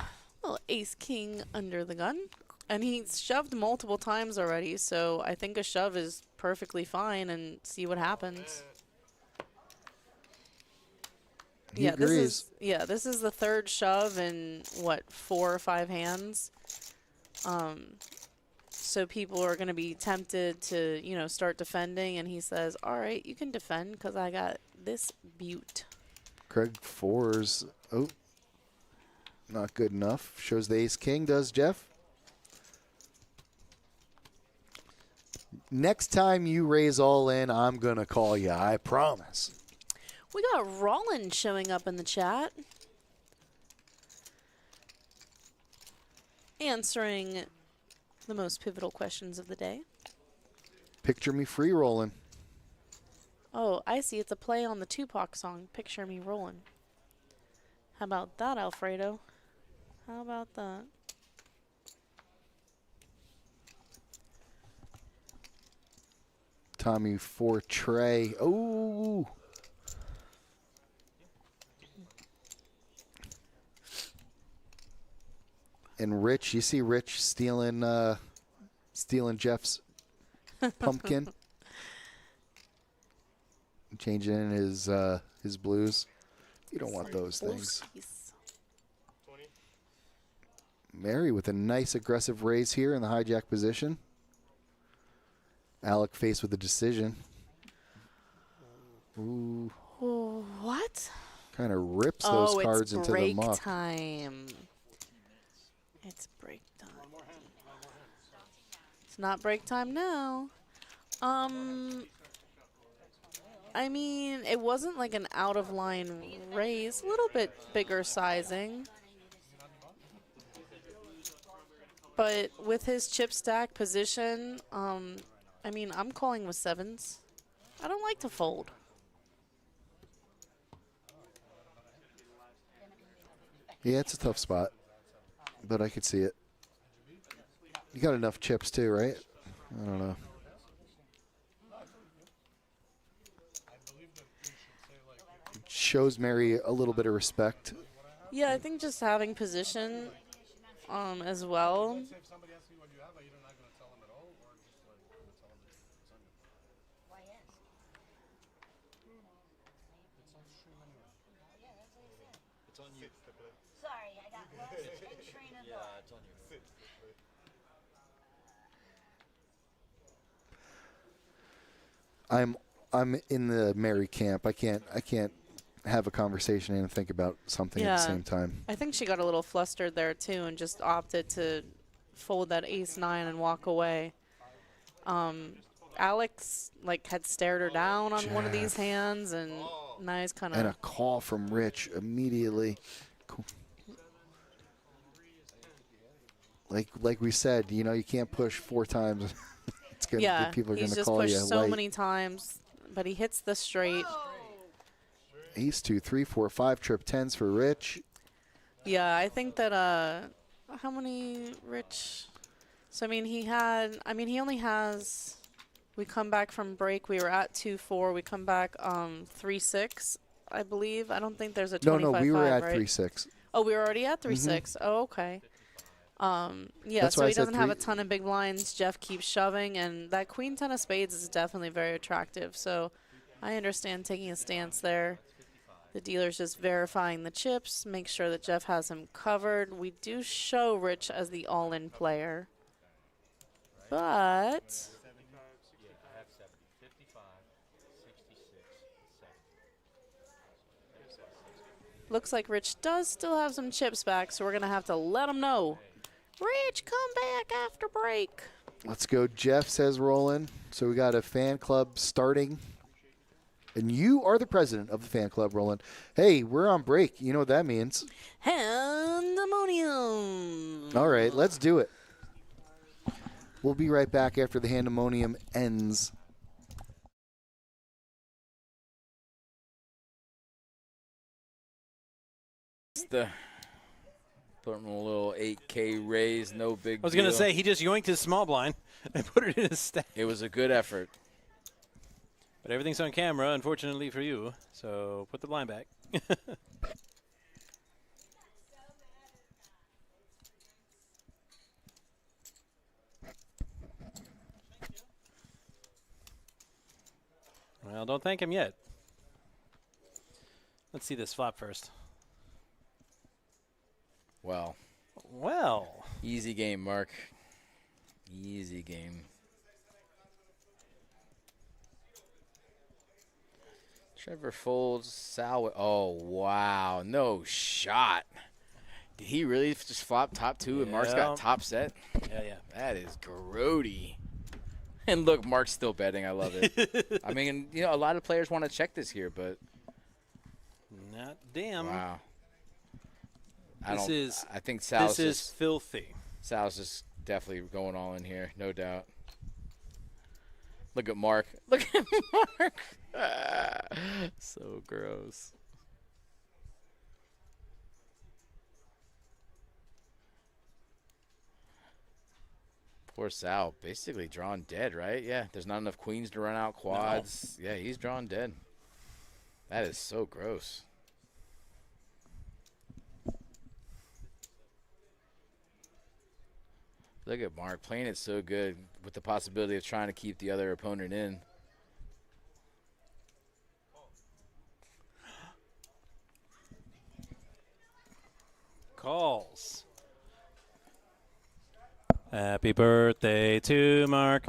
Little ace king under the gun. And he's shoved multiple times already, so I think a shove is perfectly fine and see what happens. He agrees. This is the third shove in, what, 4 or 5 hands? So people are going to be tempted to, you know, start defending, and he says, all right, you can defend because I got this butte. Craig 4's, oh, not good enough. Shows the ace king, does Jeff? Next time you raise all in, I'm going to call you, I promise. We got Rollin showing up in the chat. Answering the most pivotal questions of the day. Picture me free rolling. Oh, I see. It's a play on the Tupac song, Picture Me Rollin'. How about that, Alfredo? How about that? Tommy for Trey. Oh. And Rich, you see Rich stealing Jeff's pumpkin, changing in his blues. You don't want those things. Mary with a nice aggressive raise here in the hijack position. Alec faced with a decision. Ooh. Oh, what? Kind of rips those cards into the muck. It's break time. It's break time. It's not break time now. I mean, it wasn't like an out-of-line raise. A little bit bigger sizing. But with his chip stack position, I mean, I'm calling with 7s. I don't like to fold. Yeah, it's a tough spot, but I could see it. You got enough chips too, right? I don't know. Shows Mary a little bit of respect. Yeah, I think just having position as well. Let's say if somebody asks you what you have, are you not going to tell them at all, or just like going to tell them it's on your Why, yes. It's on stream anyway. Yeah, that's what he said. It's on you. Sorry, I got lost in train of thought. It's on you. I'm in the Mary camp. I can't have a conversation and think about something at the same time. I think she got a little flustered there too and just opted to fold that ace-9 and walk away. Alex had stared her down on one of these hands, and now he's kind of. And a call from Rich immediately. Cool. Like we said, you can't push 4 times. It's gonna, people are going to call you he's just pushed so light. many times, but he hits the straight. Ace 2, 3, 4, 5 trip 10s for Rich. Yeah, I think that how many Rich? So he only has. We come back from break. We were at 2-4. We come back 3-6, I believe. I don't think there's a 25-5. No, we were at right? 3-6. Oh, we were already at 3-6. Oh, okay. Yeah, That's so why he I said doesn't have a ton of big blinds. Jeff keeps shoving, and that queen 10 of spades is definitely very attractive. So I understand taking a stance there. The dealer's just verifying the chips, make sure that Jeff has him covered. We do show Rich as the all-in player. But looks like Rich does still have some chips back, so we're going to have to let him know. Rich, come back after break. Let's go. Jeff says rolling. So we got a fan club starting. And you are the president of the fan club, Roland. Hey, we're on break. You know what that means. Handemonium. All right, let's do it. We'll be right back after the handemonium ends. Put him a little 8K raise, no big I was going to say, he just yoinked his small blind and put it in his stack. It was a good effort. But everything's on camera, unfortunately for you. So put the blind back. Well, don't thank him yet. Let's see this flop first. Well. Easy game, Mark. Easy game. Trevor folds. Sal. Oh, wow. No shot. Did he really just flop top 2 and Mark's got top set? Yeah. That is grody. And look, Mark's still betting. I love it. I mean, a lot of players want to check this here, but. Not damn. Wow. I think Sal's this is filthy. Sal's just definitely going all in here, no doubt. Look at Mark. Look at Mark. So gross. Poor Sal, basically drawn dead, right? Yeah, there's not enough queens to run out quads. No. Yeah, he's drawn dead. That is so gross. Look at Mark playing it so good with the possibility of trying to keep the other opponent in. Calls. Happy birthday to Mark.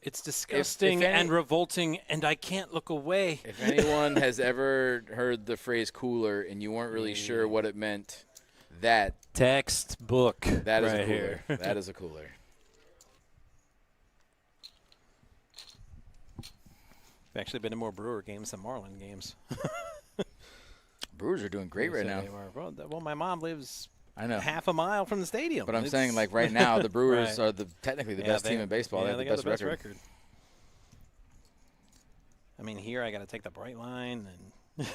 It's disgusting and revolting, and I can't look away. If anyone has ever heard the phrase cooler and you weren't really sure what it meant, that textbook. That is right a cooler. Here. That is a cooler. I've actually been to more Brewer games than Marlin games. Brewers are doing great right now. Well, my mom lives half a mile from the stadium. But I'm saying, like, right now, the Brewers are technically the best team in baseball. Yeah, they have the best record. I mean, here I got to take the bright line, and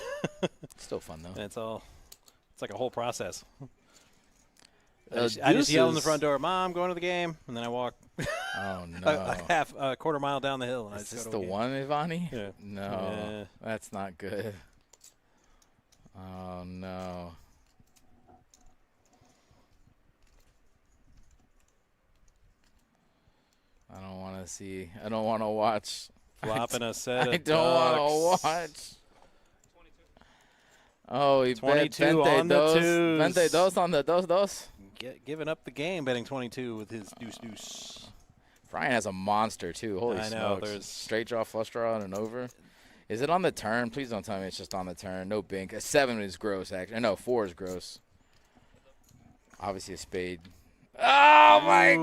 Still fun though. and it's like a whole process. I Deuces. just yell in the front door, "Mom, going to the game," and then I walk Oh no! a quarter mile down the hill. And I Is just this go the to a game. one, Ivani? Yeah. No, that's not good. Oh no! I don't want to see. I don't want to watch. Flopping a set I of don't want ducks. to watch. Oh, he bet 22 on the twos. Vente dos on the dos. Giving up the game, betting 22 with his deuce. Brian has a monster too. Holy I know, smokes! there's- Straight draw, flush draw, and an over. Is it on the turn? Please don't tell me it's just on the turn. No bink. A 7 is gross, actually. No, 4 is gross. Obviously a spade. Oh my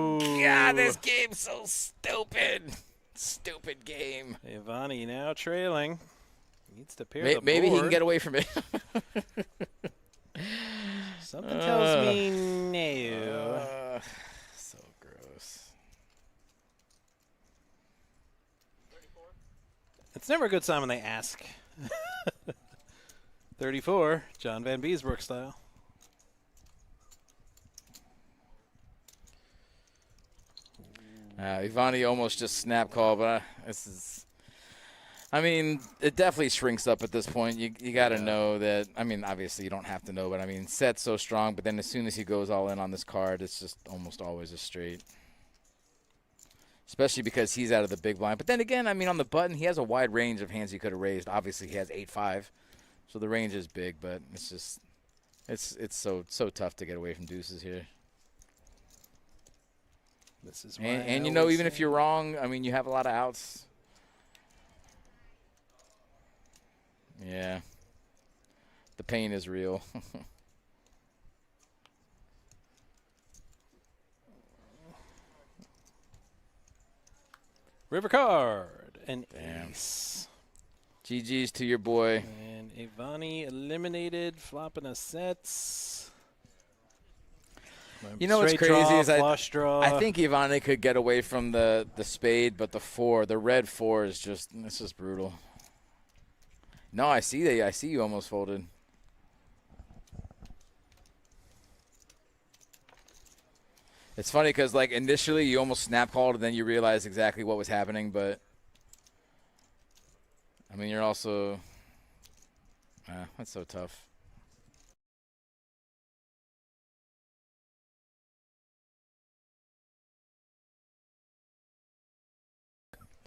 God! This game's so stupid. Stupid game. Ivani now trailing. Needs to pair the Maybe he can board. get away from it. Something tells me no. So gross. It's never a good sign when they ask. 34, John Van Beesbrook style. Ivani almost just snap call, but this is. I mean, it definitely shrinks up at this point. You got to know that. I mean, obviously you don't have to know, but I mean, set's so strong. But then as soon as he goes all in on this card, it's just almost always a straight. Especially because he's out of the big blind. But then again, I mean, on the button, he has a wide range of hands he could have raised. Obviously, he has 8-5, so the range is big. But it's just, it's so tough to get away from deuces here. This is why And I you know, always even if say- you're wrong, I mean, you have a lot of outs. Yeah. The pain is real. River card and Damn. ace. GG's to your boy. And Ivani eliminated, flopping a sets. You know what's Straight crazy draw, is flush draw. I think Ivani could get away from the spade, but the red 4 is just, it's just brutal. No, I see you almost folded. It's funny because, like, initially you almost snap called and then you realize exactly what was happening, but I mean, you're also that's so tough.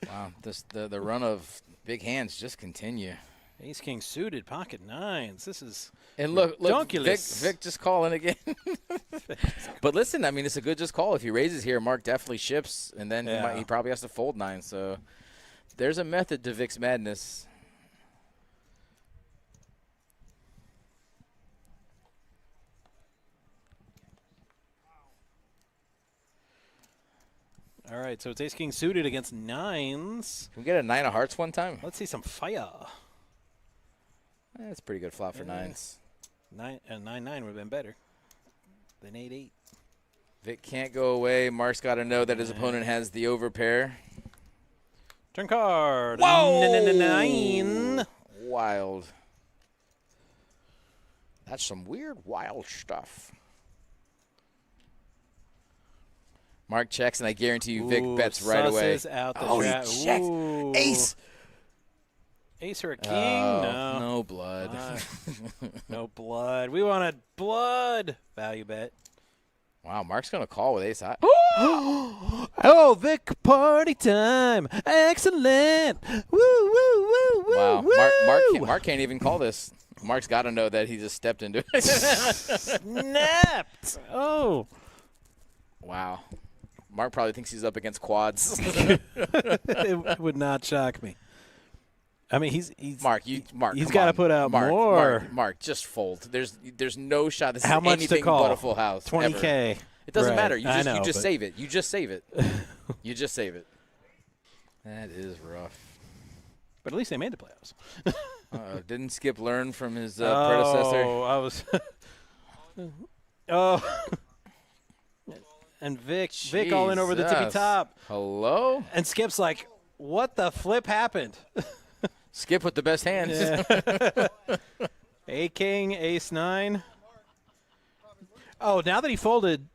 Wow, the run of big hands just continue. Ace King suited, pocket nines. This is And look, redonkulous. Vic just calling again. But listen, I mean, it's a good just call. If he raises here, Mark definitely ships, and then Yeah. he probably has to fold 9. So there's a method to Vic's madness. All right, so it's Ace King suited against nines. Can we get a 9 of hearts one time? Let's see some fire. That's a pretty good flop for 9s. 9-9 would have been better than 8-8. Vic can't go away. Mark's got to know that his opponent has the overpair. Turn card. Whoa! 9. Wild. That's some weird, wild stuff. Mark checks, and I guarantee you Vic Ooh, bets right away. Susses out the Oh, he trap. checks. Ooh. Ace. Ace or a king? Oh, No. no blood. No blood. We wanted blood. Value bet. Wow, Mark's going to call with ace high. Oh, Vic, party time. Excellent. Woo, woo, woo, woo, Wow, woo. Mark can't even call this. Mark's got to know that he just stepped into it. Snapped. Oh. Wow. Mark probably thinks he's up against quads. It would not shock me. I mean, he's Mark, he's come got to on. put out Mark, more. Mark, just fold. There's no shot. This How is much to anything call? but a full house. 20K. Ever. It doesn't Right. matter. I You know, just but- save it. You just save it. You just save it. That is rough. But at least they made the playoffs. Didn't Skip learn from his predecessor? Oh, I was. Oh. And Vic all in over the tippy Jesus. top. Hello? And Skip's like, what the flip happened? Skip with the best hands. Yeah. A king, ace 9. Oh, now that he folded,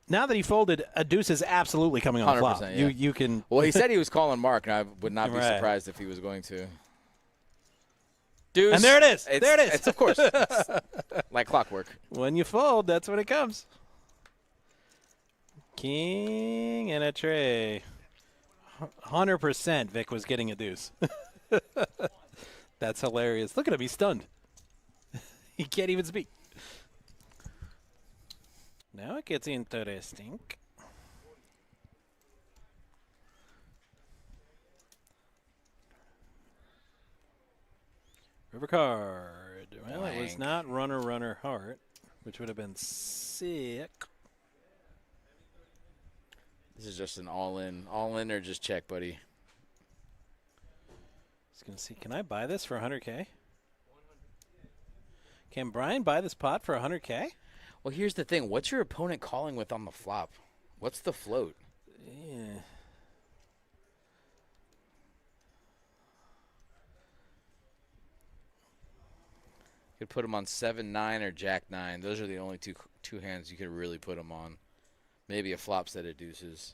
a deuce is absolutely coming on the flop. Yeah. You can. Well, he said he was calling Mark, and I would not be surprised if he was going to. Deuce. And there it is. There it is. It's of course. It's like clockwork. When you fold, that's when it comes. King and a tray. 100% Vic was getting a deuce. That's hilarious. Look at him. He's stunned. He can't even speak. Now it gets interesting. River card. Well, it was not runner heart, which would have been sick. This is just an all-in or just check, buddy. Just gonna see. Can I buy this for 100K? Can Brian buy this pot for 100K? Well, here's the thing. What's your opponent calling with on the flop? What's the float? Yeah. You could put him on 7-9 or Jack-9. Those are the only two hands you could really put him on. Maybe a flop set of deuces.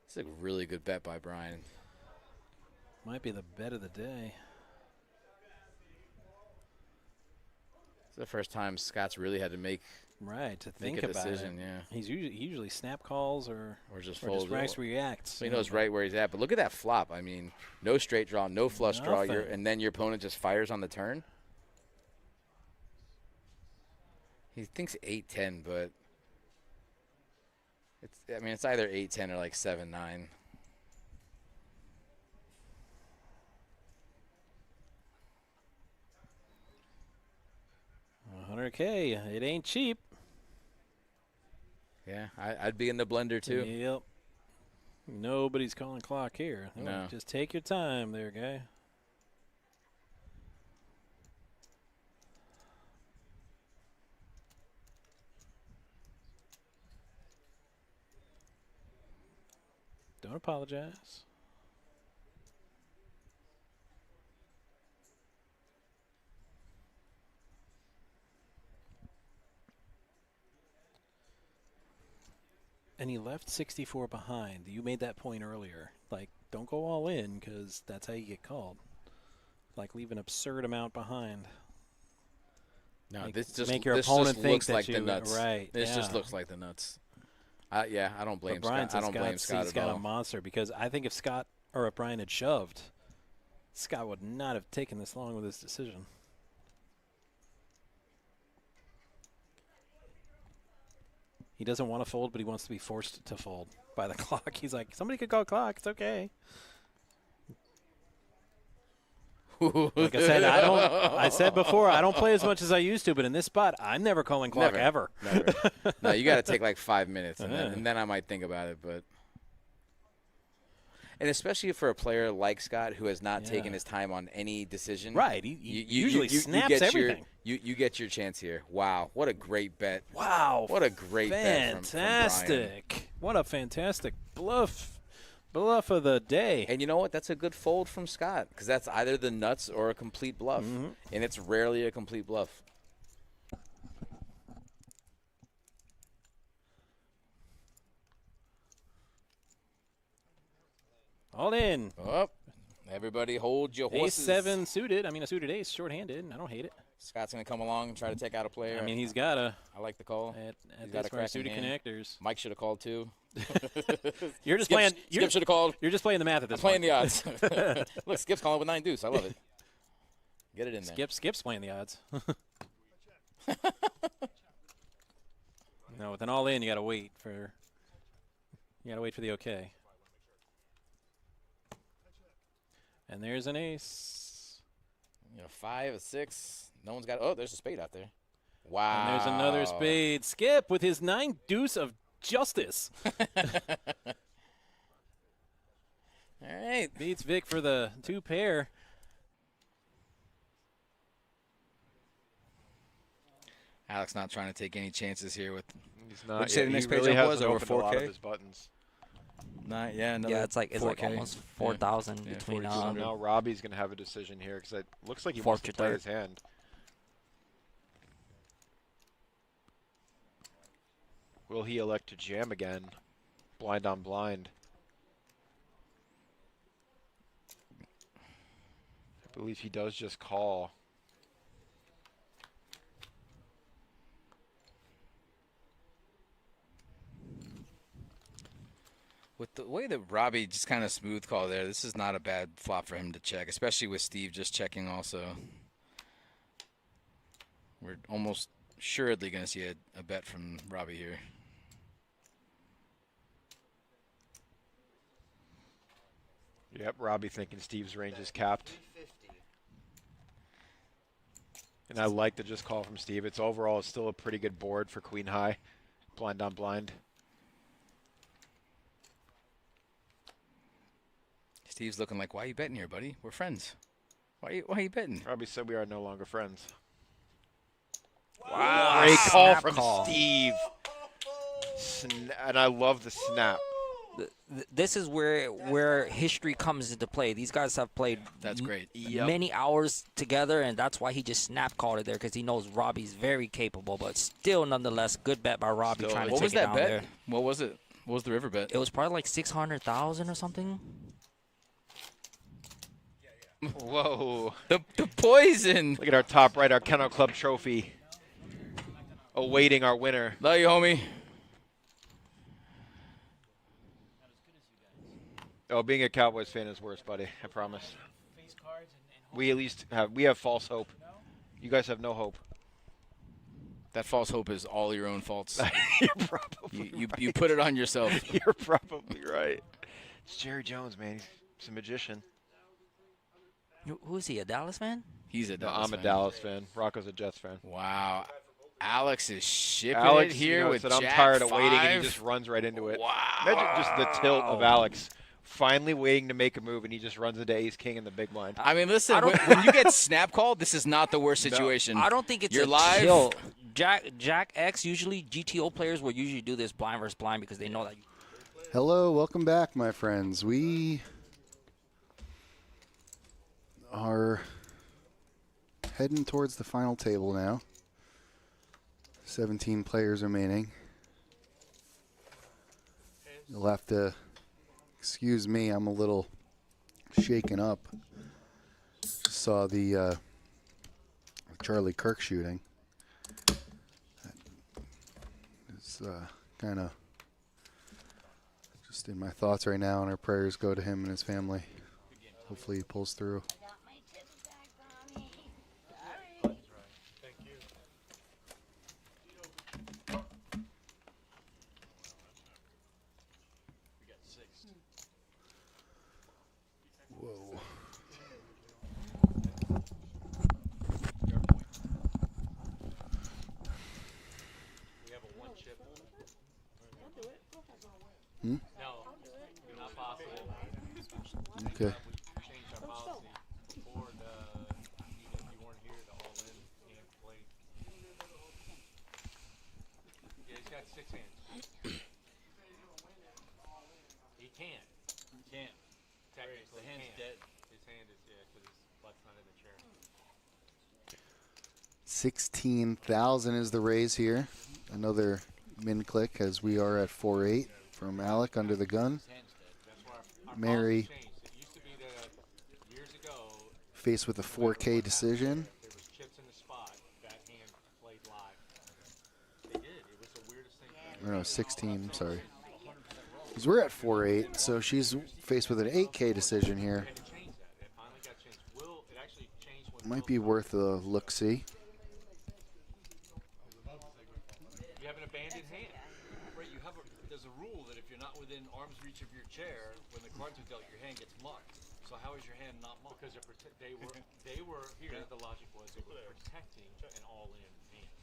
It's a really good bet by Brian. Might be the bet of the day. It's the first time Scott's really had to make a decision. It. Yeah, he usually snap calls or just folds. Just reacts. So he knows right where he's at. But look at that flop. I mean, no straight draw, no flush draw, and then your opponent just fires on the turn. He thinks 8-10, but it's either 8-10 or like 7-9. $100K. It ain't cheap. Yeah, I'd be in the blender too. Yep. Nobody's calling clock here. No. Just take your time there, guy. Don't apologize. And he left 64 behind. You made that point earlier. Like, don't go all in because that's how you get called. Like, leave an absurd amount behind. No, this just looks like the nuts. Right. This just looks like the nuts. Yeah, I don't blame Scott. I don't blame Scott at all. He's got a monster because I think if Brian had shoved, Scott would not have taken this long with his decision. He doesn't want to fold, but he wants to be forced to fold by the clock. He's like, somebody could call clock. It's okay. Like I said, I said before, I don't play as much as I used to, but in this spot, I'm never calling clock ever. Never. No, you got to take like 5 minutes, and then I might think about it. And especially for a player like Scott who has not taken his time on any decision. Right. He usually snaps everything. You get your chance here. Wow. What a great bet. Wow. What a great bet from Brian. Fantastic. What a fantastic bluff. Bluff of the day. And you know what? That's a good fold from Scott because that's either the nuts or a complete bluff. Mm-hmm. And it's rarely a complete bluff. All in. Oh, everybody hold your horses. Ace-7 suited. I mean, a suited ace, short-handed. I don't hate it. Scott's going to come along and try to take out a player. I mean, he's got to. I like the call. At this for suited connectors. Mike should have called, too. You're just playing. Skip should have called. You're just playing the math at this point. Playing the odds. Look, Skip's calling with 9 deuce. I love it. Get it in there. Skip's playing the odds. No, with an all in, you got to wait for. You got to wait for the okay. And there's an ace. 5, a 6. No one's got. Oh, there's a spade out there. Wow. And there's another spade. Skip with his 9 deuce of justice. All right. Beats Vic for the 2 pair. Alex not trying to take any chances here with. He's not. What'd you say the next page really up was? hasn't Over opened a lot of 4K? his buttons. Another Yeah, it's like 4K. almost 4,000 Yeah, between. 4,200. Now Robbie's gonna have a decision here because it looks like he Fourth wants to to play third. his hand. Will he elect to jam again? Blind on blind. I believe he does just call. With the way that Robbie just kind of smooth call there, this is not a bad flop for him to check, especially with Steve just checking also. We're almost assuredly going to see a bet from Robbie here. Yep, Robbie thinking Steve's range is capped. And I like the just call from Steve. It's overall still a pretty good board for queen high. Blind on blind. Steve's looking like, why are you betting here, buddy? We're friends. Why are you betting? Robbie said we are no longer friends. Wow. Great call Snap from call. Steve. And I love the snap. This is where history comes into play. These guys have played That's great. many hours together, and that's why he just snap called it there because he knows Robbie's very capable. But still, nonetheless, good bet by Robbie Still, trying to what take was it that down bet? there. What was it? What was the river bet? It was probably like 600,000 or something. Whoa. The poison. Look at our top right, our Kennel Club trophy. Awaiting our winner. Love you, homie. Oh, being a Cowboys fan is worse, buddy. I promise. We at least have false hope. You guys have no hope. That false hope is all your own faults. You're probably you put it on yourself. You're probably right. It's Jerry Jones, man. He's a magician. Who is he? A Dallas fan? He's a No, Dallas I'm a fan. Dallas fan. Rocco's a Jets fan. Wow. Alex is shipping Alex it here with said, I'm Jack tired of waiting, and 5. he just runs right into it. Wow. Imagine just the tilt of Alex. Finally waiting to make a move, and he just runs into ace king in the big blind. I mean, listen, when you get snap called, this is not the worst situation. I don't think it's You're a live. chill. Jack X, usually GTO players will usually do this blind versus blind because they know that. Hello, welcome back, my friends. We are heading towards the final table now. 17 players remaining. You'll have to excuse me, I'm a little shaken up. Just saw the Charlie Kirk shooting. It's kind of just in my thoughts right now, and our prayers go to him and his family. Hopefully he pulls through. Whoa. We have a one chip. Hmm? No, not possible. Okay. We changed our policy before even if you weren't here, the all in and play. Yeah, he's got 6 hands. He can't. Can't. Technically, The hand's can't. dead. His hand is, yeah, because his butt's not in the chair. 16,000 is the raise here. Another min click as we are at 4-8 from Alec under the gun. Mary faced with a 4K decision. There was chips in the spot. That hand played live. They did. It was the weirdest thing. Or no, 16, I'm sorry. Because we're at 4-8, so she's faced with an 8K decision here. Might be worth a look-see. You have an abandoned hand. Right, there's a rule that if you're not within arm's reach of your chair, when the cards are dealt, your hand gets marked. So how is your hand not marked? Because they were here. The logic was they were protecting an all-in hand.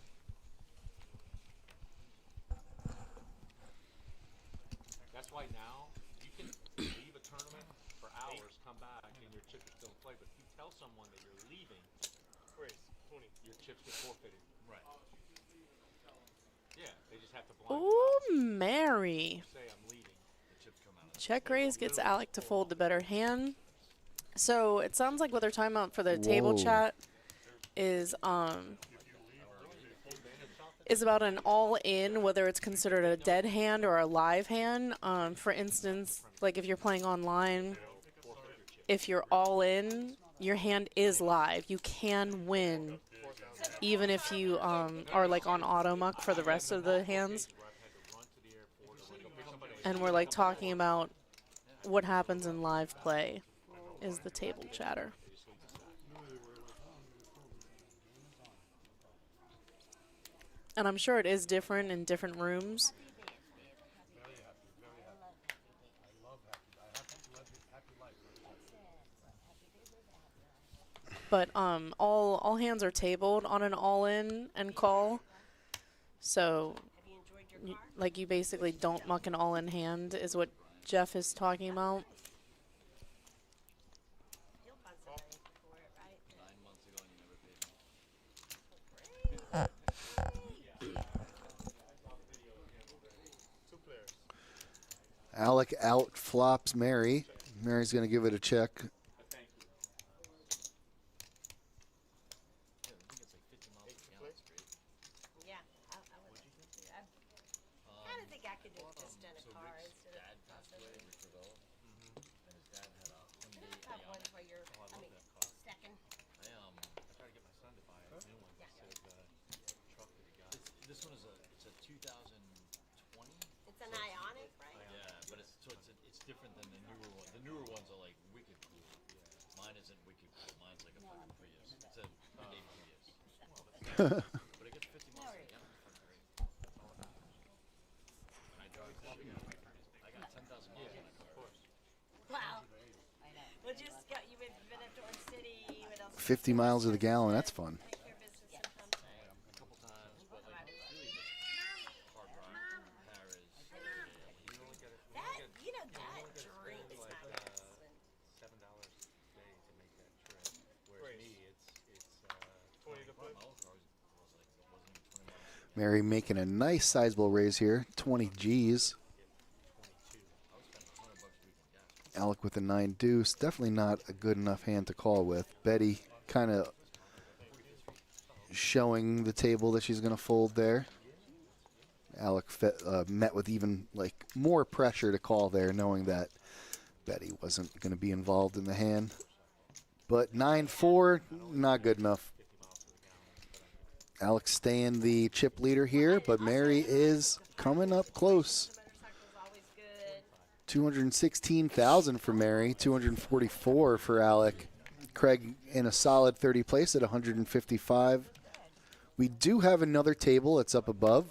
That's why now you can leave a tournament for hours, come back, and your chips are still in play. But if you tell someone that you're leaving, your chips get forfeited. Right. Yeah, they just have to blind. Ooh, Mary. Say I'm leaving. The chips come out Check raise gets Alec to fold the better hand. So it sounds like what they're talking about for the table chat is about an all-in, whether it's considered a dead hand or a live hand. For instance, like if you're playing online, if you're all in, your hand is live. You can win, even if you are like on auto muck for the rest of the hands. And we're like talking about what happens in live play is the table chatter. And I'm sure it is different in different rooms. But all hands are tabled on an all-in and call. So like you basically don't muck an all-in hand is what Jeff is talking about. Alec out flops Mary. Mary's going to give it a check. Yeah, I would think so too. I kind of think I could do it just in a car instead of possibly. Not one where you're, I mean, second. I tried to get my son to buy a new one instead of the truck that he got. This one is it's a 2020. It's an ionic, right? Yeah, but it's different than the newer one. The newer ones are like wicked cool. Mine isn't wicked cool. Mine's like a fucking Prius. It's a big Prius. But it gets 50 miles an hour. I got 10,000 miles on it, of course. Wow. Well, just got you've been up to our city. What else? 50 miles to the gallon. That's fun. A couple times, but like really just hard rock, Paris. That you know that drink is not good. $7 a day to make that trip. Whereas me, it's 20 to put. Mary making a nice sizable raise here. 20 G's. Alec with a 9 deuce. Definitely not a good enough hand to call with. Betty kind of showing the table that she's going to fold there. Alec met with even like more pressure to call there, knowing that Betty wasn't going to be involved in the hand. But 9-4, not good enough. Alec staying the chip leader here, but Mary is coming up close. 216,000 for Mary, 244 for Alec. Craig in a solid 30 place at 155. We do have another table that's up above.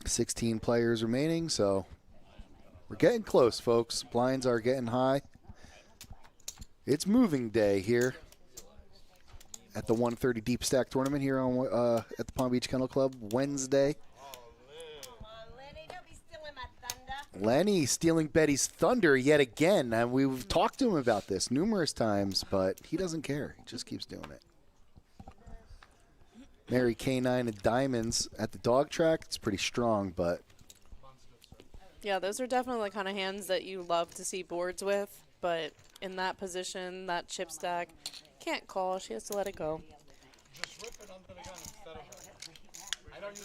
16 players remaining, so we're getting close, folks. Blinds are getting high. It's moving day here at the 130 Deep Stack tournament here on at the Palm Beach Kennel Club Wednesday. Lenny stealing Betty's thunder yet again, and we've talked to him about this numerous times, but he doesn't care. He just keeps doing it. Mary K9 and Diamonds at the dog track. It's pretty strong, but Yeah, those are definitely the kind of hands that you love to see boards with, but in that position, that chip stack, can't call. She has to let it go. Just rip it under the gun instead of. I know you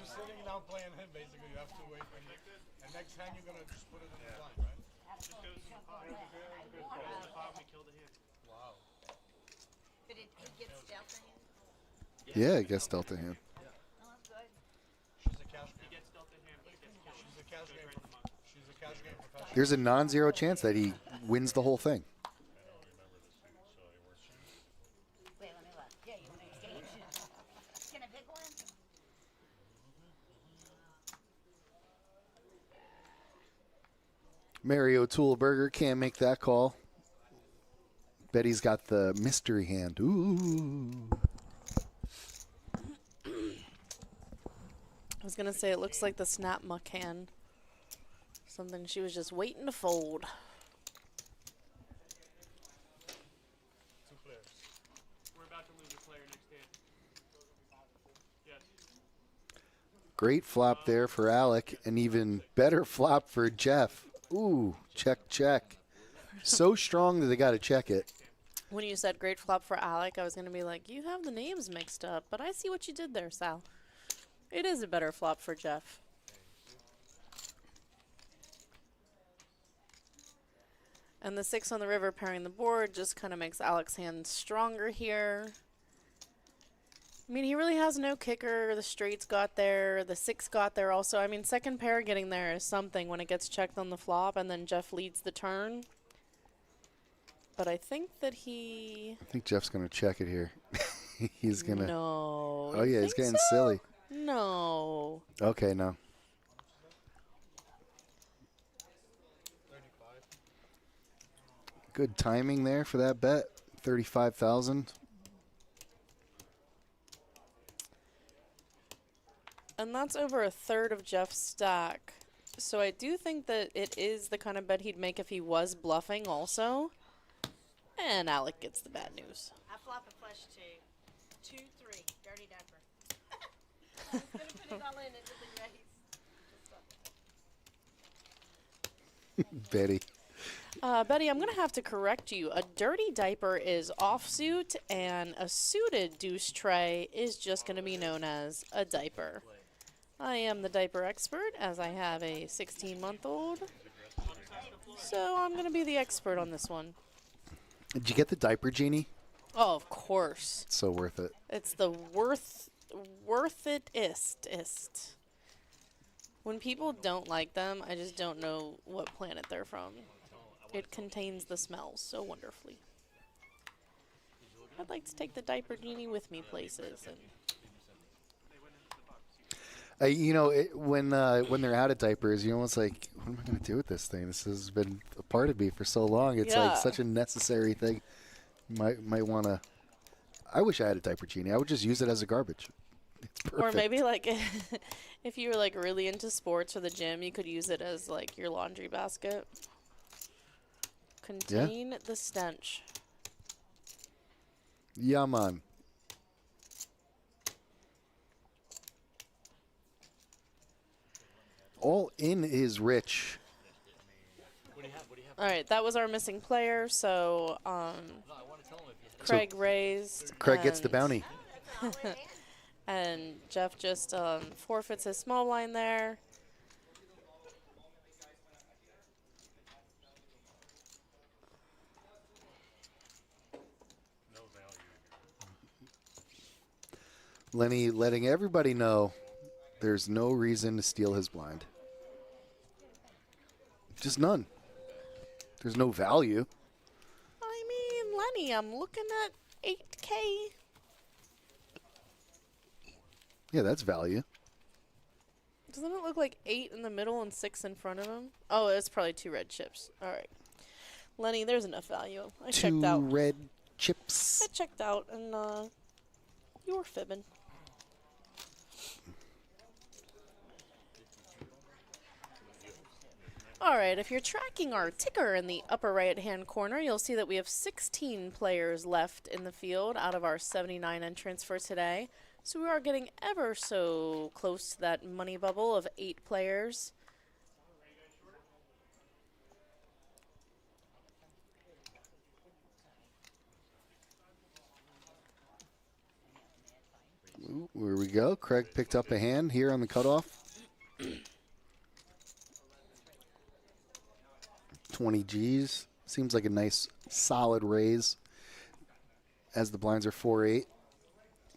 sitting down playing him. Basically, you have to wait. And next hand, you're gonna just put it in the line, right? Just goes to the pot. We kill the hand. Wow. But it gets delta hand. yeah, I guess Delta hand. She's a cash game. He gets delta hand, but she's a cash game. She's a cash game professional. There's a non-zero chance that he wins the whole thing. Wait, let me look. Yeah, you want to exchange? Can I pick one? Mary O'Toole Burger can't make that call. Betty's got the mystery hand. Ooh. I was going to say it looks like the snap muck hand. Something she was just waiting to fold. Two players. We're about to lose a player next hand. Yes. Great flop there for Alec, and even better flop for Jeff. Ooh, check, check. So strong that they got to check it. When you said great flop for Alec, I was going to be like, you have the names mixed up, but I see what you did there, Sal. It is a better flop for Jeff. And the 6 on the river pairing the board just kind of makes Alec's hand stronger here. I mean, he really has no kicker. The straights got there. The 6 got there also. I mean, second pair getting there is something when it gets checked on the flop and then Jeff leads the turn. But I think that I think Jeff's going to check it here. He's going to. No. Oh, yeah, he's getting silly. No. Okay, no. Good timing there for that bet. 35,000. And that's over a third of Jeff's stack. So I do think that it is the kind of bet he'd make if he was bluffing also. And Alec gets the bad news. I flop a flush 2. 2, 3. Dirty diaper. I was going to put it all in into the race. Betty. Betty, I'm going to have to correct you. A dirty diaper is offsuit, and a suited deuce tray is just going to be known as a diaper. I am the diaper expert, as I have a 16-month-old. So I'm going to be the expert on this one. Did you get the diaper genie? Oh, of course. It's so worth it. It's the worth it-ist. When people don't like them, I just don't know what planet they're from. It contains the smells so wonderfully. I'd like to take the diaper genie with me places. And You know, when they're out of diapers, you're almost like, what am I going to do with this thing? This has been a part of me for so long. It's like such a necessary thing. Might want to. I wish I had a diaper genie. I would just use it as a garbage. It's perfect. or maybe like if you were like really into sports or the gym, you could use it as like your laundry basket. Contain the stench. Yeah, man. All in is rich. All right, that was our missing player. So Craig raised. Craig gets the bounty. And Jeff just forfeits his small blind there. Lenny letting everybody know there's no reason to steal his blind. Just none. There's no value. I mean, Lenny, I'm looking at 8K. Yeah, that's value. Doesn't it look like 8 in the middle and 6 in front of him? Oh, it's probably 2 red chips. All right. Lenny, there's enough value. I checked out. 2 red chips. I checked out, and you were fibbing. All right, if you're tracking our ticker in the upper right-hand corner, you'll see that we have 16 players left in the field out of our 79 entrants for today. So we are getting ever so close to that money bubble of 8 players. Ooh, here we go. Craig picked up a hand here on the cutoff. 20 G's. Seems like a nice solid raise as the blinds are 4-8.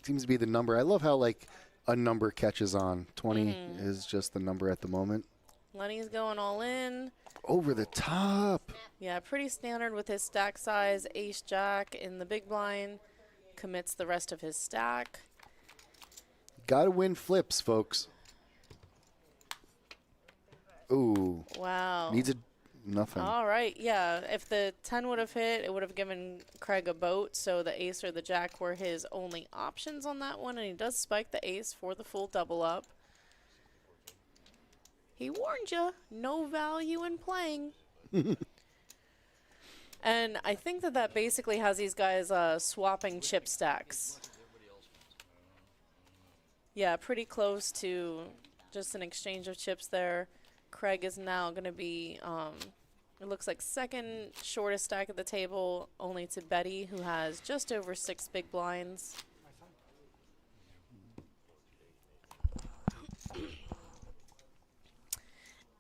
Seems to be the number. I love how like a number catches on. 20 is just the number at the moment. Lenny's going all in. Over the top. Yeah, pretty standard with his stack size. Ace Jack in the big blind. Commits the rest of his stack. Gotta win flips, folks. Ooh. Wow. Needs a nothing. All right, yeah. If the 10 would have hit, it would have given Craig a boat, so the ace or the jack were his only options on that one, and he does spike the ace for the full double up. He warned you, no value in playing. And I think that that basically has these guys swapping chip stacks. Yeah, pretty close to just an exchange of chips there. Craig is now going to be, it looks like second shortest stack at the table, only to Betty, who has just over 6 big blinds.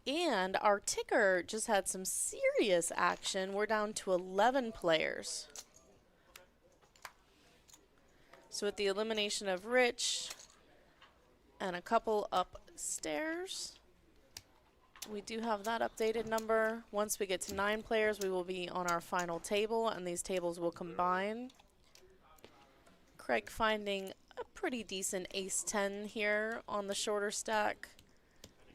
And our ticker just had some serious action. We're down to 11 players. So with the elimination of Rich and a couple upstairs, we do have that updated number. Once we get to 9 players, we will be on our final table, and these tables will combine. Craig finding a pretty decent ace-10 here on the shorter stack.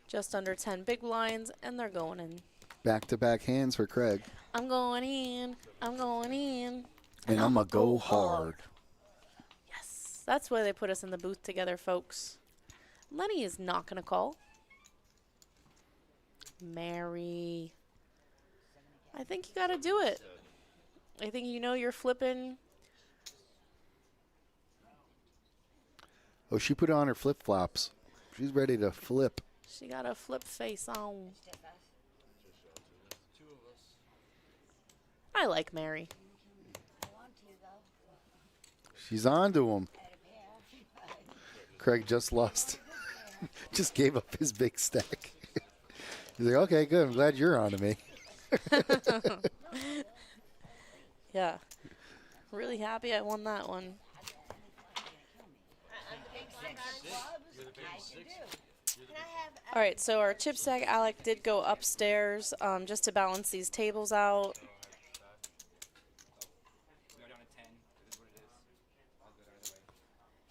Just under 10 big blinds, and they're going in. Back-to-back hands for Craig. I'm going in. I'm going in. And I'm going to go hard. Yes. That's why they put us in the booth together, folks. Lenny is not going to call. Mary. I think you got to do it. I think you know you're flipping. Oh, she put on her flip-flops. She's ready to flip. She got a flip face on. I like Mary. She's on to him. Craig just lost. Just gave up his big stack. He's like, okay, good. I'm glad you're on to me. Yeah. Really happy I won that one. All right, so our chip stack Alec did go upstairs just to balance these tables out.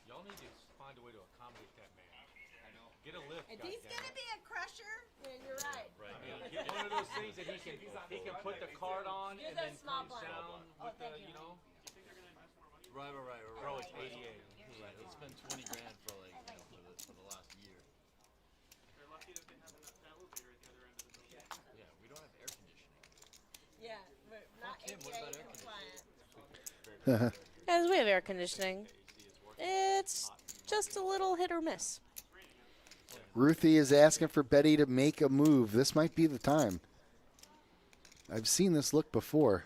Y'all need to find a way to accommodate that man. I know. Get a lift. If he's gonna be a crusher, then you're right. Right. I mean, get one of those things that he can put the card on and then comes down with the, you know. Right. Bro, it's 88. Right. Let's spend 20 grand for like for the last year. Yeah, we don't have air conditioning. Yeah, we're not Kim, what ADA about air compliant. Guys, we have air conditioning. It's just a little hit or miss. Ruthie is asking for Betty to make a move. This might be the time. I've seen this look before.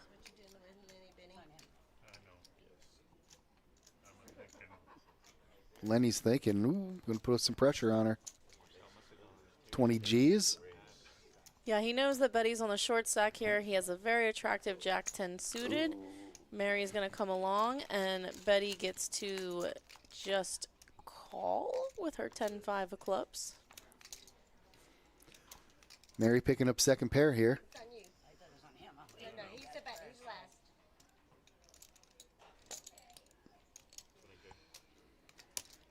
Lenny's thinking, ooh, going to put some pressure on her. 20 G's. Yeah, he knows that Betty's on the short stack here. He has a very attractive Jack-10 suited. Mary's going to come along, and Betty gets to just call with her 10-5 of clubs. Mary picking up second pair here. No, he's the best. He's last.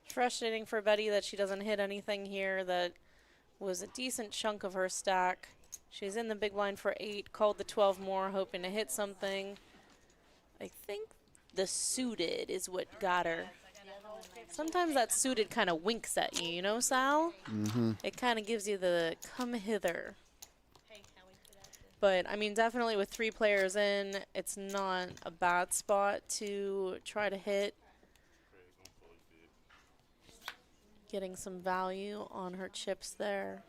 Frustrating for Betty that she doesn't hit anything here. That was a decent chunk of her stack. She's in the big blind for 8, called the 12 more, hoping to hit something. I think the suited is what got her. Sometimes that suited kind of winks at you, you know, Sal? Mm-hmm. It kind of gives you the come hither. But, I mean, definitely with 3 players in, it's not a bad spot to try to hit. Getting some value on her chips there.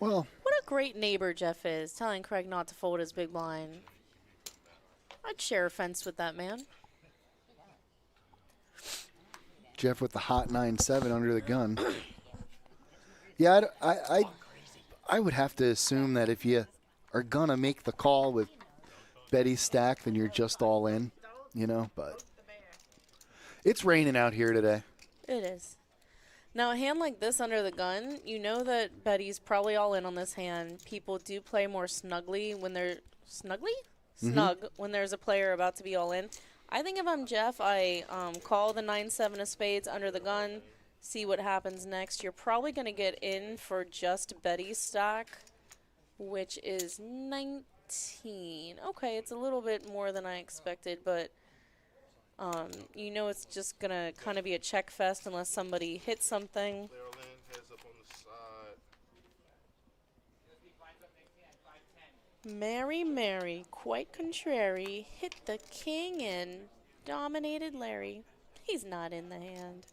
Well, what a great neighbor Jeff is, telling Craig not to fold his big blind. I'd share a fence with that man. Jeff with the hot 9-7 under the gun. Yeah, I would have to assume that if you are going to make the call with Betty's stack, then you're just all in, you know, but it's raining out here today. It is. Now, a hand like this under the gun, you know that Betty's probably all in on this hand. People do play more snugly when they're snug when there's a player about to be all in. I think if I'm Jeff, I call the 9-7 of spades under the gun, see what happens next. You're probably going to get in for just Betty's stack, which is 19. Okay, it's a little bit more than I expected, but you know it's just going to kind of be a check fest unless somebody hits something. Mary, quite contrary, hit the king and dominated Larry. He's not in the hand.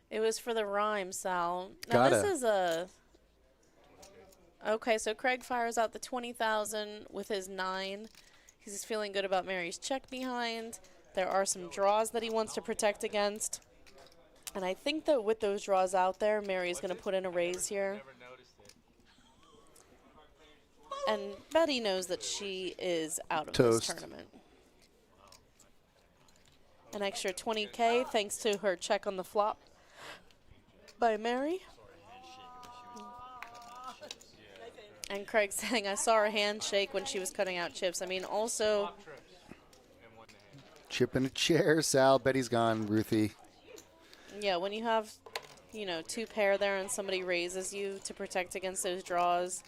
It was for the rhyme, Sal. Now Gotta. this is a. Okay, so Craig fires out the 20,000 with his 9. He's feeling good about Mary's check behind. There are some draws that he wants to protect against. And I think that with those draws out there, Mary's going to put in a raise here. And Betty knows that she is out of Toast. this tournament. An extra 20K thanks to her check on the flop by Mary. And Craig saying, I saw her hand shake when she was cutting out chips. I mean, also... Chip in a chair, Sal. Betty's gone, Ruthie. Yeah, when you have, you know, 2 pair there and somebody raises you to protect against those draws,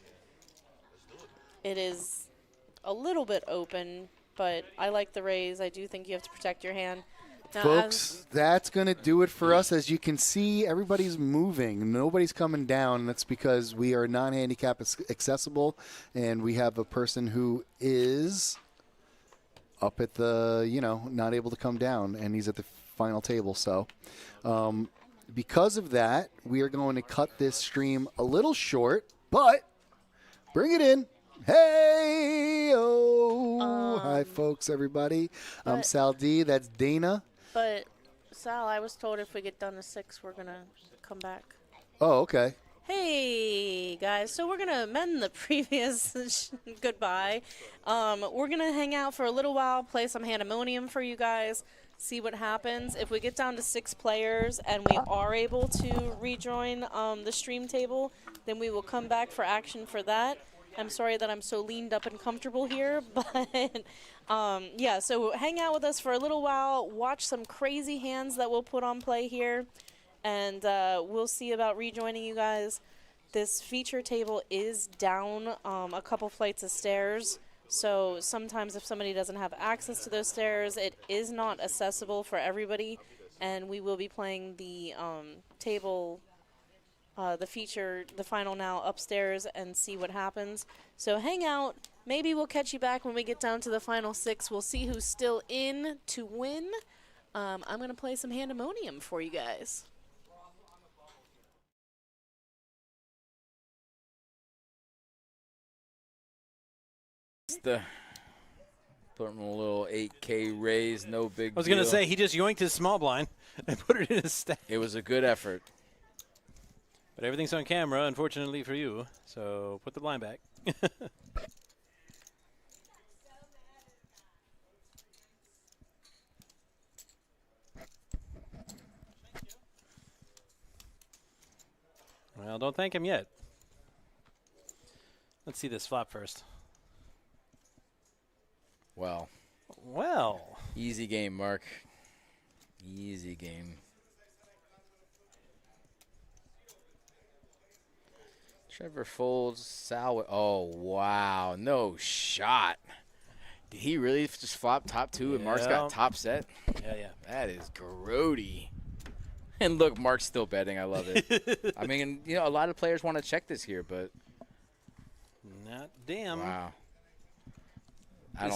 it is a little bit open, but I like the raise. I do think you have to protect your hand. Now, Folks, that's going to do it for us. As you can see, everybody's moving. Nobody's coming down. That's because we are non-handicap accessible, and we have a person who is up at the, you know, not able to come down, and he's at the final table. So because of that, we are going to cut this stream a little short, but bring it in. Hey, hi, folks, everybody. I'm Sal D. That's Dana. But, Sal, I was told if we get done to 6, we're going to come back. Oh, okay. Hey, guys. So we're going to amend the previous goodbye. We're going to hang out for a little while, play some Handemonium for you guys, see what happens. If we get down to 6 players and we are able to rejoin the stream table, then we will come back for action for that. I'm sorry that I'm so leaned up and comfortable here, but yeah, so hang out with us for a little while, watch some crazy hands that we'll put on play here, and we'll see about rejoining you guys. This feature table is down a couple flights of stairs, so sometimes if somebody doesn't have access to those stairs, it is not accessible for everybody, and we will be playing the table, the feature, the final now upstairs, and see what happens. So hang out. Maybe we'll catch you back when we get down to the final 6. We'll see who's still in to win. I'm going to play some Handemonium for you guys. The putting a little 8K raise, no big deal. I was going to say, he just yoinked his small blind and put it in his stack. It was a good effort. But everything's on camera, unfortunately for you. So put the blind back. Well, don't thank him yet. Let's see this flop first. Well. Easy game, Mark. Easy game. Trevor folds. Sal. Oh, wow. No shot. Did he really just flop top 2 and Mark's got top set? Yeah. That is grody. And look, Mark's still betting. I love it. I mean, you know, a lot of players want to check this here, but. Not damn. Wow. I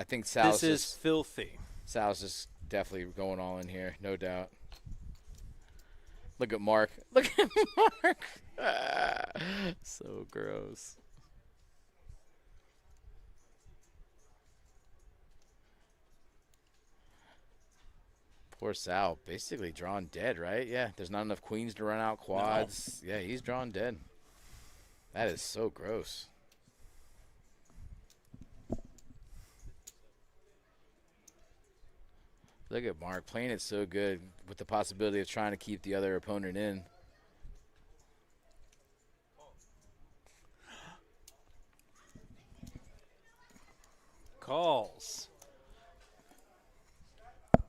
think Sal's this is filthy. Sal's just definitely going all in here, no doubt. Look at Mark. Look at Mark. So gross. Poor Sal, basically drawn dead, right? Yeah, there's not enough queens to run out quads. No. Yeah, he's drawn dead. That is so gross. Look at Mark playing it so good with the possibility of trying to keep the other opponent in. Calls.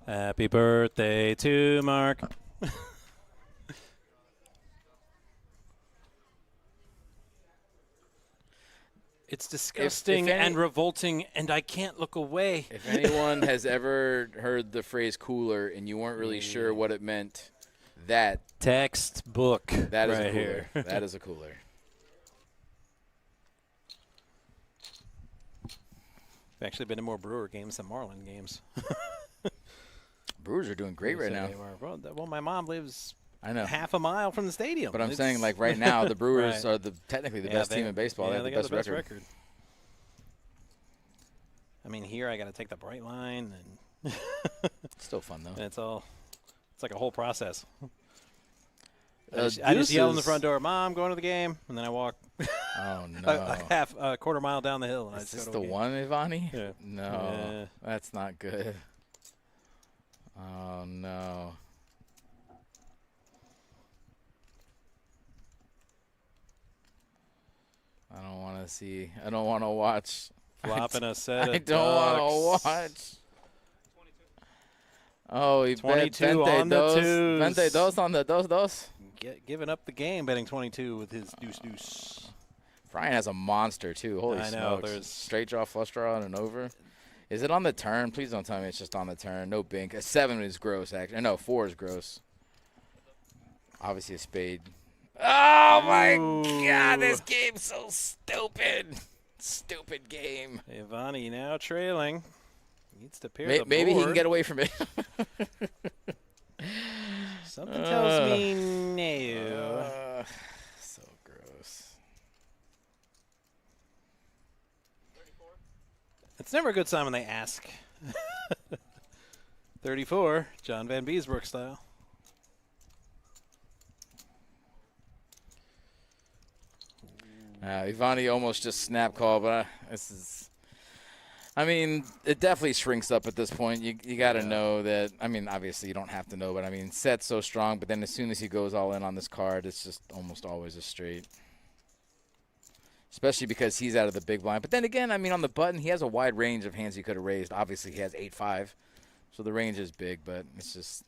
Happy birthday to Mark. It's disgusting and revolting, and I can't look away. If anyone has ever heard the phrase cooler and you weren't really sure what it meant, that textbook that is right a cooler. here. That is a cooler. I've actually been to more Brewer games than Marlin games. Brewers are doing great right now. Well, my mom lives I know. half a mile from the stadium. But I'm saying, like, right now, the Brewers Right. are technically the best team in baseball. Yeah, they got have the best record. I mean, here I got to take the bright line, and still fun though. And it's like a whole process. I just yell in the front door, "Mom, going to the game," and then I walk. Oh no! a quarter mile down the hill. And Is this the one, Ivani? Yeah. No, that's not good. Oh no! I don't want to see. I don't want to watch. Flopping a set of I don't want to watch. Oh, he 22 on the twos. Vente dos on the dos. Giving up the game, betting 22 with his deuce. Brian has a monster too. Holy I know, smokes! there's straight draw, flush draw, and an over. Is it on the turn? Please don't tell me it's just on the turn. No bink. A 7 is gross, actually. No, 4 is gross. Obviously a spade. Oh my God! This game's so stupid. Stupid game. Ivani now trailing. Needs to pair the Maybe he can board. get away from it. Something tells me no. So gross. It's never a good sign when they ask. 34, John Van Beesbrook style. Ivani almost just snap call, but this is. I mean, it definitely shrinks up at this point. You got to know that. I mean, obviously you don't have to know, but I mean, set's so strong. But then as soon as he goes all in on this card, it's just almost always a straight. Especially because he's out of the big blind. But then again, I mean, on the button, he has a wide range of hands he could have raised. Obviously, he has 8-5, so the range is big. But it's just,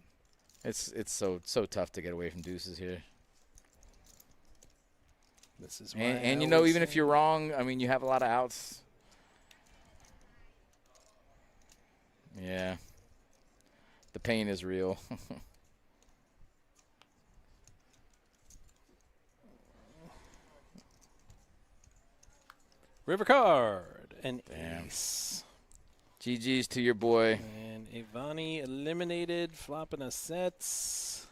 it's so tough to get away from deuces here. This is and you know, even if you're wrong, I mean, you have a lot of outs. Yeah. The pain is real. River card and ace. GG's to your boy. And Ivani eliminated, flopping a sets.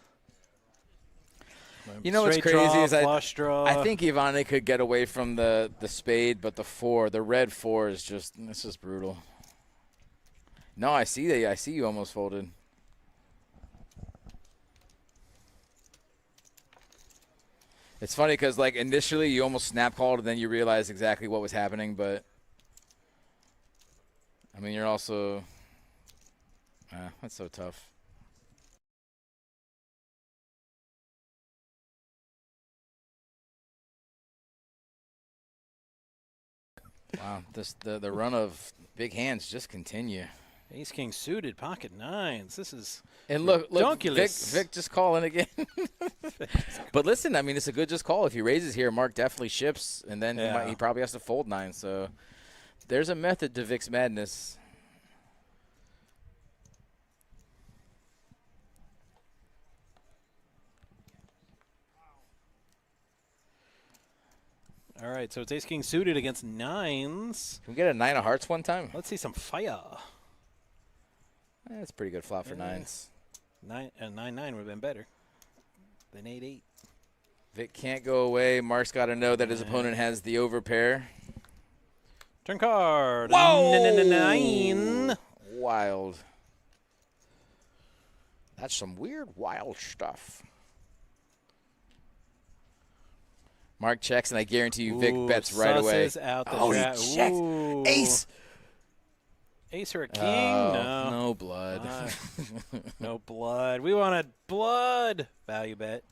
You know what's Straight crazy draw, is flush draw. I think Ivani could get away from the spade, but the red 4 is just, it's just brutal. No, I see that. I see you almost folded. It's funny because, like, initially you almost snap called and then you realize exactly what was happening, but I mean, you're also that's so tough. Wow, the run of big hands just continue. Ace king suited, pocket nines. This is and look, ridiculous. Vic just calling again. But listen, I mean, it's a good just call. If he raises here, Mark definitely ships, and then he probably has to fold 9. So there's a method to Vic's madness. All right, so it's ace king suited against nines. Can we get a 9 of hearts one time? Let's see some fire. That's a pretty good flop for 9s. 9-9 would have been better than 8-8. Vic can't go away. Mark's got to know that his opponent has the overpair. Turn card. Whoa! 9. Wild. That's some weird, wild stuff. Mark checks, and I guarantee you Vic bets right away. Out the he checks. Ooh. Ace. Ace or a king? Oh, no blood. No blood. We wanted blood. Value bet.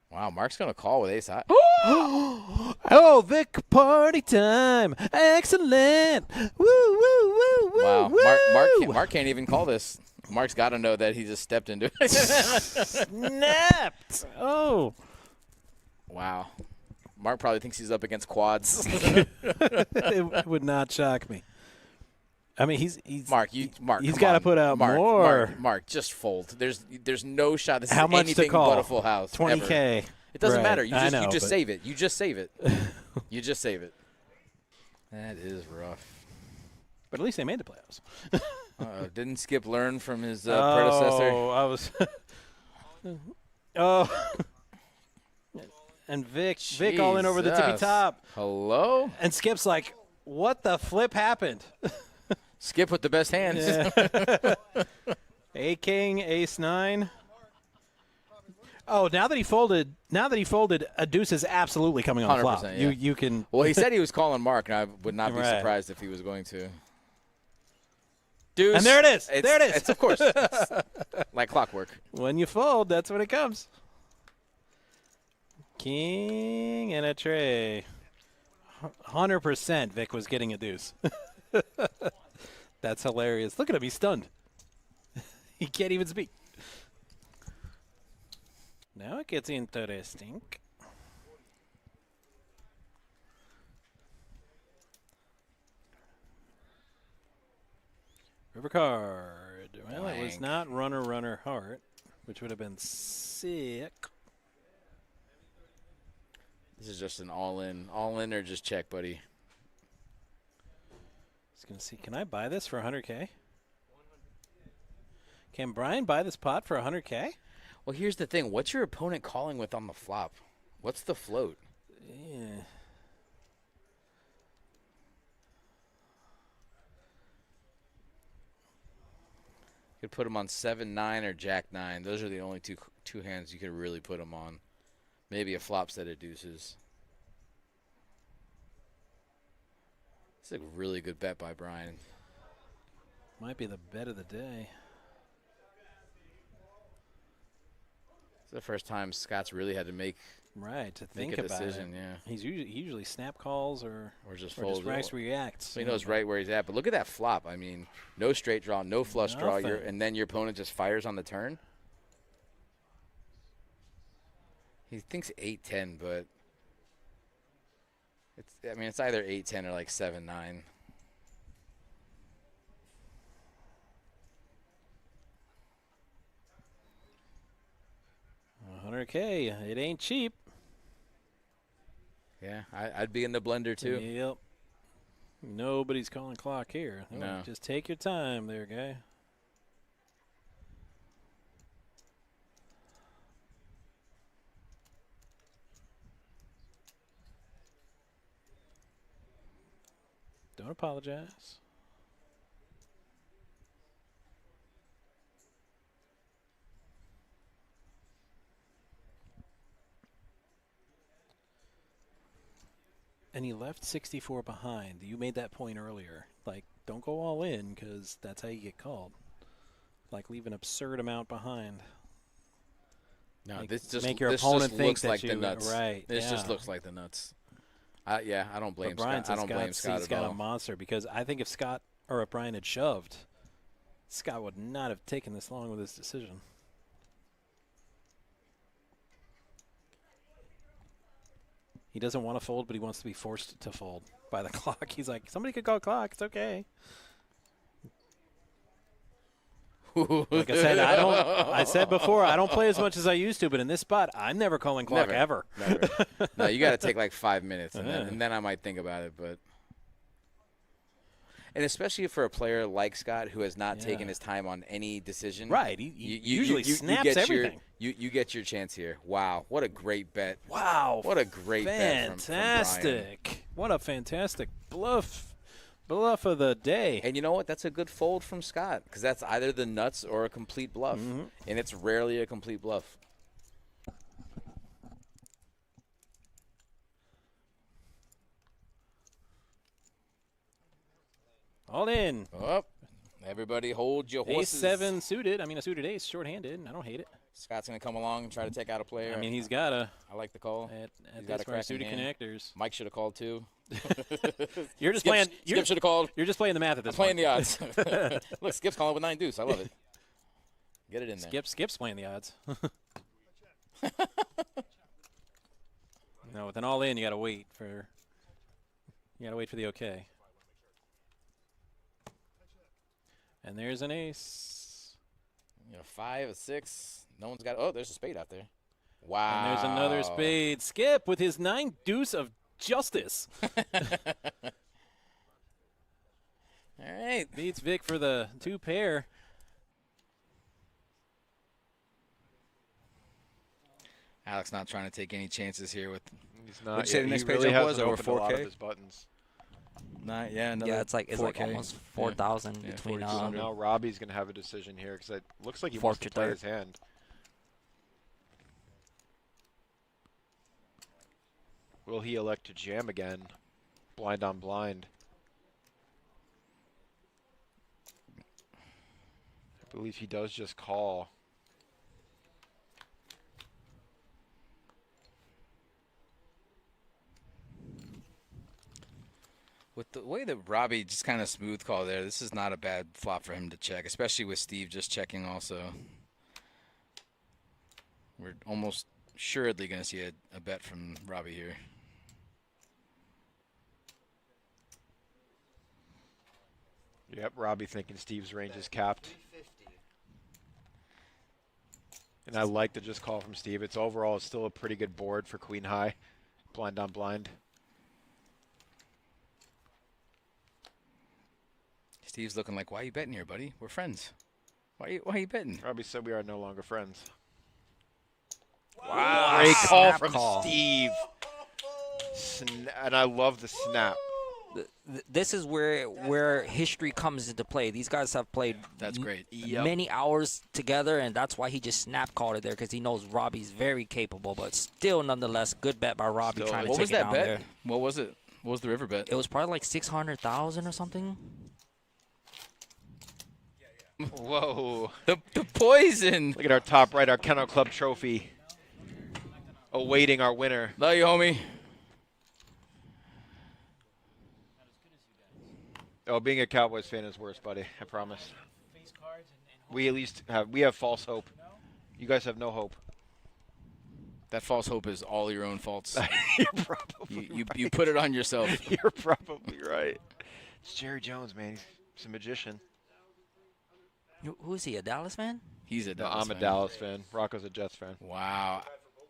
Wow, Mark's going to call with ace high. Oh, Vic, party time. Excellent. Woo, woo, woo, woo, Wow, woo. Mark can't even call this. Mark's got to know that he just stepped into it. Snapped. Oh. Wow. Mark probably thinks he's up against quads. It would not shock me. I mean, he's Mark. He's Come got to on. put out Mark, more. Mark, just fold. There's no shot. This How is much anything to call? but a full house. 20K. Ever. It doesn't Right. matter. You I just know, but- save it. You just save it. You just save it. That is rough. But at least they made the playoffs. Didn't Skip learn from his predecessor? Oh, I was. Oh. And Vic all in over the tippy Jesus. top. Hello? And Skip's like, what the flip happened? Skip with the best hands. Yeah. A-king, ace-9. Oh, now that he folded, a deuce is absolutely coming on flop. Yeah. You can. Well, he said he was calling Mark, and I would not be Right. surprised if he was going to. Deuce. And there it is. It's, there it is. It's of course it's like clockwork. When you fold, that's when it comes. King and a tray. 100% Vic was getting a deuce. That's hilarious. Look at him. He's stunned. He can't even speak. Now it gets interesting. River card. Well, it was not runner heart, which would have been sick. This is just an all-in or just check, buddy. Just gonna see. Can I buy this for 100K? Can Brian buy this pot for 100K? Well, here's the thing. What's your opponent calling with on the flop? What's the float? Yeah. You could put him on 7-9 or Jack-9. Those are the only two hands you could really put him on. Maybe a flop set of deuces. It's a really good bet by Brian. Might be the bet of the day. It's the first time Scott's really had to make to think a about decision. it. Yeah, he usually snap calls or just folds. reacts. So he knows right where he's at. But look at that flop. I mean, no straight draw, no flush draw, Nothing. and then your opponent just fires on the turn. He thinks 8-10, but it's either 8-10 or like 7-9. $100K. It ain't cheap. Yeah, I'd be in the blender too. Yep. Nobody's calling clock here. No. Just take your time there, guy. Don't apologize. And he left 64 behind. You made that point earlier. Like, don't go all in because that's how you get called. Like, leave an absurd amount behind. No, Make- this just make your this opponent just think looks that like the you- nuts. right, This just yeah. looks like the nuts. I don't blame But Brian Scott. I don't blame Scott he's at got all. a monster because I think if Scott or if Brian had shoved, Scott would not have taken this long with his decision. He doesn't want to fold, but he wants to be forced to fold by the clock. He's like, somebody could call clock. It's okay. Like I said, I said before, I don't play as much as I used to, but in this spot, I'm never calling clock ever. Never. No, you got to take like 5 minutes, and then I might think about it. But and especially for a player like Scott who has not taken his time on any decision, Right, he usually snaps get everything. You get your chance here. Wow, what a great bet! Wow, what a great bet from Brian. fantastic! What a fantastic bluff of the day. And you know what? That's a good fold from Scott because that's either the nuts or a complete bluff, and it's rarely a complete bluff. All in. Oh, everybody hold your horses. Ace-7 suited. I mean, a suited ace, shorthanded. I don't hate it. Scott's going to come along and try to take out a player. I mean, he's got to. I like the call. At this point, suited connectors. Mike should have called too. You're just Skip, playing. Skip should have called. You're just playing the math at this I'm playing point. the odds. Look, Skip's calling with 9 deuce. I love it. Get it in there. Skip's playing the odds. No, with an all in, you got to wait for. You got to wait for the okay. And there's an ace. You know, 5, a 6. No one's got. Oh, there's a spade out there. Wow. And there's another spade. Skip with his 9 deuce of justice. All right. Beats Vic for the 2 pair. Alex not trying to take any chances here with. He's not. What'd you say the next he page really up was hasn't over opened a lot of 4K. his buttons. Not yeah. Yeah, it's like 4K. almost 4,000 Yeah, between. 4,200. So now Robbie's gonna have a decision here because it looks like he Fourth wants to to play third. his hand. Will he elect to jam again? Blind on blind. I believe he does just call. With the way that Robbie just kind of smooth call there, this is not a bad flop for him to check, especially with Steve just checking also. We're almost assuredly going to see a bet from Robbie here. Yep, Robbie thinking Steve's range is capped. And I like the just call from Steve. It's overall still a pretty good board for Queen High. Blind on blind. Steve's looking like, why are you betting here, buddy? We're friends. Why are you betting? Robbie said we are no longer friends. Wow. Great call Snap from call. Steve. And I love the snap. This is where history comes into play. These guys have played That's great. many hours together, and that's why he just snap called it there because he knows Robbie's very capable. But still, nonetheless, good bet by Robbie trying to What take was it that down bet? there. What was it? What was the river bet? It was probably like 600,000 or something. Whoa. The poison. Look at our top right, our Kennel Club trophy. Awaiting our winner. Love you, homie. Oh, being a Cowboys fan is worse, buddy. I promise. We at least have false hope. You guys have no hope. That false hope is all your own faults. You're probably you right. put it on yourself. You're probably right. It's Jerry Jones, man. He's a magician. Who is he? A Dallas fan? He's a No, Dallas I'm a fan. Dallas fan. Rocco's a Jets fan. Wow.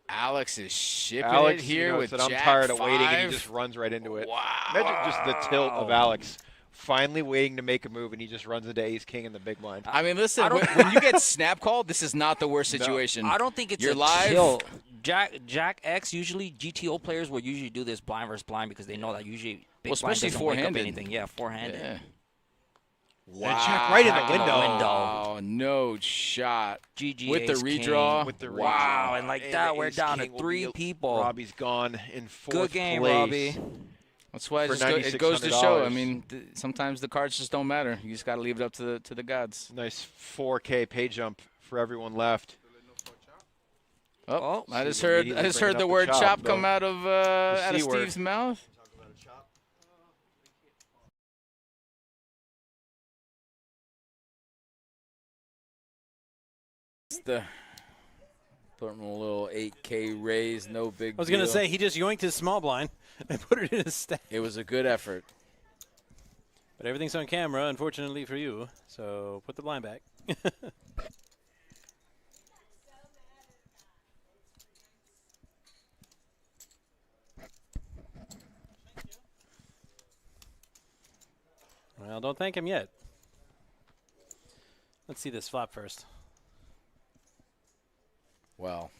Alex is shipping Alex it here with said, I'm Jack tired of waiting, and 5. he just runs right into it. Wow. Imagine just the tilt of Alex. Finally waiting to make a move, and he just runs into ace king in the big blind. I mean, listen, when you get snap called, this is not the worst situation. I don't think it's You're a live. tilt. Jack X, usually GTO players will usually do this blind versus blind because they know that usually big blind especially doesn't wake up four-handed. anything. Yeah, four-handed. Yeah. And Jack right in the window. Oh, no shot. GG with the ace redraw. king. With the Wow, redraw. and like And that, the we're ace down king to will 3 be- people. Robbie's gone in 4th Good game, place. Robbie. That's why it goes to show. I mean, sometimes the cards just don't matter. You just got to leave it up to the gods. Nice 4K pay jump for everyone left. Oh, I just Steve heard immediately the bringing up word the chop though. come out of C word. Steve's mouth. It's the putting a little 8K raise, no big I was going to deal. say, he just yoinked his small blind and put it in his stack. It was a good effort. But everything's on camera, unfortunately for you. So put the blind back. Well, don't thank him yet. Let's see this flop first. Well.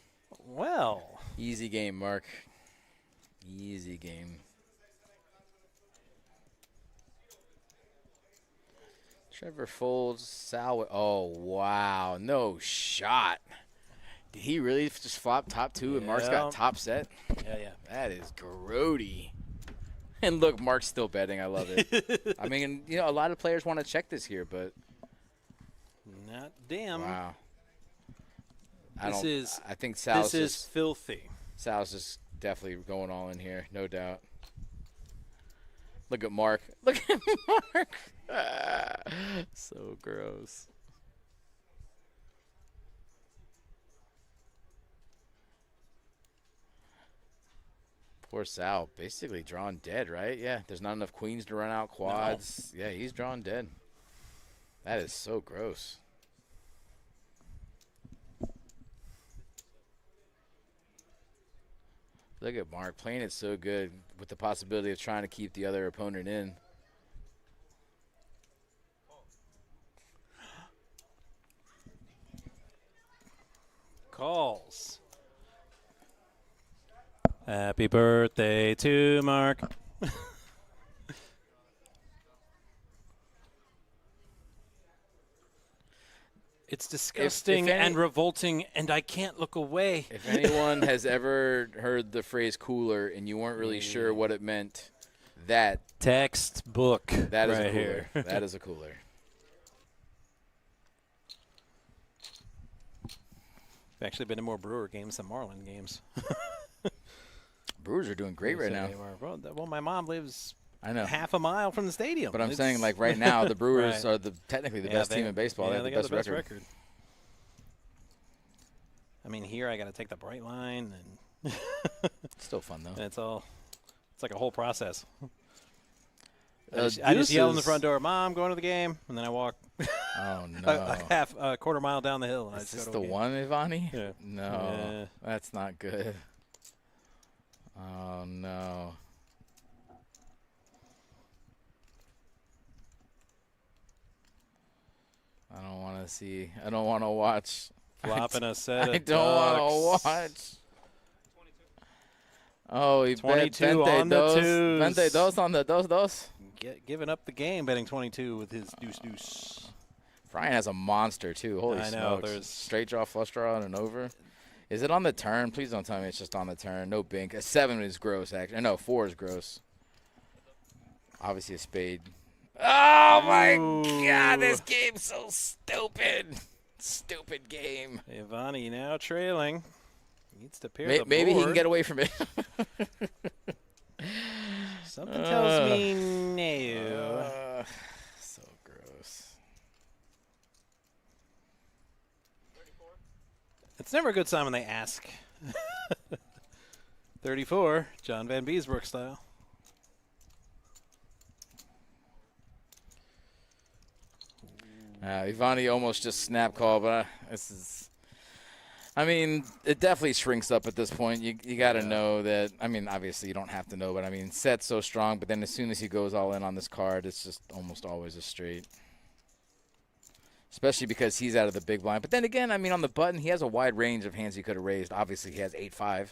Easy game, Mark. Easy game. Trevor folds. Sal. Oh, wow. No shot. Did he really just flop top 2 and Mark's got top set? Yeah. That is grody. And look, Mark's still betting. I love it. I mean, you know, a lot of players want to check this here, but. Not damn. Wow. I think Sal's this is filthy. Sal's just definitely going all in here, no doubt. Look at Mark. Look at Mark. So gross. Poor Sal, basically drawn dead, right? Yeah, there's not enough queens to run out quads. No. Yeah, he's drawn dead. That is so gross. Look at Mark playing it so good with the possibility of trying to keep the other opponent in. Calls. Happy birthday to Mark. It's disgusting and revolting, and I can't look away. If anyone has ever heard the phrase cooler and you weren't really sure what it meant, that textbook that is right a cooler. here. That is a cooler. I've actually been to more Brewer games than Marlin games. Brewers are doing great right now. Well, my mom lives half a mile from the stadium. But I'm saying, like, right now, the Brewers are technically the best team in baseball. Yeah, they they have got the best record. I mean, here I got to take the bright line, and it's still fun though. And it's like a whole process. I just yell in the front door, "Mom, going to the game," and then I walk. Oh no! a quarter mile down the hill. And Is this the one, Ivani? Yeah. No, that's not good. Oh no! I don't want to see. I don't want to watch. Flopping a set of I don't want to watch. Oh, he 22 on the twos. Vente dos on the dos. Giving up the game, betting 22 with his deuce. Brian has a monster too. Holy I smokes! know, there's straight draw, flush draw, and an over. Is it on the turn? Please don't tell me it's just on the turn. No bink. A 7 is gross, actually. No, 4 is gross. Obviously a spade. Oh my God! This game's so stupid. Stupid game. Ivani now trailing. Needs to pair the maybe he can board. get away from it. Something tells me no. So gross. It's never a good sign when they ask. 34, John Van Beesbrook style. Ivani almost just snap call, but this is. I mean, it definitely shrinks up at this point. You got to know that. I mean, obviously you don't have to know, but I mean, set's so strong. But then as soon as he goes all in on this card, it's just almost always a straight. Especially because he's out of the big blind. But then again, I mean, on the button, he has a wide range of hands he could have raised. Obviously, he has 8-5,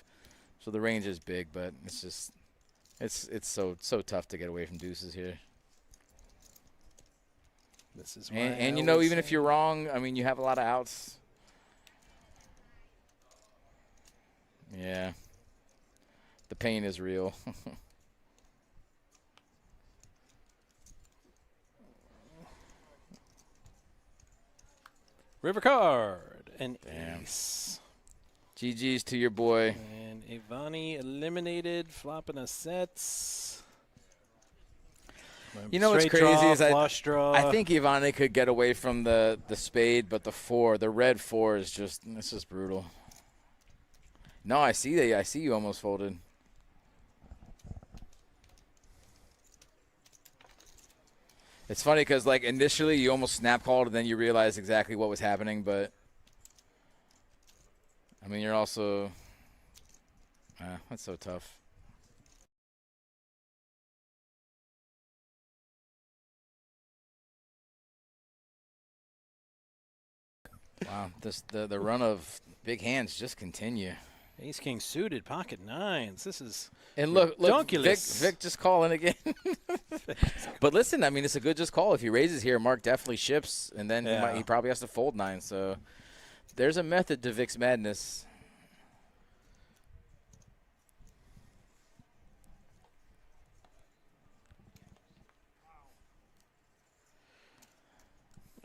so the range is big. But it's just, it's so tough to get away from deuces here. This is and you know, even if you're wrong, I mean, you have a lot of outs. Yeah. The pain is real. River card and ace. GG's to your boy. And Ivani eliminated, flopping a sets. You know what's crazy is I think Ivani could get away from the spade, but the red 4 is just, it's just brutal. No, I see that. I see you almost folded. It's funny because, like, initially you almost snap called and then you realize exactly what was happening, but I mean, you're also that's so tough. Wow, the run of big hands just continue. Ace King suited, pocket nines. This is and look, ridiculous. Vic just calling again. But listen, I mean, it's a good just call. If he raises here, Mark definitely ships, and then he probably has to fold 9. So there's a method to Vic's madness.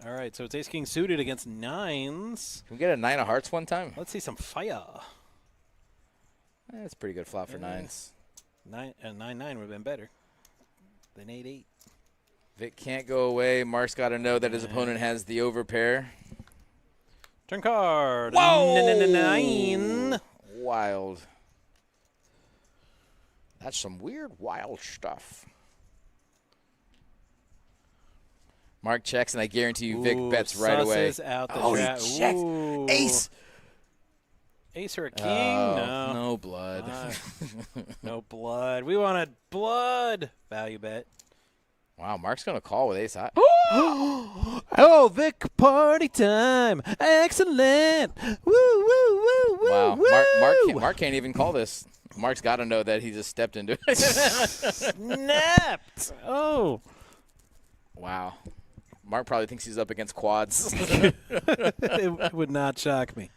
All right, so it's Ace King suited against 9s. Can we get a 9 of hearts one time? Let's see some fire. That's a pretty good flop for 9s. 9-9 would have been better than 8-8. Vic can't go away. Mark's got to know that his opponent has the overpair. Turn card. Whoa! 9. Wild. That's some weird, wild stuff. Mark checks, and I guarantee you Vic bets right away. Out the he checks. Ooh. Ace. Ace or a king? Oh, no blood. No blood. We wanted blood. Value bet. Wow, Mark's going to call with ace high. Oh, Vic, party time. Excellent. Woo, woo, woo, woo, Wow, woo. Mark can't even call this. Mark's got to know that he just stepped into it. Snapped. Oh. Wow. Mark probably thinks he's up against quads. It would not shock me.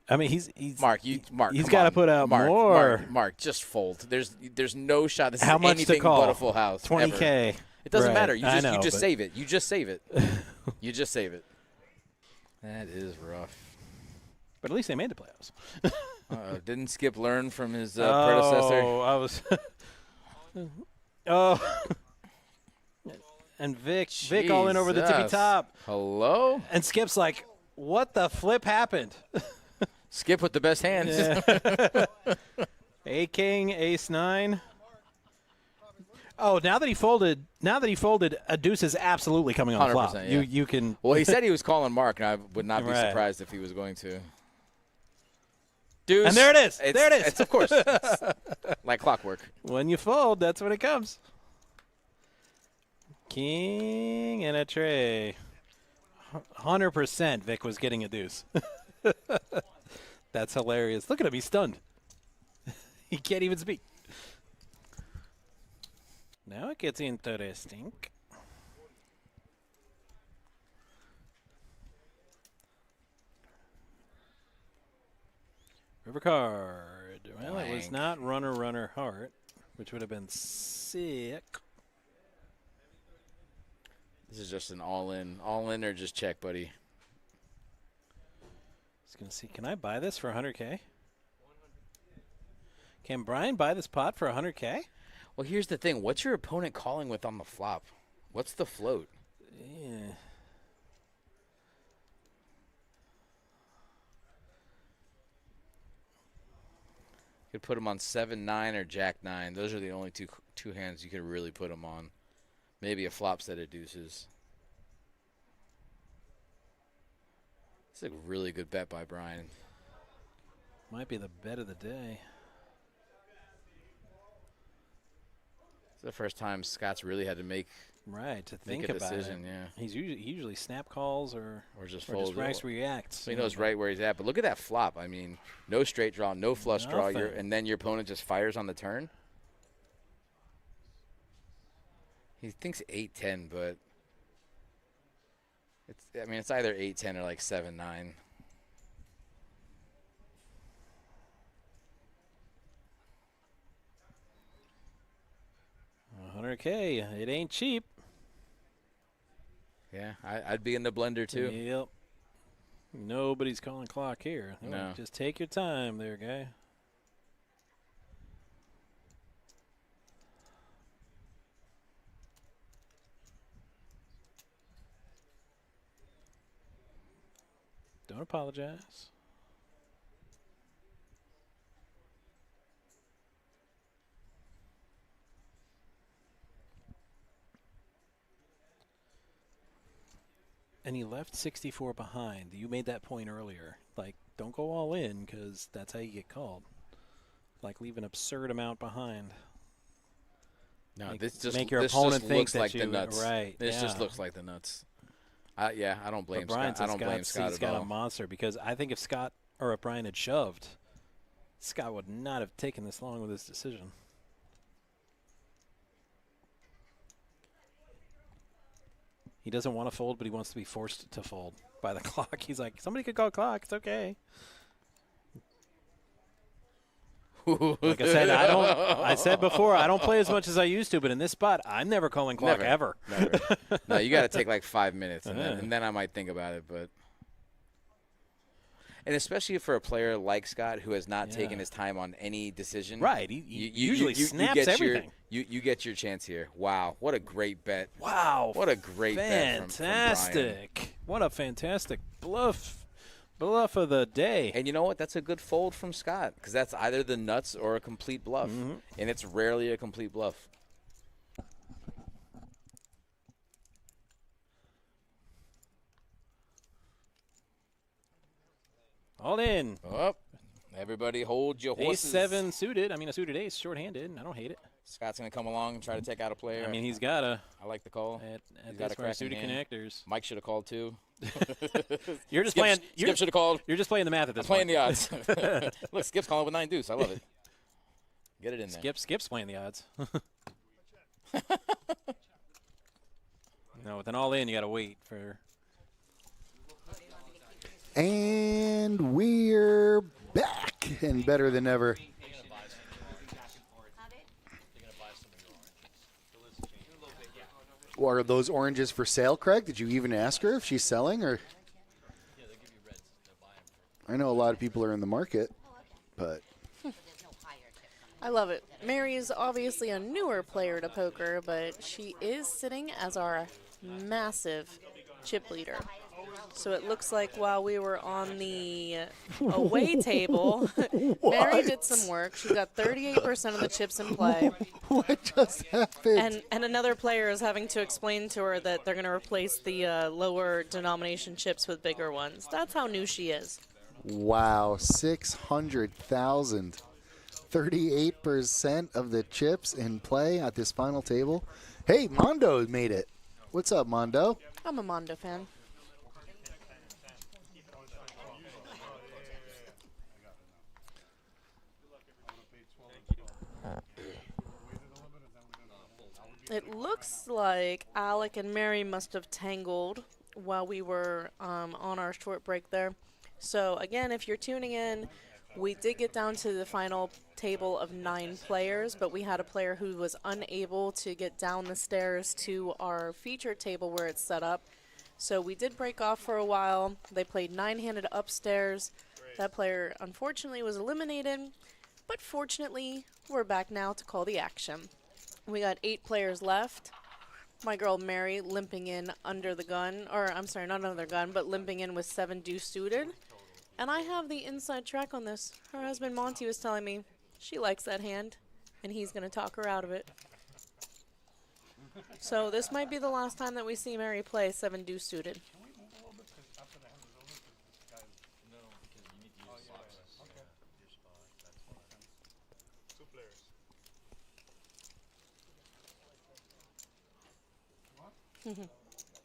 I mean, he's Mark. He's come got to on. put out Mark, more. Mark, just fold. There's no shot. This How is much anything to call? but a full house. 20K. Ever. It doesn't Right. matter. You I just know, but- save it. You just save it. You just save it. That is rough. But at least they made the playoffs. Didn't Skip learn from his predecessor? Oh, I was. Oh. And Vic all in over the tippy Jesus. top. Hello? And Skip's like, what the flip happened? Skip with the best hands. Yeah. A king, ace nine. Oh, now that he folded, a deuce is absolutely coming on the flop. 100%, yeah. You can. Well, he said he was calling Mark, and I would not be Right. surprised if he was going to. Deuce. And there it is. It's, There it is. It's, of course. It's like clockwork. When you fold, that's when it comes. King and a tray. 100% Vic was getting a deuce. That's hilarious. Look at him. He's stunned. He can't even speak. Now it gets interesting. River card. Well, it was Blank. not runner heart, which would have been sick. This is just an all-in. All-in or just check, buddy. Just going to see, can I buy this for 100K? Can Brian buy this pot for 100K? Well, here's the thing. What's your opponent calling with on the flop? What's the float? Yeah. Could put him on 7-9 or Jack-9. Those are the only two hands you could really put him on. Maybe a flop set of deuces. It's a really good bet by Brian. Might be the bet of the day. It's the first time Scott's really had to make To think a about decision. it. Yeah, He usually snap calls or just or fold. just rags reacts. So he knows right where he's at. But look at that flop. I mean, no straight draw, no flush draw, Nothing. and then your opponent just fires on the turn. He thinks 8-10, but it's either 8-10 or like 7-9. $100K. It ain't cheap. Yeah, I'd be in the blender too. Yep. Nobody's calling clock here. No. Just take your time there, guy. Don't apologize. And he left 64 behind. You made that point earlier. Like, don't go all in because that's how you get called. Like, leave an absurd amount behind. No, Make- this just make your this opponent just think looks that like the you- nuts. right, This just yeah. looks like the nuts. Yeah, I don't blame But Brian Scott. I says don't blame Scott he's at got all. a monster because I think if Scott or if Brian had shoved, Scott would not have taken this long with his decision. He doesn't want to fold, but he wants to be forced to fold by the clock. He's like, somebody could call clock. It's okay. Like I said, I said before, I don't play as much as I used to, but in this spot, I'm never calling clock ever. Never. No, you got to take like 5 minutes, and then I might think about it. But and especially for a player like Scott who has not taken his time on any decision, Right, he usually snaps get everything. You get your chance here. Wow, what a great bet! Wow, what a great bet from Brian. fantastic! What a fantastic bluff of the day. And you know what? That's a good fold from Scott because that's either the nuts or a complete bluff, and it's rarely a complete bluff. All in. Up. Everybody hold your horses. Ace-7 suited. I mean, a suited ace, short-handed. I don't hate it. Scott's going to come along and try to take out a player. I mean, he's got to. I like the call. He's got a cracking suited hand. connectors. Mike should have called too. You're just Skip, playing. Skip should have called. You're just playing the math at this I'm playing point. the odds. Look, Skip's calling with 9 deuce. I love it. Get it in there. Skip's playing the odds. No, with an all-in, you got to wait for. And we're back and better than ever. Are those oranges for sale, Craig? Did you even ask her if she's selling, or? I know a lot of people are in the market, but. I love it. Mary is obviously a newer player to poker, but she is sitting as our massive chip leader. So it looks like while we were on the away table, Mary did some work. She got 38% of the chips in play. What just happened? And another player is having to explain to her that they're going to replace the lower denomination chips with bigger ones. That's how new she is. Wow, 600,000. 38% of the chips in play at this final table. Hey, Mondo made it. What's up, Mondo? I'm a Mondo fan. It looks like Alec and Mary must have tangled while we were on our short break there. So again, if you're tuning in, we did get down to the final table of 9 players, but we had a player who was unable to get down the stairs to our featured table where it's set up. So we did break off for a while. They played 9-handed upstairs. That player unfortunately was eliminated, but fortunately we're back now to call the action. We got 8 players left. My girl Mary limping in under the gun, or I'm sorry, not under the gun, but limping in with 7 deuce suited. And I have the inside track on this. Her husband Monty was telling me she likes that hand, and he's going to talk her out of it. So this might be the last time that we see Mary play 7 deuce suited.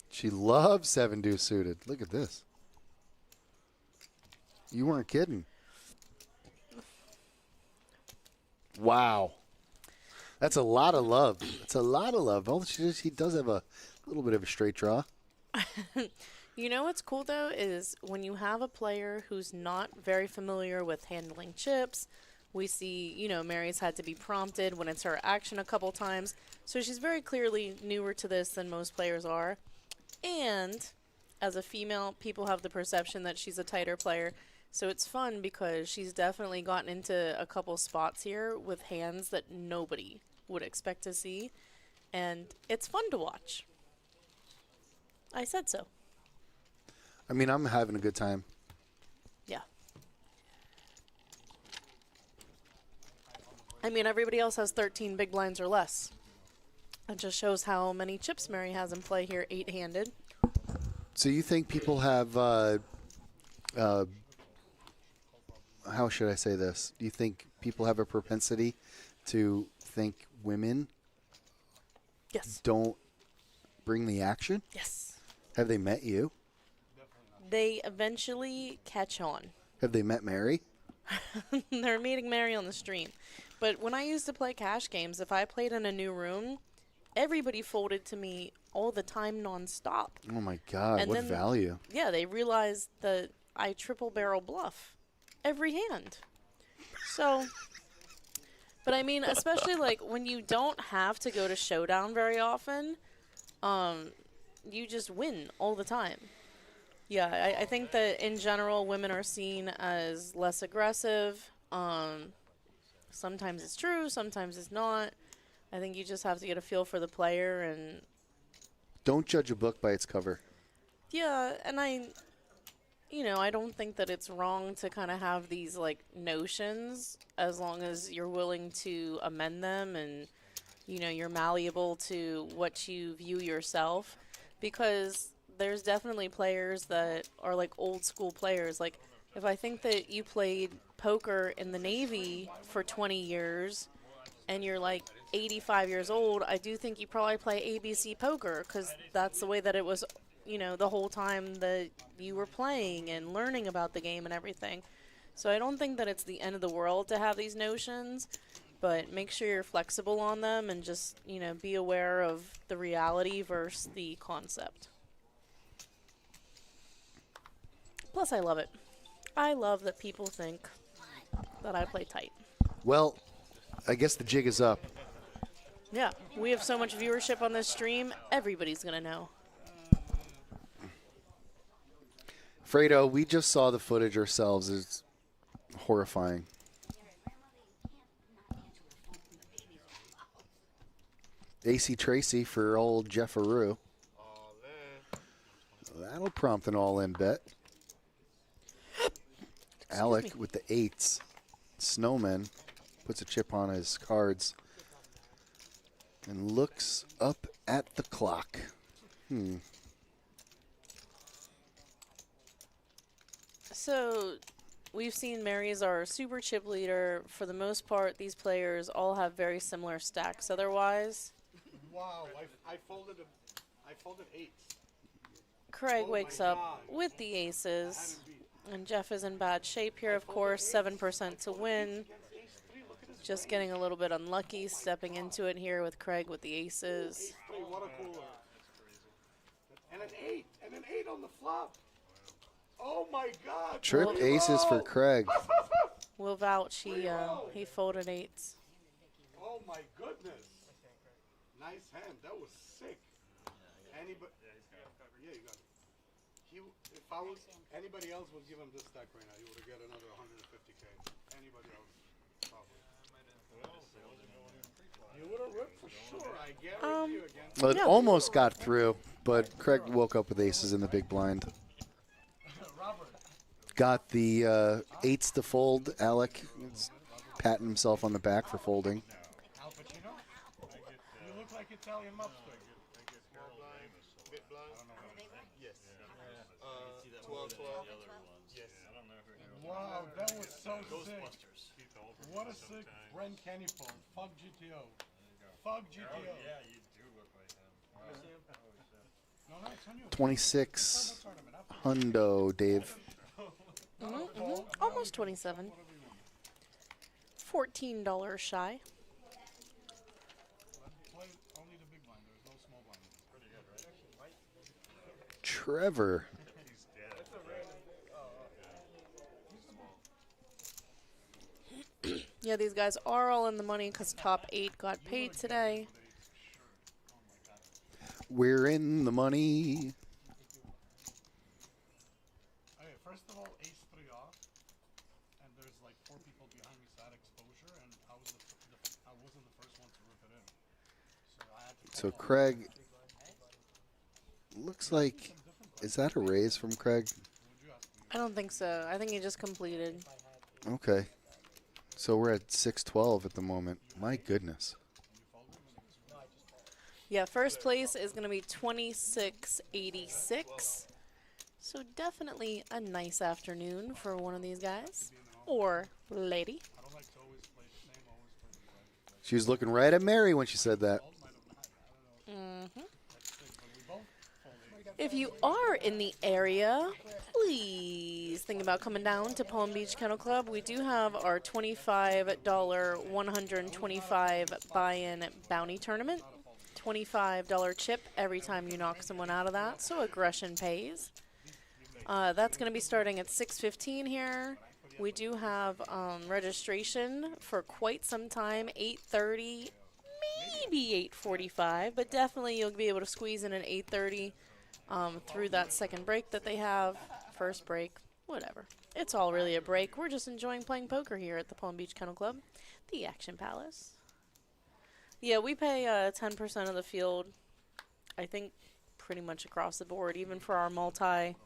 She loves 7 deuce suited. Look at this. You weren't kidding. Wow. That's a lot of love. That's a lot of love. Oh, he does have a little bit of a straight draw. You know what's cool, though, is when you have a player who's not very familiar with handling chips. We see, you know, Mary's had to be prompted when it's her action a couple times. So she's very clearly newer to this than most players are. And as a female, people have the perception that she's a tighter player. So it's fun because she's definitely gotten into a couple spots here with hands that nobody would expect to see. And it's fun to watch. I said so. I mean, I'm having a good time. Yeah. I mean, everybody else has 13 big blinds or less. It just shows how many chips Mary has in play here, 8-handed. So you think people have, how should I say this? Do you think people have a propensity to think women don't bring the action? Yes. Have they met you? They eventually catch on. Have they met Mary? They're meeting Mary on the stream. But when I used to play cash games, if I played in a new room, everybody folded to me all the time nonstop. Oh, my God. What value. Yeah, they realized that I triple barrel bluff every hand. So, but I mean, especially like when you don't have to go to showdown very often, you just win all the time. Yeah, I think that in general, women are seen as less aggressive. Sometimes it's true, sometimes it's not. I think you just have to get a feel for the player and... Don't judge a book by its cover. Yeah, and I don't think that it's wrong to kind of have these, like, notions as long as you're willing to amend them and, you know, you're malleable to what you view yourself. Because there's definitely players that are, like, old school players. Like, if I think that you played poker in the Navy for 20 years and you're, like, 85 years old, I do think you probably play ABC poker because that's the way that it was, you know, the whole time that you were playing and learning about the game and everything. So I don't think that it's the end of the world to have these notions, but make sure you're flexible on them and just, you know, be aware of the reality versus the concept. Plus, I love it. I love that people think that I play tight. Well, I guess the jig is up. Yeah, we have so much viewership on this stream, everybody's going to know. Fredo, we just saw the footage ourselves. It's horrifying. AC Tracy for old Jefferoo. That'll prompt an all-in bet. Alec with the 8s. Snowman puts a chip on his cards and looks up at the clock. So, we've seen Mary's our super chip leader. For the most part, these players all have very similar stacks otherwise. Wow, I folded 8s. Craig wakes up with the aces. And Jeff is in bad shape here, of course. 7% to win. Just getting a little bit unlucky, stepping into it here with Craig with the aces. What a cooler. And an 8. And an 8 on the flop. Oh, my God. Trip aces for Craig. We'll vouch. He folded 8s. Oh, my goodness. Nice hand. That was sick. Anybody? Yeah, you got it. If I was anybody else would give him this stack right now, he would have got another 150K. Anybody else, probably. You would have ripped for sure. I guarantee you again. Well, it almost got through, but Craig woke up with aces in the big blind. Got the 8s to fold. Alec is patting himself on the back for folding. Al Pacino? You look like Italian mobster. Yes. 12. Yes. Wow, that was so sick. What a sick Brent Kenny pull. Fuck GTO. Fuck GTO. Yeah, you do look like him. 26 hundo, Dave. Almost 27. $14 shy. Trevor. Yeah, these guys are all in the money because top 8 got paid today. We're in the money. Okay, first of all, ace 3 off, and there's like 4 people behind me, so I had exposure, and I wasn't the first one to rip it in. So I had to. So Craig, looks like, is that a raise from Craig? I don't think so. I think he just completed. Okay. So we're at 612 at the moment. My goodness. Yeah, first place is going to be 2686. So definitely a nice afternoon for one of these guys. Or lady. She was looking right at Mary when she said that. If you are in the area, please think about coming down to Palm Beach Kennel Club. We do have our $25 125 buy-in bounty tournament. $25 chip every time you knock someone out of that, so aggression pays. That's going to be starting at 6:15 here. We do have registration for quite some time, 8:30, maybe 8:45, but definitely you'll be able to squeeze in an 8:30 through that second break that they have, first break, whatever. It's all really a break. We're just enjoying playing poker here at the Palm Beach Kennel Club, the Action Palace. Yeah, we pay 10% of the field, I think, pretty much across the board, even for our multi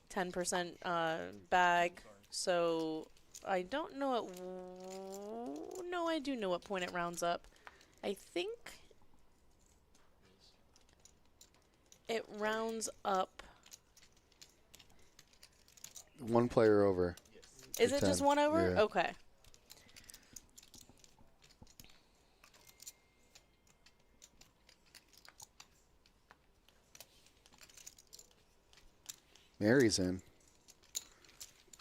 10% bag. So I don't know no, I do know what point it rounds up. I think it rounds up. One player over. Is it 10. just one over? Yeah. Okay. Mary's in.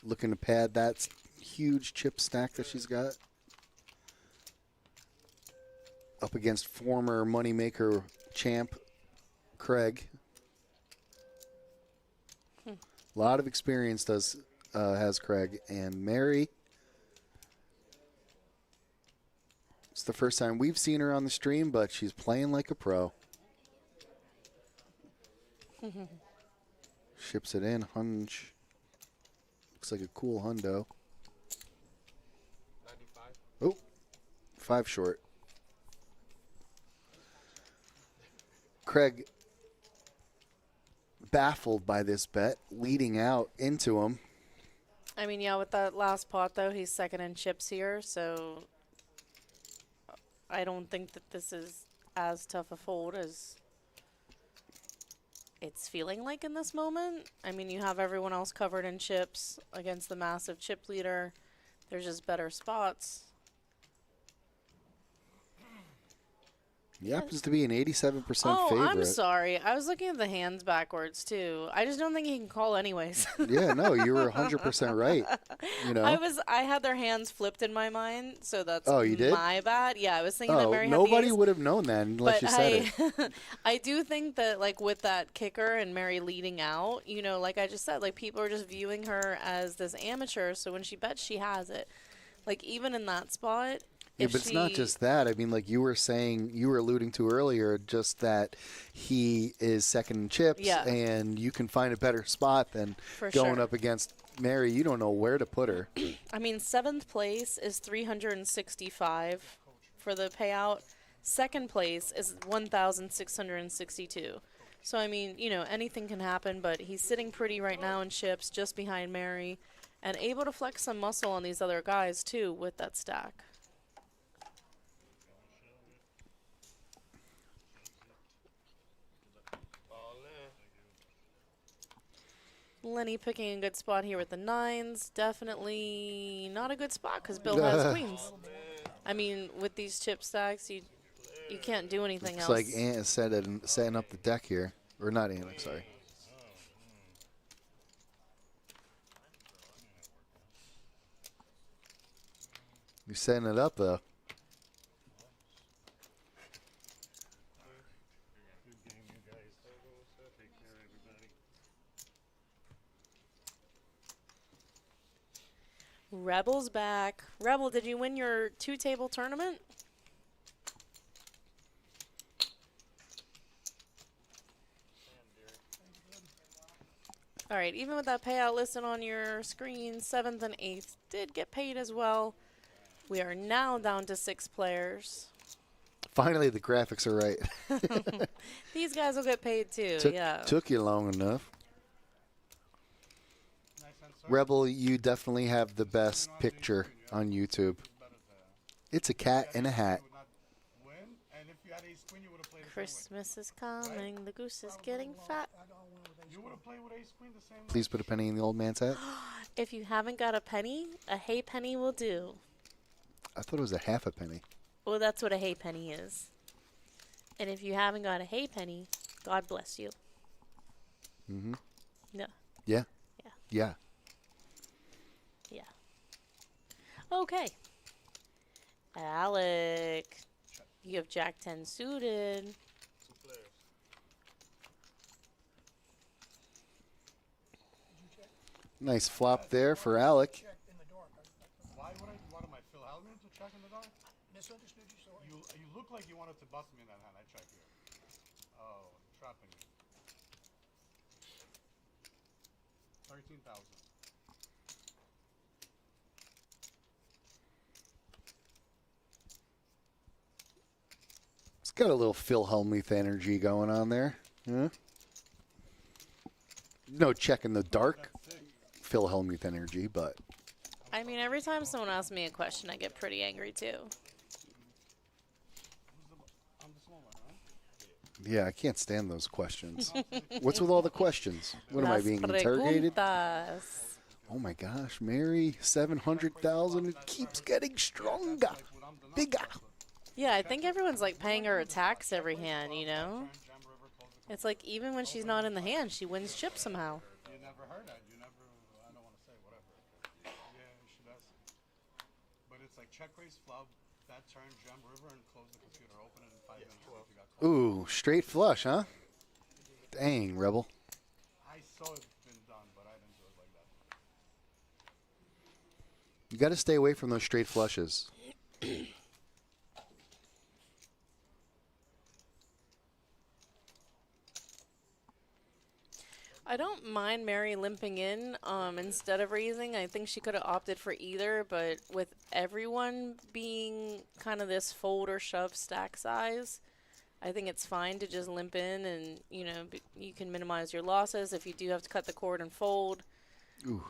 Looking to pad that huge chip stack that she's got. up against former moneymaker champ Craig. A lot of experience has Craig. And Mary, it's the first time we've seen her on the stream, but she's playing like a pro. Ships it in. Hunch. Looks like a cool hundo. 95. Oh, 5 short. Craig, baffled by this bet, leading out into him. I mean, yeah, with that last pot, though, he's second in chips here, so I don't think that this is as tough a fold as it's feeling like in this moment. I mean, you have everyone else covered in chips against the massive chip leader. There's just better spots. He happens to be an 87% Oh, favorite. I'm sorry. I was looking at the hands backwards, too. I just don't think he can call anyways. Yeah, no, you were 100% right. You know? I had their hands flipped in my mind, so that's Oh, you did? my bad. Yeah, I was thinking that Mary had the nobody ace. would have known that unless you said it. I do think that, like, with that kicker and Mary leading out, you know, like I just said, like, people are just viewing her as this amateur, so when she bets, she has it. Like, even in that spot, Yeah, but it's not just that. I mean, like you were saying, you were alluding to earlier, just that he is second in chips, Yeah. and you can find a better spot than For going sure. up against Mary. You don't know where to put her. I mean, 7th place is 365 for the payout. 2nd place is 1,662. So, I mean, you know, anything can happen, but he's sitting pretty right now in chips just behind Mary and able to flex some muscle on these other guys, too, with that stack. Lenny picking a good spot here with the 9s. Definitely not a good spot because Bill has queens. I mean, with these chip stacks, you can't do anything Looks else. like Ant is setting up the deck here. Or not Ant, sorry. You're setting it up, though. Rebel's back. Rebel, did you win your 2-table tournament? All right, even with that payout listed on your screen, 7th and 8th did get paid as well. We are now down to 6 players. Finally, the graphics are right. These guys will get paid too, yeah. Took you long enough. Rebel, you definitely have the best picture on YouTube. It's a cat in a hat. Christmas is coming. The goose is getting fat. Please put a penny in the old man's hat. If you haven't got a penny, a hay penny will do. I thought it was a half a penny. Well, that's what a hay penny is. And if you haven't got a hay penny, God bless you. Mm-hmm. No. Yeah. Yeah. Yeah. Yeah. Okay. Alec. You have Jack 10 suited. Nice flop there for Alec. Why would I? What am I, Phil Hellman to check in the dark? Misunderstood you, sorry. You look like you wanted to bust me in that hand. I check here. Oh, trapping me. 13,000. It's got a little Phil Hellmuth energy going on there. Yeah. No check in the dark Phil Hellmuth energy, but I mean, every time someone asks me a question, I get pretty angry too. yeah, I can't stand those questions. What's with all the questions? What am I Las being interrogated? preguntas. Oh my gosh, Mary, 700,000. It keeps getting stronger, bigger. Yeah, I think everyone's like paying her a tax every hand, you know? It's like even when she's not in the hand, she wins chips somehow. You never heard that. You never. I don't want to say whatever. Yeah, she does. But it's like check raise flop. that turn, jump river, and close the computer. Open it in 5 minutes. If you got caught. Ooh, straight flush, huh? Dang, Rebel. I saw it been done, but I didn't do it like that. You got to stay away from those straight flushes. I don't mind Mary limping in instead of raising. I think she could have opted for either, but with everyone being kind of this fold or shove stack size, I think it's fine to just limp in and, you know, you can minimize your losses if you do have to cut the cord and fold. Ooh,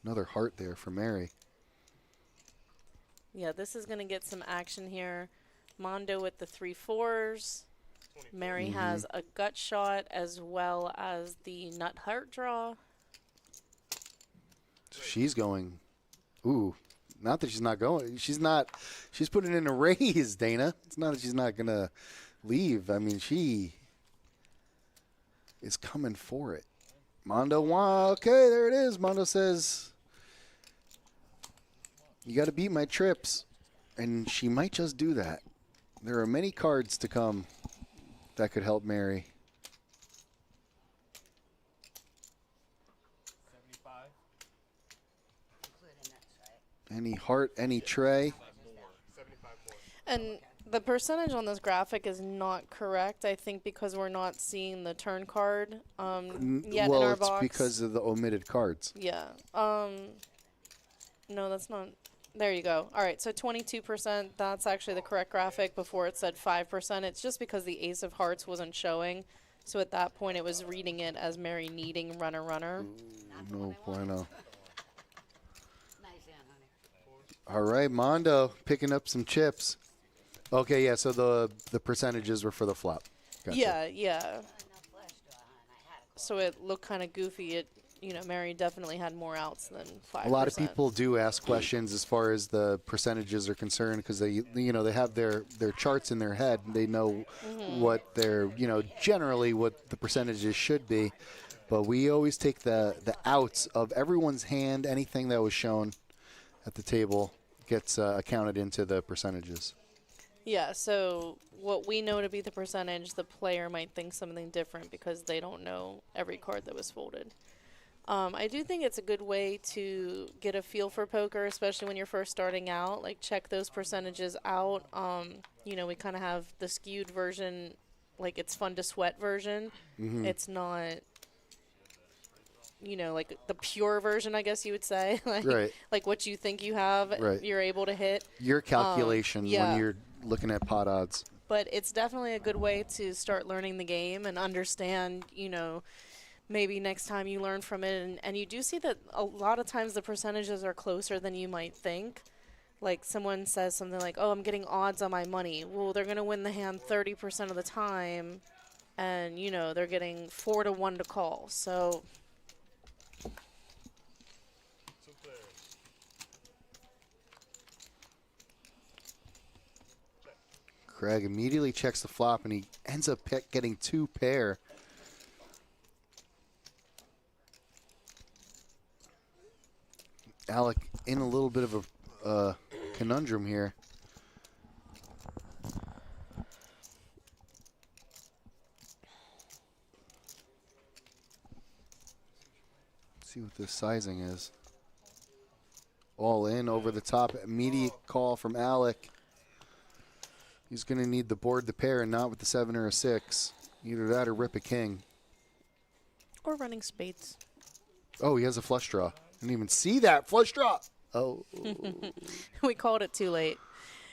another heart there for Mary. Yeah, this is going to get some action here. Mondo with the 3-4s. Mary has a gut shot as well as the nut heart draw. She's going. Ooh, not that she's not going. She's not. She's putting in a raise, Dana. It's not that she's not going to leave. I mean, she is coming for it. Mondo, okay, there it is. Mondo says, you got to beat my trips. And she might just do that. There are many cards to come that could help Mary. 75. Any heart, any tray. 75 more. And the percentage on this graphic is not correct, I think, because we're not seeing the turn card yet in Well, our it's box. because of the omitted cards. Yeah. No, that's not. There you go. All right, so 22%, that's actually the correct graphic. Before it said 5%. It's just because the ace of hearts wasn't showing. So at that point, it was reading it as Mary needing runner, runner. No bueno. All right, Mondo picking up some chips. Okay, yeah, so the percentages were for the flop. Gotcha. Yeah, yeah. So it looked kind of goofy. It, you know, Mary definitely had more outs than 5%. A lot of people do ask questions as far as the percentages are concerned because they, you know, they have their charts in their head. And they know what their, you know, generally what the percentages should be. But we always take the outs of everyone's hand. Anything that was shown at the table gets accounted into the percentages. Yeah, so what we know to be the percentage, the player might think something different because they don't know every card that was folded. I do think it's a good way to get a feel for poker, especially when you're first starting out. Like, check those percentages out. You know, we kind of have the skewed version, like it's fun to sweat version. It's not, you know, like the pure version, I guess you would say. Like, Right. Like what you think you have, Right. you're able to hit. Your calculation yeah. when you're looking at pot odds. But it's definitely a good way to start learning the game and understand, you know, maybe next time you learn from it. And you do see that a lot of times the percentages are closer than you might think. Like someone says something like, oh, I'm getting odds on my money. Well, they're going to win the hand 30% of the time. And, you know, they're getting 4 to 1 to call. So 2 players. Craig immediately checks the flop, and he ends up getting 2 pair. Alec in a little bit of a conundrum here. Let's see what this sizing is. All in, over the top, immediate call from Alec. He's going to need the board to pair and not with the 7 or a 6. Either that or rip a king. or running spades. Oh, he has a flush draw. Didn't even see that flush draw. Oh. We called it too late.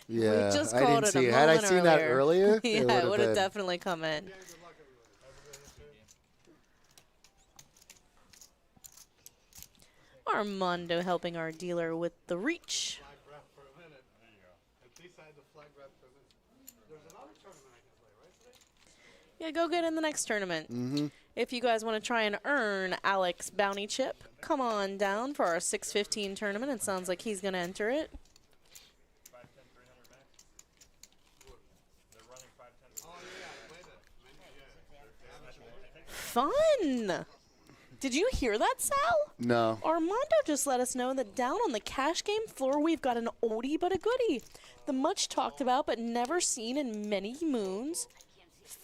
Yeah, we just I called didn't it see a it. Had I moment seen that earlier, yeah, it would have been. definitely come in. Armando helping our dealer with the reach. Yeah, go get in the next tournament. Mm-hmm. If you guys want to try and earn Alec's bounty chip, come on down for our 6:15 tournament. It sounds like he's going to enter it. Fun! Did you hear that, Sal? No. Armando just let us know that down on the cash game floor, we've got an oldie but a goodie. The much talked about but never seen in many moons.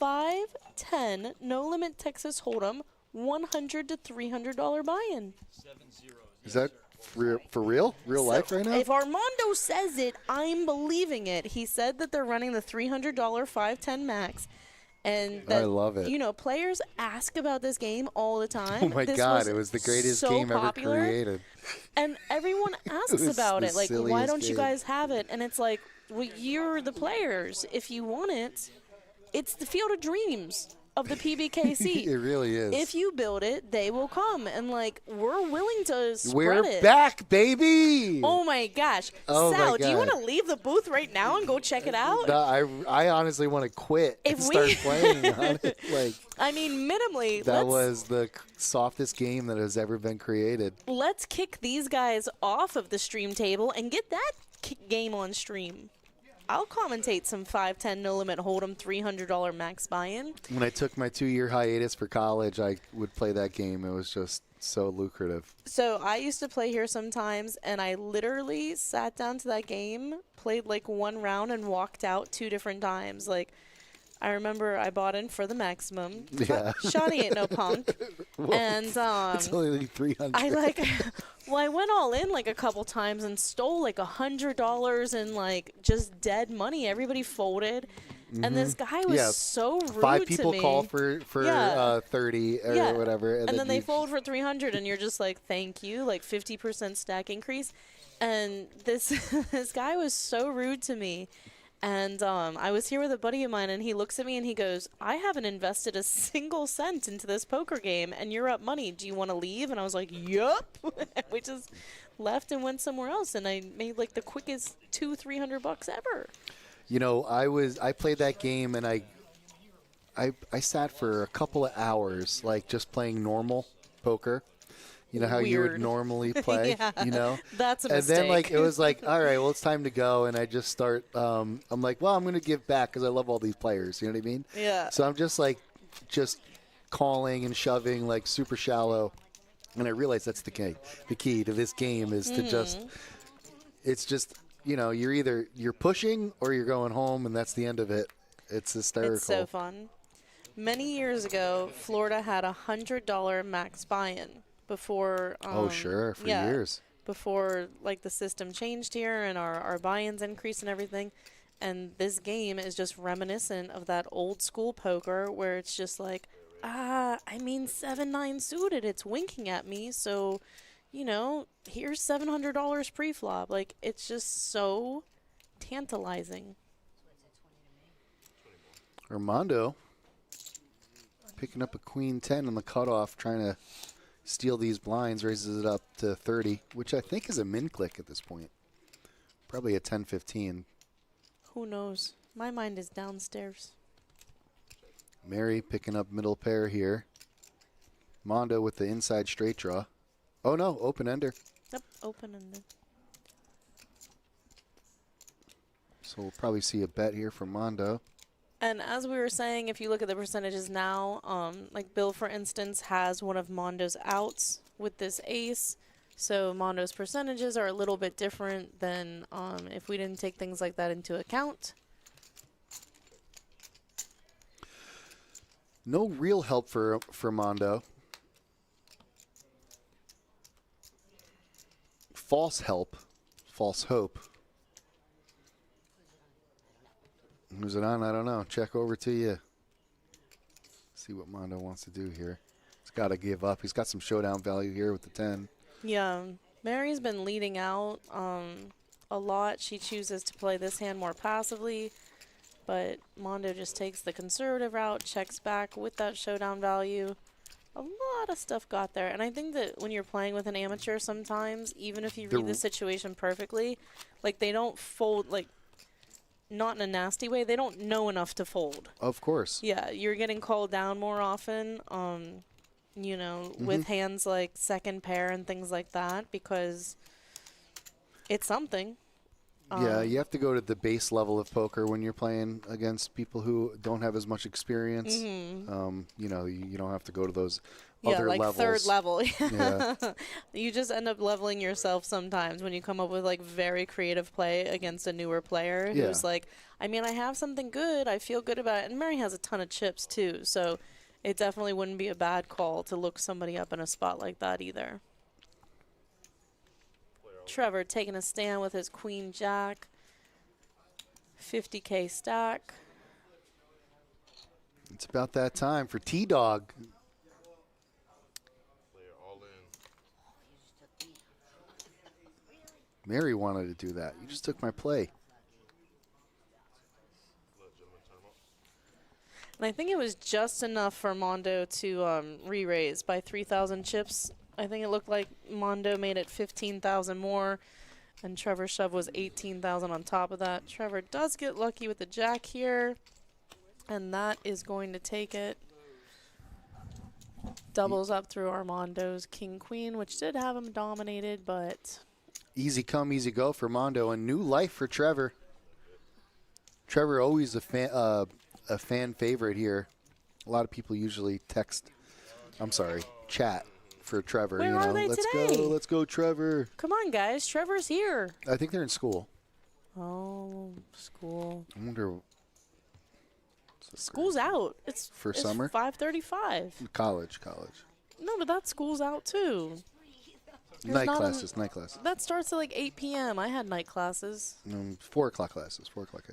5-10 no limit Texas Hold'em, $100 to $300 buy-in. Is that for real? Real life right now? If Armando says it, I'm believing it. He said that they're running the $300 5-10 max. And that, I love it. You know, players ask about this game all the time. Oh my God, it was the greatest so game popular, ever created. And everyone asks was about the it. Like, why silliest don't you game. guys have it? And it's like, well, you're the players. If you want it, it's the field of dreams of the Pbkc. It really is. If you build it, they will come. And, like, we're willing to spread We're it. back, baby! Oh, my gosh. Oh my Sal, do you God. want to leave the booth right now and go check it out? No, I honestly want to quit and If start we- playing on it. Like, I mean, minimally, that was the softest game that has ever been created. let's kick these guys off of the stream table and get that game on stream. I'll commentate some 5-10 no limit hold'em $300 max buy-in. When I took my 2-year hiatus for college, I would play that game. It was just so lucrative. So I used to play here sometimes, and I literally sat down to that game, played like one round, and walked out 2 different times. Like, I remember I bought in for the maximum. Yeah. Shawnee ain't no punk. Well, And it's only like 300. I went all in like a couple times and stole like $100 in like just dead money. Everybody folded. And this guy was so rude to me. 5 people call for Yeah. 30 or whatever. And then they you- fold for 300 and you're just like, thank you, like 50% stack increase. And this this guy was so rude to me. And I was here with a buddy of mine, and he looks at me and he goes, I haven't invested a single cent into this poker game, and you're up money. Do you want to leave? And I was like, yup. And we just left and went somewhere else, and I made like the quickest $200-300 ever. You know, I played that game, and I sat for a couple of hours, like just playing normal poker. You know how you would Weird. normally play, Yeah, you know? that's a And then, like, mistake. it was like, all right, well, it's time to go. And I just start, I'm like, well, I'm going to give back because I love all these players. You know what I mean? Yeah. So I'm just, like, just calling and shoving, like, super shallow. And I realize that's the key. The key to this game is to just, it's just, you know, you're pushing or you're going home, and that's the end of it. It's hysterical. It's so fun. Many years ago, Florida had a $100 max buy-in before. Oh, sure, for years. Before like the system changed here and our buy-ins increased and everything. And this game is just reminiscent of that old school poker where it's just like, I mean 7-9 suited. It's winking at me, so you know, here's $700 pre-flop. Like, it's just so tantalizing. Armando picking up a queen 10 on the cutoff, trying to steal these blinds, raises it up to 30, which I think is a min click at this point. Probably a 10-15. Who knows? My mind is downstairs. Mary picking up middle pair here. Mondo with the inside straight draw. Oh no, open ender. Yep, open-ended. So we'll probably see a bet here from Mondo. And as we were saying, if you look at the percentages now, like Bill, for instance, has one of Mondo's outs with this ace. So Mondo's percentages are a little bit different than if we didn't take things like that into account. No real help for Mondo. False help. False hope. Who's it on? I don't know. Check over to you. See what Mondo wants to do here. He's got to give up. He's got some showdown value here with the 10. Yeah, Mary's been leading out a lot. She chooses to play this hand more passively, but Mondo just takes the conservative route, checks back with that showdown value. A lot of stuff got there, and I think that when you're playing with an amateur sometimes, even if you read the situation perfectly, like they don't fold, like not in a nasty way, they don't know enough to fold. Of course. Yeah, you're getting called down more often, you know, with hands like second pair and things like that, because it's something. Yeah, you have to go to the base level of poker when you're playing against people who don't have as much experience. You know, you don't have to go to those Yeah, other like levels. third level. Yeah. You just end up leveling yourself sometimes when you come up with like very creative play against a newer player Yeah. who's like, I mean, I have something good. I feel good about it. And Mary has a ton of chips too, so it definitely wouldn't be a bad call to look somebody up in a spot like that either. Trevor taking a stand with his queen jack. 50K stack. It's about that time for T-Dog. Mary wanted to do that. You just took my play. And I think it was just enough for Mondo to re-raise by 3,000 chips. I think it looked like Mondo made it 15,000 more, and Trevor's shove was 18,000 on top of that. Trevor does get lucky with the jack here, and that is going to take it. Doubles up through Armando's king-queen, which did have him dominated, but... Easy come, easy go for Mondo, and new life for Trevor. Trevor always a fan favorite here. A lot of people usually chat for Trevor. Where are they today? Let's go, Trevor. Come on, guys. Trevor's here. I think they're in school. Oh, school. I wonder. School's out. It's summer? 5:35. College. No, but that school's out too. Night classes. That starts at like 8 p.m. I had night classes. 4 o'clock classes.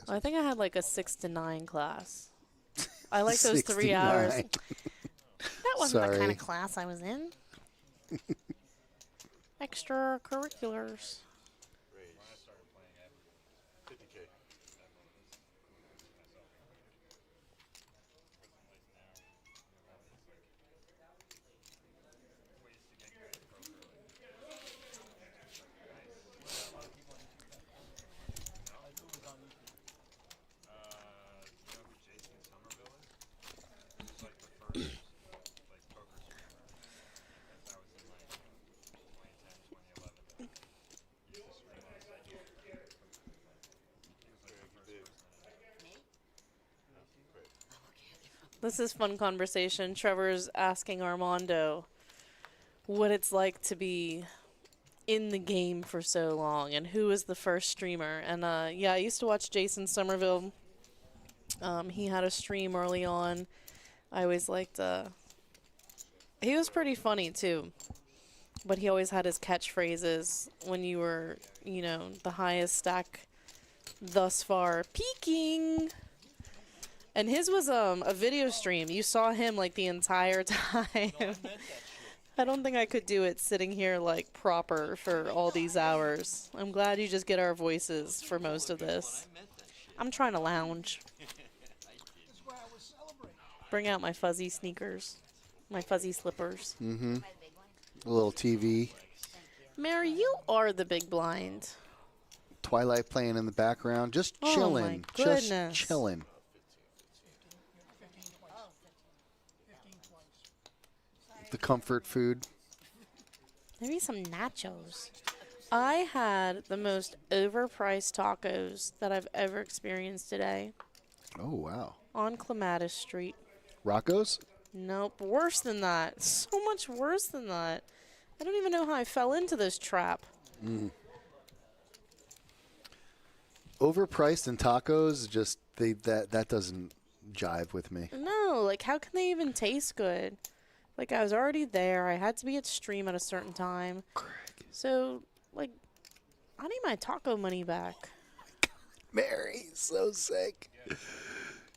I think I had like a 6 to 9 class. I like those 6 to 3 hours. 9. That wasn't the kind Sorry. of class I was in. Extracurriculars. This is fun conversation. Trevor's asking Armando what it's like to be in the game for so long and who is the first streamer. And yeah, I used to watch Jason Somerville. He had a stream early on. I always liked he was pretty funny too. But he always had his catchphrases when you were, you know, the highest stack thus far. Peaking! And his was a video stream. You saw him like the entire time. I don't think I could do it sitting here like proper for all these hours. I'm glad you just get our voices for most of this. I'm trying to lounge. Bring out my fuzzy sneakers. My fuzzy slippers. Mm-hmm. A little TV. Mary, you are the big blind. Twilight playing in the background. Just chilling. Oh my goodness. Just chilling. The comfort food. Maybe some nachos. I had the most overpriced tacos that I've ever experienced today. Oh, wow. On Clematis Street. Rocco's? Nope, worse than that. So much worse than that. I don't even know how I fell into this trap. Overpriced in tacos, just that doesn't jive with me. No, like how can they even taste good? Like I was already there. I had to be at stream at a certain time. So, like, I need my taco money back. Mary, so sick.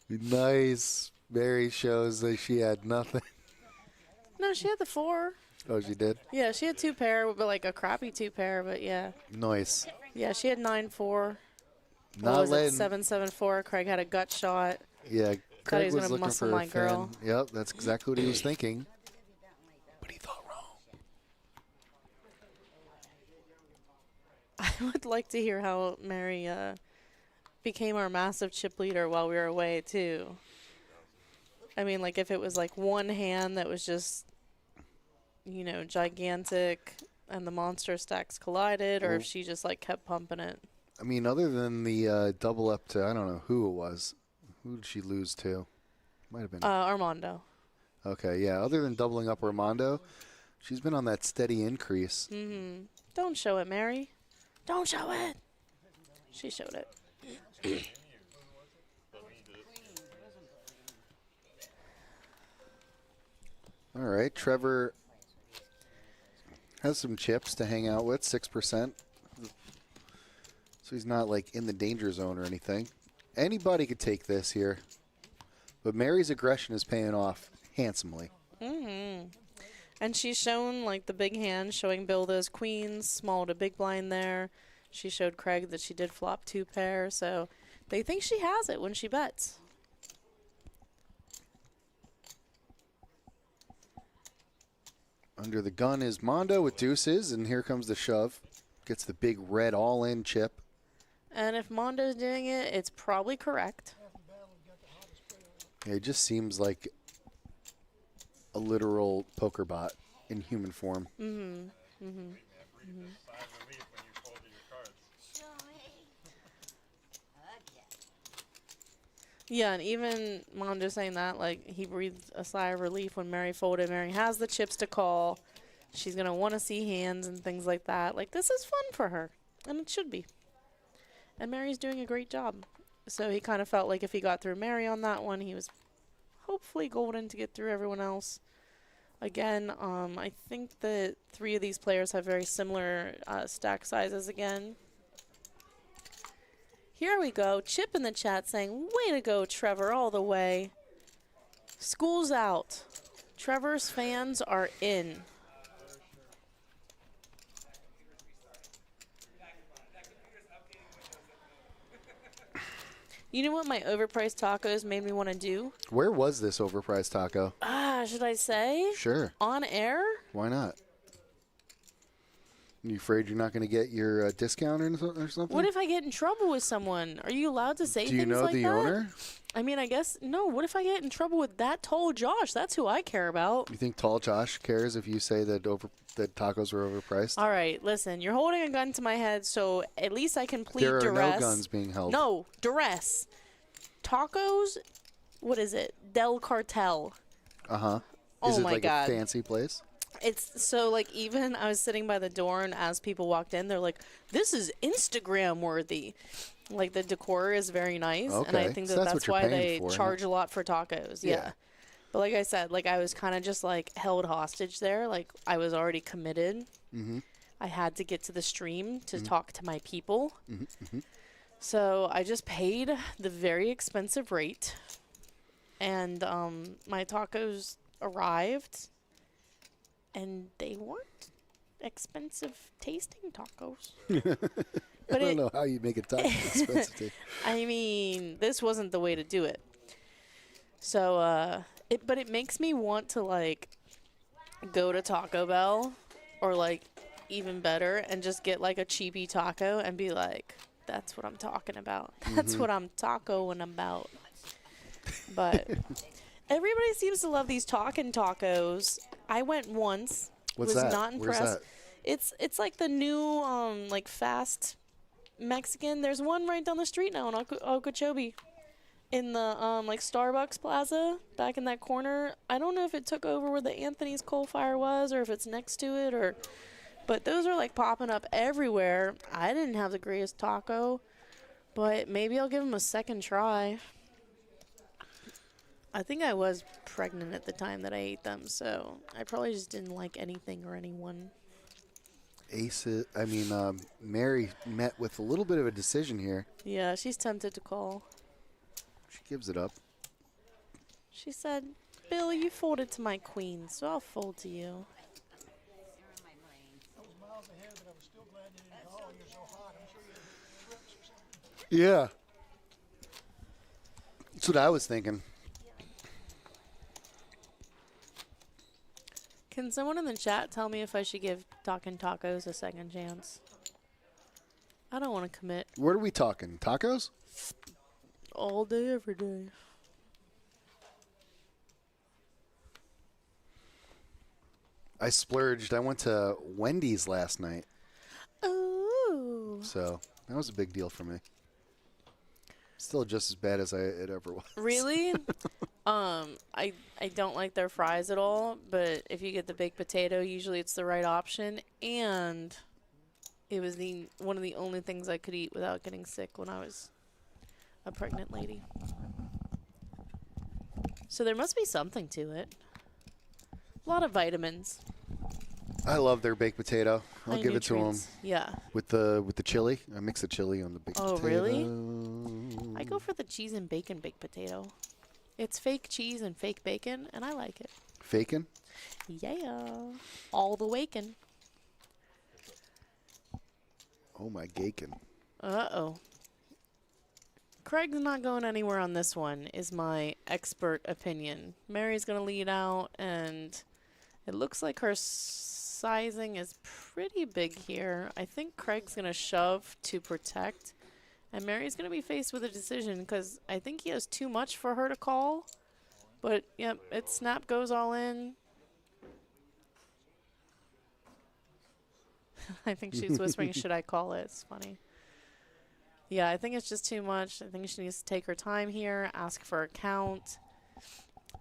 Nice. Mary shows that she had nothing. No, she had the 4. Oh, she did? Yeah, she had 2 pair, but like a crappy 2 pair, but yeah. Nice. Yeah, she had 9-4. Not What was it? letting. 7-7-4. Craig had a gut shot. Yeah, Thought he Craig was was gonna looking muscle for my a fan. girl. Yep, that's exactly what he was thinking. I would like to hear how Mary became our massive chip leader while we were away, too. I mean, like, if it was, like, one hand that was just, you know, gigantic and the monster stacks collided, or if she just, like, kept pumping it. I mean, other than the double up to, I don't know who it was. Who did she lose to? Might have been. Armando. Okay, yeah. Other than doubling up Armando, she's been on that steady increase. Mm-hmm. Don't show it, Mary. Don't show it. She showed it. All right, Trevor has some chips to hang out with, 6%. So he's not like in the danger zone or anything. Anybody could take this here. But Mary's aggression is paying off handsomely. Mm-hmm. And she's shown like the big hand, showing Bill those queens, small to big blind there. She showed Craig that she did flop 2 pair, so they think she has it when she bets. Under the gun is Mondo with deuces, and here comes the shove. Gets the big red all-in chip. And if Mondo's doing it, it's probably correct. Yeah, it just seems like a literal poker bot in human form. Mm-hmm. Mm-hmm. Mm-hmm. Yeah, and even Mondo saying that, like, he breathed a sigh of relief when Mary folded. Mary has the chips to call. She's going to want to see hands and things like that. Like, this is fun for her, and it should be. And Mary's doing a great job. So he kind of felt like if he got through Mary on that one, he was hopefully golden to get through everyone else. Again, I think that 3 of these players have very similar stack sizes again. Here we go. Chip in the chat saying, way to go, Trevor, all the way. School's out. Trevor's fans are in. You know what my overpriced tacos made me want to do? Where was this overpriced taco? Should I say? Sure. On air? Why not? You afraid you're not going to get your discount or something? What if I get in trouble with someone? Are you allowed to say things like that? Do you know the owner? I mean, I guess, no. What if I get in trouble with that tall Josh? That's who I care about. You think tall Josh cares if you say that tacos were overpriced? All right, listen. You're holding a gun to my head, so at least I can plead there are duress. no guns being held. No, duress. Tacos, what is it? Del Cartel. Uh-huh. Oh Is it my like God. a fancy place? It's so, like, even I was sitting by the door, and as people walked in, they're like, this is Instagram worthy. Like, the decor is very nice, and I think so that that's that's what why you're they paying for, charge a lot for tacos. Yeah. But like I said, like, I was kind of just, like, held hostage there. Like, I was already committed. Mm-hmm. I had to get to the stream to talk to my people. Mm-hmm. Mm-hmm. So I just paid the very expensive rate, and my tacos arrived, and they weren't expensive tasting tacos. I don't know how you make it taco expensive. I mean, this wasn't the way to do it. So, but it makes me want to, like, go to Taco Bell, or, like, even better, and just get, like, a cheapy taco and be like, that's what I'm talking about. That's what I'm tacoing about. But everybody seems to love these talking tacos. I went once. What's was that? not Where's impressed. that? It's like the new like fast Mexican. There's one right down the street now in Okeechobee, in the like Starbucks Plaza back in that corner. I don't know if it took over where the Anthony's Coal Fire was, or if it's next to it, or. But those are like popping up everywhere. I didn't have the greatest taco, but maybe I'll give them a second try. I think I was pregnant at the time that I ate them, so I probably just didn't like anything or anyone. Mary met with a little bit of a decision here. Yeah, she's tempted to call. She gives it up. She said, Bill, you folded to my queen, so I'll fold to you. Yeah. That's what I was thinking. Can someone in the chat tell me if I should give Talkin' Tacos a second chance? I don't want to commit. What are we talking? Tacos? All day, every day. I splurged. I went to Wendy's last night. Ooh. So that was a big deal for me. Still just as bad as it ever was. Really? I don't like their fries at all, but if you get the baked potato, usually it's the right option. And it was one of the only things I could eat without getting sick when I was a pregnant lady. So there must be something to it. A lot of vitamins. I love their baked potato. I'll High give it to them. nutrients. Yeah. With the chili. I mix the chili on the baked potato. Oh, really? I go for the cheese and bacon baked potato. It's fake cheese and fake bacon, and I like it. Fakin'? Yeah. All the wakin'. Oh, my gakin'. Uh-oh. Craig's not going anywhere on this one, is my expert opinion. Mary's going to lead out, and it looks like her sizing is pretty big here. I think Craig's going to shove to protect, and Mary's going to be faced with a decision because I think he has too much for her to call. But, yep, snap goes all in. I think she's whispering, should I call it? It's funny. Yeah, I think it's just too much. I think she needs to take her time here, ask for a count.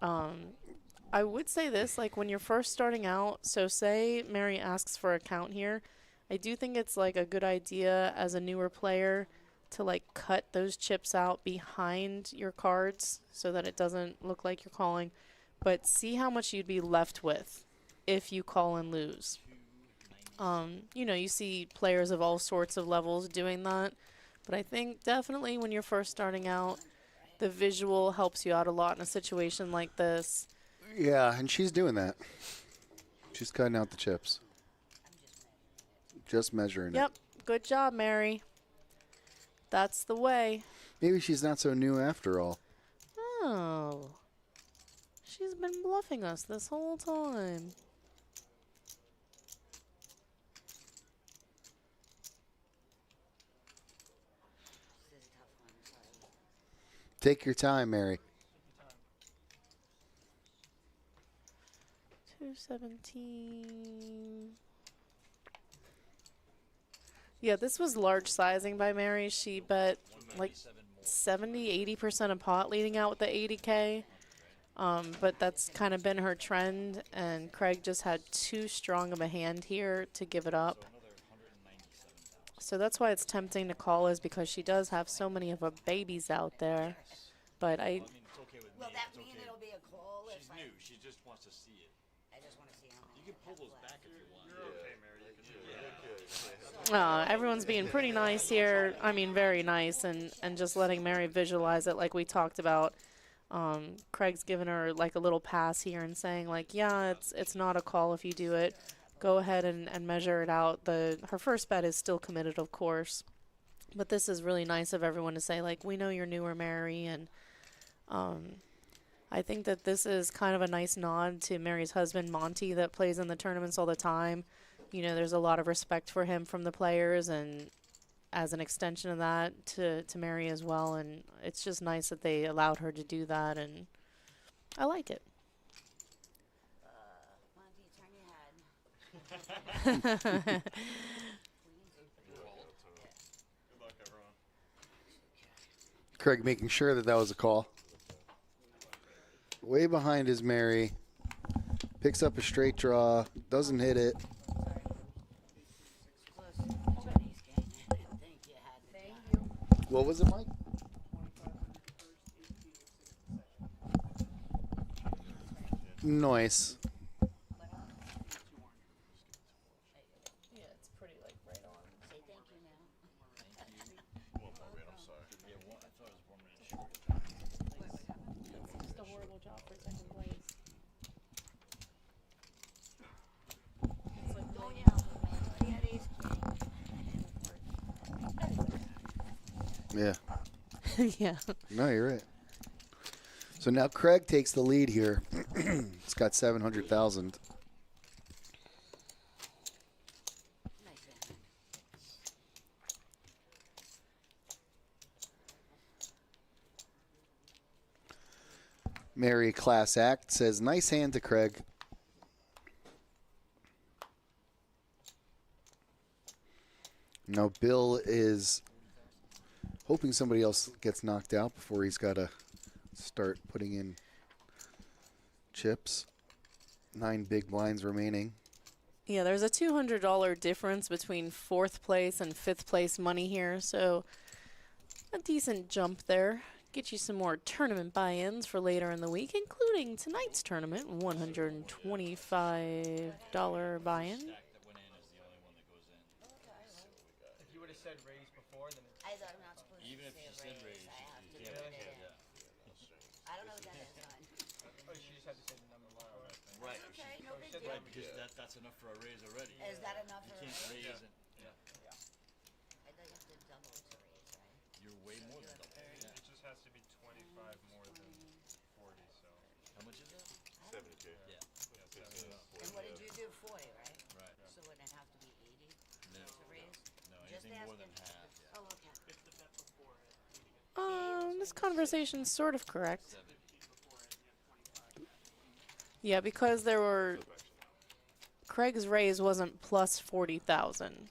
I would say this, like when you're first starting out, so say Mary asks for a count here, I do think it's like a good idea as a newer player to like cut those chips out behind your cards so that it doesn't look like you're calling. But see how much you'd be left with if you call and lose. You know, you see players of all sorts of levels doing that. But I think definitely when you're first starting out, the visual helps you out a lot in a situation like this. Yeah, and she's doing that. She's cutting out the chips. Just measuring Yep, good job, Mary. That's the way. Maybe she's not so new after all. Oh. She's been bluffing us this whole time. Take your time, Mary. 217. Yeah, this was large sizing by Mary. She bet like 70-80% of pot leading out with the 80K. But that's kind of been her trend, and Craig just had too strong of a hand here to give it up. So that's why it's tempting to call, is because she does have so many of her babies out there. But I... Will that mean it'll be a call? She's new. She just wants to see it. I just want to see how You can pull those back if you want. You're okay, Mary. everyone's being pretty nice here. I mean, very nice, and just letting Mary visualize it like we talked about. Craig's giving her like a little pass here and saying like, yeah, it's not a call if you do it. Go ahead and measure it out. Her first bet is still committed, of course. But this is really nice of everyone to say, like, we know you're newer, Mary, and I think that this is kind of a nice nod to Mary's husband, Monty, that plays in the tournaments all the time. You know, there's a lot of respect for him from the players, and as an extension of that to Mary as well. And it's just nice that they allowed her to do that, and I like it. Monty, turn your head. Craig making sure that was a call. Way behind is Mary. Picks up a straight draw. Doesn't hit it. What was it, Mike? Nice. Yeah, it's pretty like right on. Say thank you now. It's just a horrible job for second place. It's like Oh yeah. Yeah, it is. Yeah. Yeah. No, you're right. So now Craig takes the lead here. It's got 700,000. Mary Class Act says, nice hand to Craig. Now Bill is Hoping somebody else gets knocked out before he's got to start putting in chips. 9 big blinds remaining. Yeah, there's a $200 difference between 4th place and 5th place money here, so a decent jump there. Get you some more tournament buy-ins for later in the week, including tonight's tournament, $125 buy-in. Stack that went in is the only one that goes in. If you would have said raise before, then it's I thought I'm not supposed Even to if say you said raise. raise, I have to you put can't. it in. Yeah. I don't know what that is, hon. oh, she just had to say the number loud. Right. That's okay, no big Right, deal. because that's enough for a raise already. Is that enough You for a can't raise? raise it. Yeah. I thought you have to double to raise, right? You're way more than double. Yeah. It just has to be 25 more than 40, so. How much is that? 70K. Yeah. And what did you do? 40, right? Right. So wouldn't it have to be 80 No. to raise? No, Just anything more than asking. half. Yeah. Oh, okay. This conversation's sort of correct. Yeah, because there were... Craig's raise wasn't plus 40,000.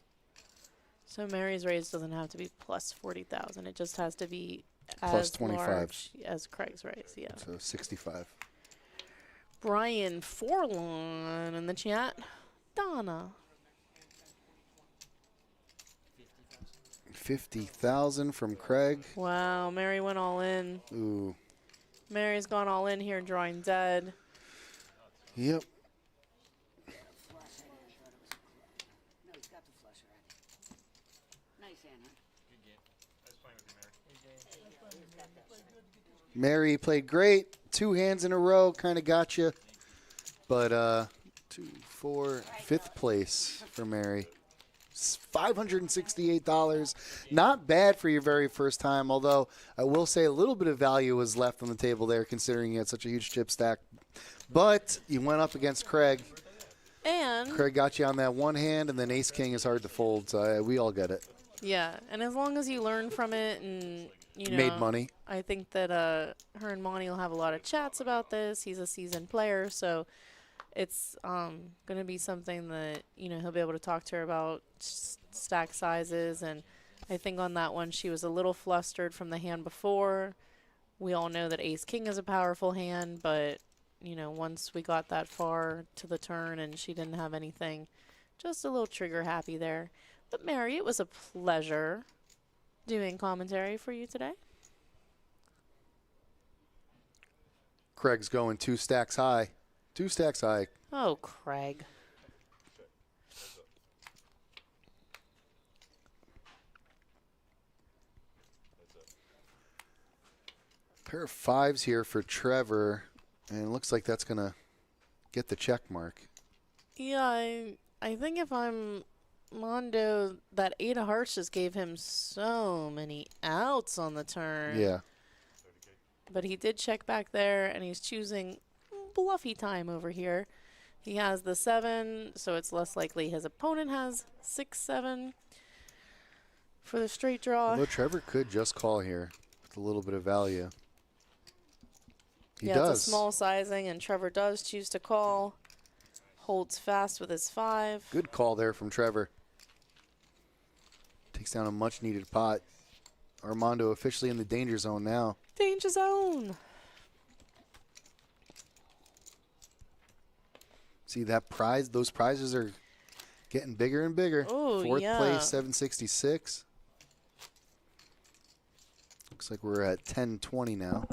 So Mary's raise doesn't have to be plus 40,000. It just has to be Plus as 25. large as Craig's raise, yeah. So 65. Brian Forlon in the chat. Donna. 50,000 from Craig. Wow, Mary went all in. Ooh. Mary's gone all in here, drawing dead. Yep. No, he's got the flush already. Nice hand, huh? Good game. I was playing with you, Mary. Mary played great. 2 hands in a row, kind of got you. But 2, 4, 5th place for Mary. $568. Not bad for your very first time, although I will say a little bit of value was left on the table there considering you had such a huge chip stack. But you went up against Craig. And Craig got you on that one hand, and then Ace-King is hard to fold, so we all get it. yeah, and as long as you learn from it and, you know. Made money. I think that her and Monty will have a lot of chats about this. He's a seasoned player, so it's going to be something that, you know, he'll be able to talk to her about stack sizes. And I think on that one she was a little flustered from the hand before. We all know that Ace-King is a powerful hand, but, you know, once we got that far to the turn and she didn't have anything, just a little trigger happy there. But Mary, it was a pleasure doing commentary for you today. Craig's going 2 stacks high. 2 stacks high. Oh, Craig. Pair of 5s here for Trevor, and it looks like that's going to get the check mark. Yeah, I think if I'm Mondo, that 8 of hearts just gave him so many outs on the turn. Yeah. But he did check back there, and he's choosing bluffy time over here. He has the 7, so it's less likely his opponent has 6, 7 for the straight draw. Although Trevor could just call here with a little bit of value. He yeah, does. It's a small sizing, and Trevor does choose to call. Holds fast with his 5. Good call there from Trevor. Takes down a much-needed pot. Armando officially in the danger zone now. Danger zone. See that prize? Those prizes are getting bigger and bigger. Oh, 4th yeah. place, 766. Looks like we're at 1020 now.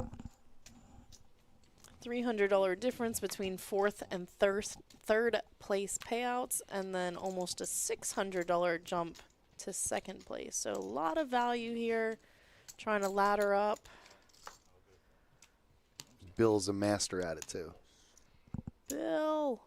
$300 difference between 4th and 3rd place payouts, and then almost a $600 jump to 2nd place. So a lot of value here, trying to ladder up. Bill's a master at it too. Bill.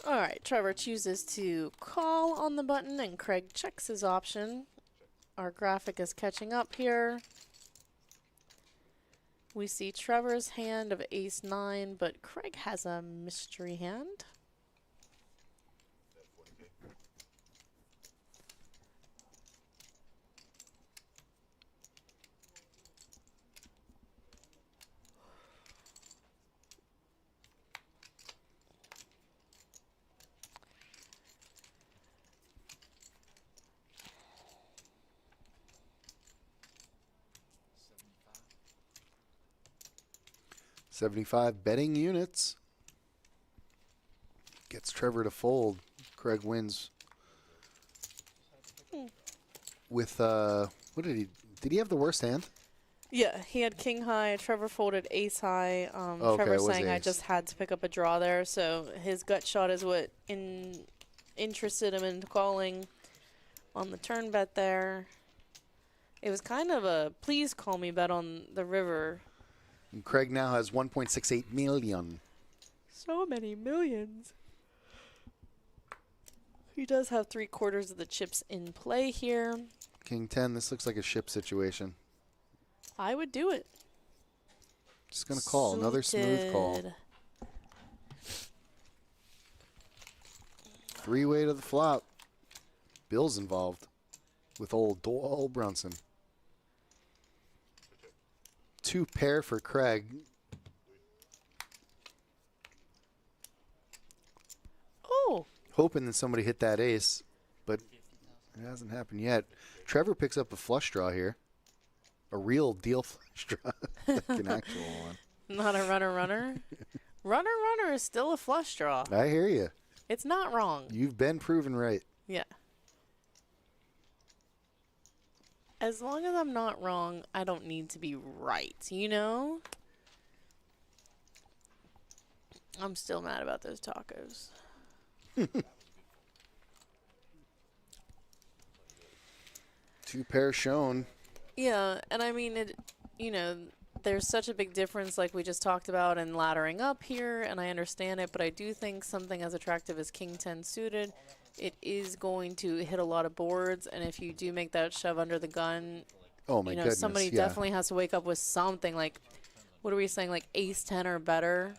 All right, Trevor chooses to call on the button, and Craig checks his option. Our graphic is catching up here. We see Trevor's hand of ace-9, but Craig has a mystery hand. 75 betting units. Gets Trevor to fold. Craig wins with, what did he have the worst hand? Yeah, he had king high. Trevor folded ace high. Okay, Trevor it was saying I ace. just had to pick up a draw there. So his gut shot is what interested him in calling on the turn bet there. It was kind of a please call me bet on the river. And Craig now has 1.68 million. So many millions. He does have 3/4 of the chips in play here. King 10, this looks like a ship situation. I would do it. Just going to call. Another smooth call. Suited. 3-way to the flop. Bill's involved with old Doyle Brunson. 2 pair for Craig. Oh. Hoping that somebody hit that ace, but it hasn't happened yet. Trevor picks up a flush draw here. A real deal flush draw. Like an actual one. Not a runner. Runner is still a flush draw. I hear you. It's not wrong. You've been proven right. Yeah. As long as I'm not wrong, I don't need to be right, you know? I'm still mad about those tacos. 2 pair shown. Yeah, and I mean, there's such a big difference like we just talked about in laddering up here, and I understand it, but I do think something as attractive as King 10 suited, it is going to hit a lot of boards, and if you do make that shove under the gun, oh my goodness, somebody definitely has to wake up with something like, what are we saying, like ace 10 or better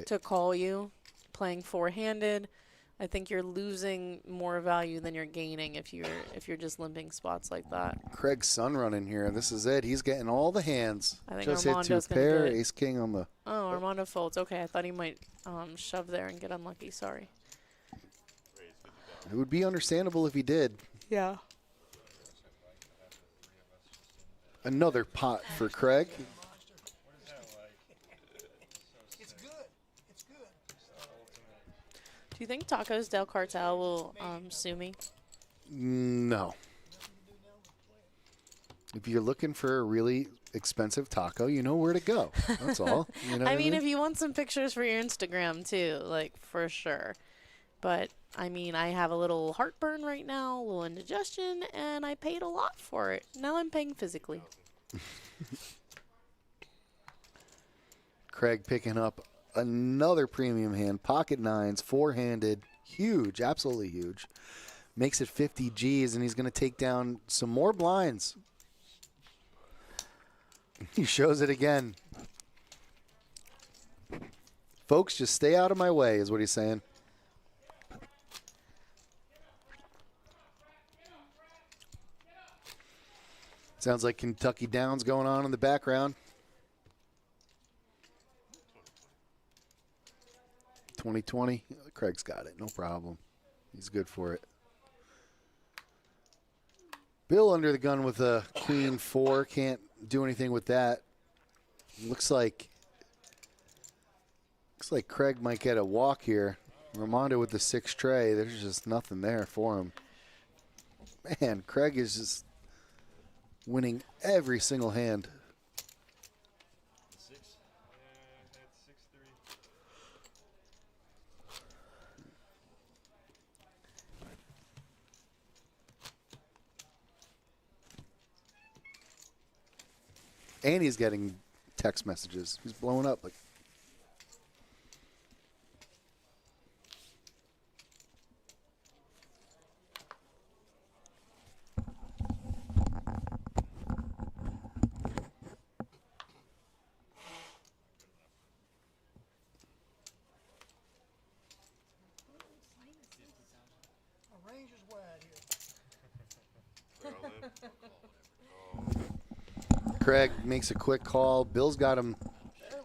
to call you, playing 4-handed. I think you're losing more value than you're gaining if you're just limping spots like that. Craig's son running here. This is it. He's getting all the hands. I think just Armando's hit 2 gonna pair, do it. ace king on the. Oh, Armando folds. Okay, I thought he might shove there and get unlucky. Sorry. It would be understandable if he did. Yeah. Another pot for Craig. Do you think Tacos Del Cartel will sue me? No. If you're looking for a really expensive taco, you know where to go. That's all. You know I mean, if you want some pictures for your Instagram too, like for sure. But I mean, I have a little heartburn right now, a little indigestion, and I paid a lot for it. Now I'm paying physically. Craig picking up another premium hand, pocket nines, 4-handed, huge, absolutely huge. Makes it 50 G's, and he's going to take down some more blinds. He shows it again. Folks, just stay out of my way, is what he's saying. Sounds like Kentucky Downs going on in the background. 2020. Craig's got it. No problem. He's good for it. Bill under the gun with a queen 4. Can't do anything with that. Looks like Craig might get a walk here. Armando with the 6 tray. There's just nothing there for him. Man, Craig is just winning every single hand. And he's getting text messages. He's blowing up like. range is wide here. Craig makes a quick call. Bill's got him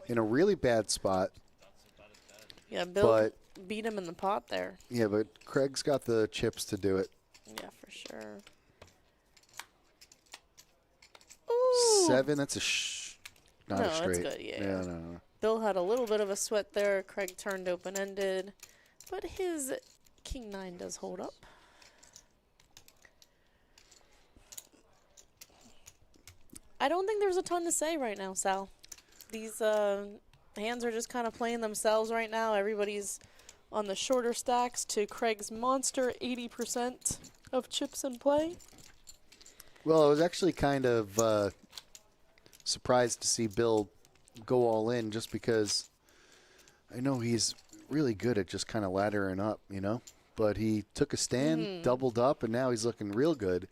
in a really bad spot. Yeah, Bill beat him in the pot there. Yeah, but Craig's got the chips to do it. Yeah, for sure. 7, that's a not No, a straight. that's good, yeah. No. Bill had a little bit of a sweat there. Craig turned open-ended, but his king 9 does hold up. I don't think there's a ton to say right now, Sal. These hands are just kind of playing themselves right now. Everybody's on the shorter stacks to Craig's monster 80% of chips in play. Well, I was actually kind of surprised to see Bill go all in just because I know he's really good at just kind of laddering up, you know. But he took a stand, doubled up, and now he's looking real good.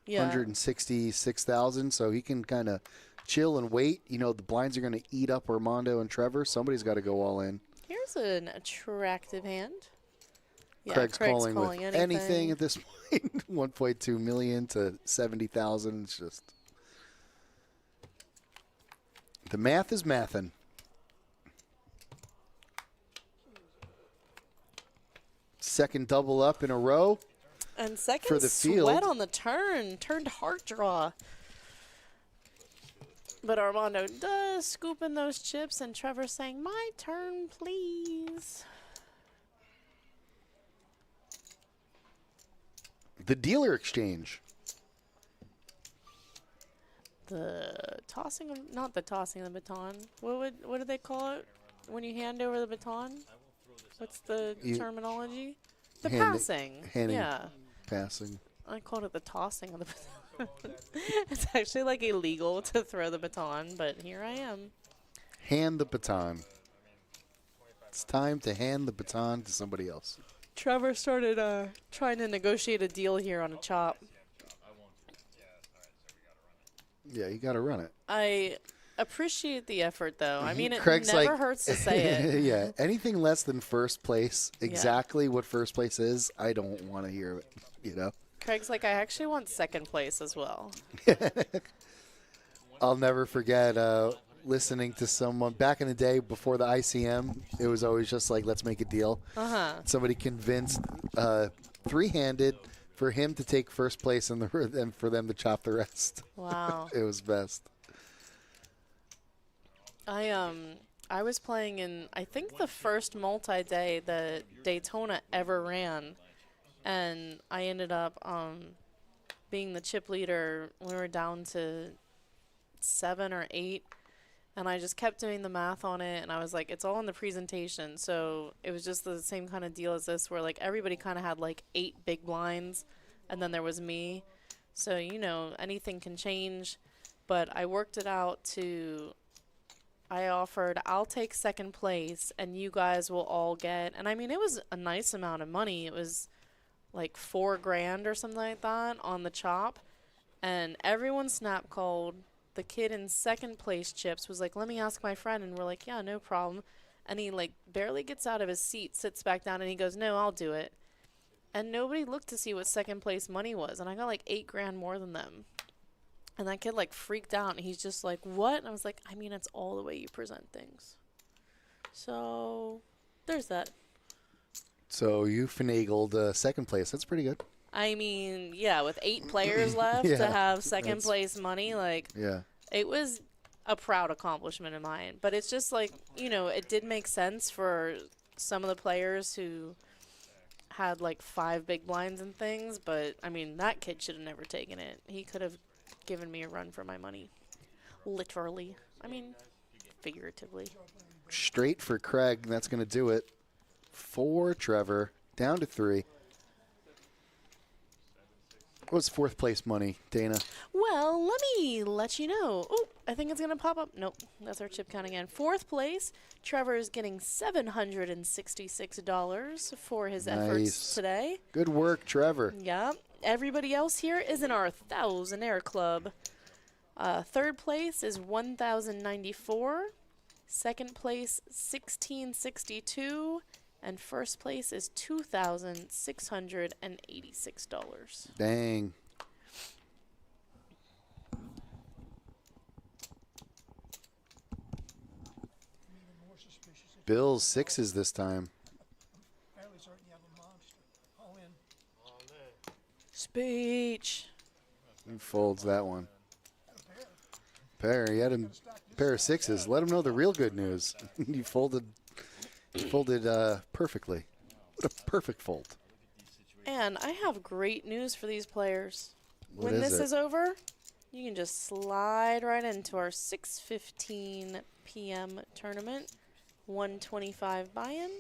Yeah. 166,000, so he can kind of chill and wait. You know, the blinds are going to eat up Armando and Trevor. Somebody's got to go all in. Here's an attractive hand. Yeah, Craig's calling with anything. anything at this point. 1.2 million to 70,000. It's just the math is mathin'. Second double up in a row. And second for the field. Sweat on the turn. Turned heart draw. But Armando does scoop in those chips, and Trevor's saying, my turn, please. The dealer exchange. The tossing of, not the tossing of the baton. What do they call it when you hand over the baton? What's the terminology? The passing. Handing, yeah. Passing. I called it the tossing of the baton. It's actually like illegal to throw the baton, but here I am. Hand the baton. It's time to hand the baton to somebody else. Trevor started trying to negotiate a deal here on a chop. Yeah, you got to run it. I appreciate the effort, though. I mean, it Craig's never like, hurts to say it. Yeah, anything less than first place, exactly what first place is, I don't want to hear it, you know? Craig's like, I actually want second place as well. I'll never forget listening to someone back in the day before the ICM. It was always just like, let's make a deal. Somebody convinced three-handed for him to take first place and for them to chop the rest. Wow. It was best. I was playing in, I think, the first multi-day that Daytona ever ran, and I ended up being the chip leader. We were down to 7 or 8, and I just kept doing the math on it, and I was like, it's all in the presentation. So it was just the same kind of deal as this, where like everybody kind of had like 8 big blinds, and then there was me. So, you know, anything can change, but I worked it out to, I offered, I'll take second place, and you guys will all get, and I mean, it was a nice amount of money. It was like $4 grand or something like that on the chop, and everyone snap called. The kid in second place chips was like, let me ask my friend, and we're like, yeah, no problem. And he like barely gets out of his seat, sits back down, and he goes, no, I'll do it. And nobody looked to see what second place money was, and I got like $8 grand more than them. And that kid like freaked out, and he's just like, what? And I was like, I mean, it's all the way you present things. So there's that. So you finagled second place. That's pretty good. I mean, yeah, with 8 players left to have second place money, like, it was a proud accomplishment of mine. But it's just like, you know, it did make sense for some of the players who had like 5 big blinds and things. But, I mean, that kid should have never taken it. He could have given me a run for my money. Literally. I mean, figuratively. Straight for Craig. That's going to do it. For Trevor. Down to 3. What's fourth place money, Dana? Well, let me let you know. Oh, I think it's going to pop up. Nope, that's our chip count again. Fourth place, Trevor is getting $766 for his efforts today. Good work, Trevor. Yeah. Everybody else here is in our Thousandaire Club. Third place is $1,094. Second place, $1,662. And first place is $2,686. Dang. Bill's 6s this time. Speech. He folds that one. pair. He had a pair of sixes. Let him know the real good news. You folded perfectly. What a perfect fold. And I have great news for these players. What When is this it? is over, you can just slide right into our 6:15 p.m. tournament. 125 buy-in,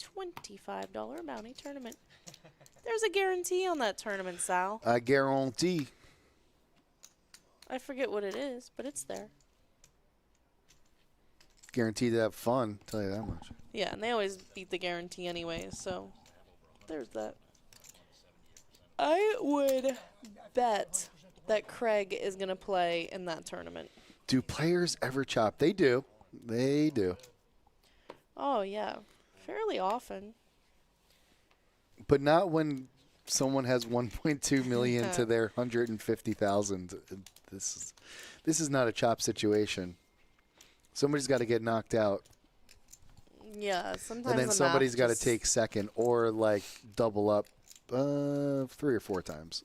$25 bounty tournament. There's a guarantee on that tournament, Sal. I guarantee. I forget what it is, but it's there. Guaranteed to have fun. Tell you that much. Yeah, and they always beat the guarantee anyway, so there's that. I would bet that Craig is going to play in that tournament. Do players ever chop? They do. They do. Oh, yeah. Fairly often. But not when someone has 1.2 million to their 150,000. This is not a chop situation. Somebody's got to get knocked out. Yeah, sometimes And then the somebody's math got to just- take second or like double up 3 or 4 times.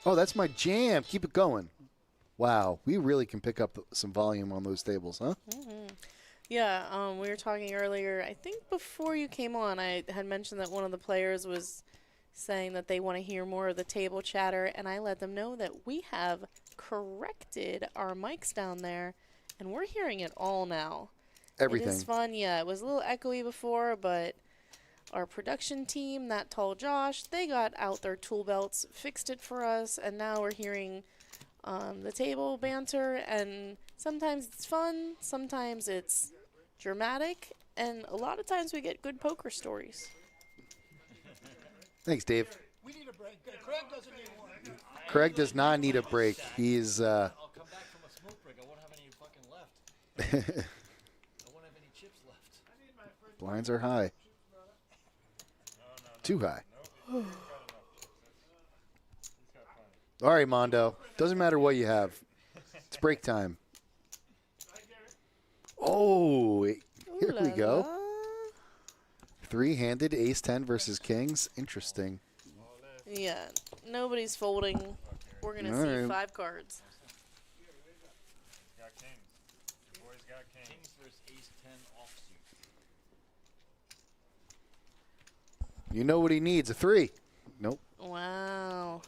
Oh, that's my jam. Keep it going. Wow, we really can pick up some volume on those tables, huh? Yeah, we were talking earlier. I think before you came on, I had mentioned that one of the players was saying that they want to hear more of the table chatter, and I let them know that we have corrected our mics down there, and we're hearing it all now. Everything. It is fun. Yeah, it was a little echoey before, but our production team, that tall Josh, they got out their tool belts, fixed it for us, and now we're hearing the table banter, and sometimes it's fun, sometimes it's dramatic, and a lot of times we get good poker stories. Thanks, Dave. We need a break. Craig doesn't need one. Craig does not need a break. He's I'll come back from a smoke break. I won't have any fucking left. I won't have any chips left. blinds are high. Too high. All right, Mondo. Doesn't matter what you have. It's break time. Oh, here we go. Three-handed ace-10 versus kings. Interesting. Yeah, nobody's folding. We're going to All see right. 5 cards. Got kings. The boys got kings. Kings versus ace 10 offsuit. You know what he needs, a 3. Nope. Wow.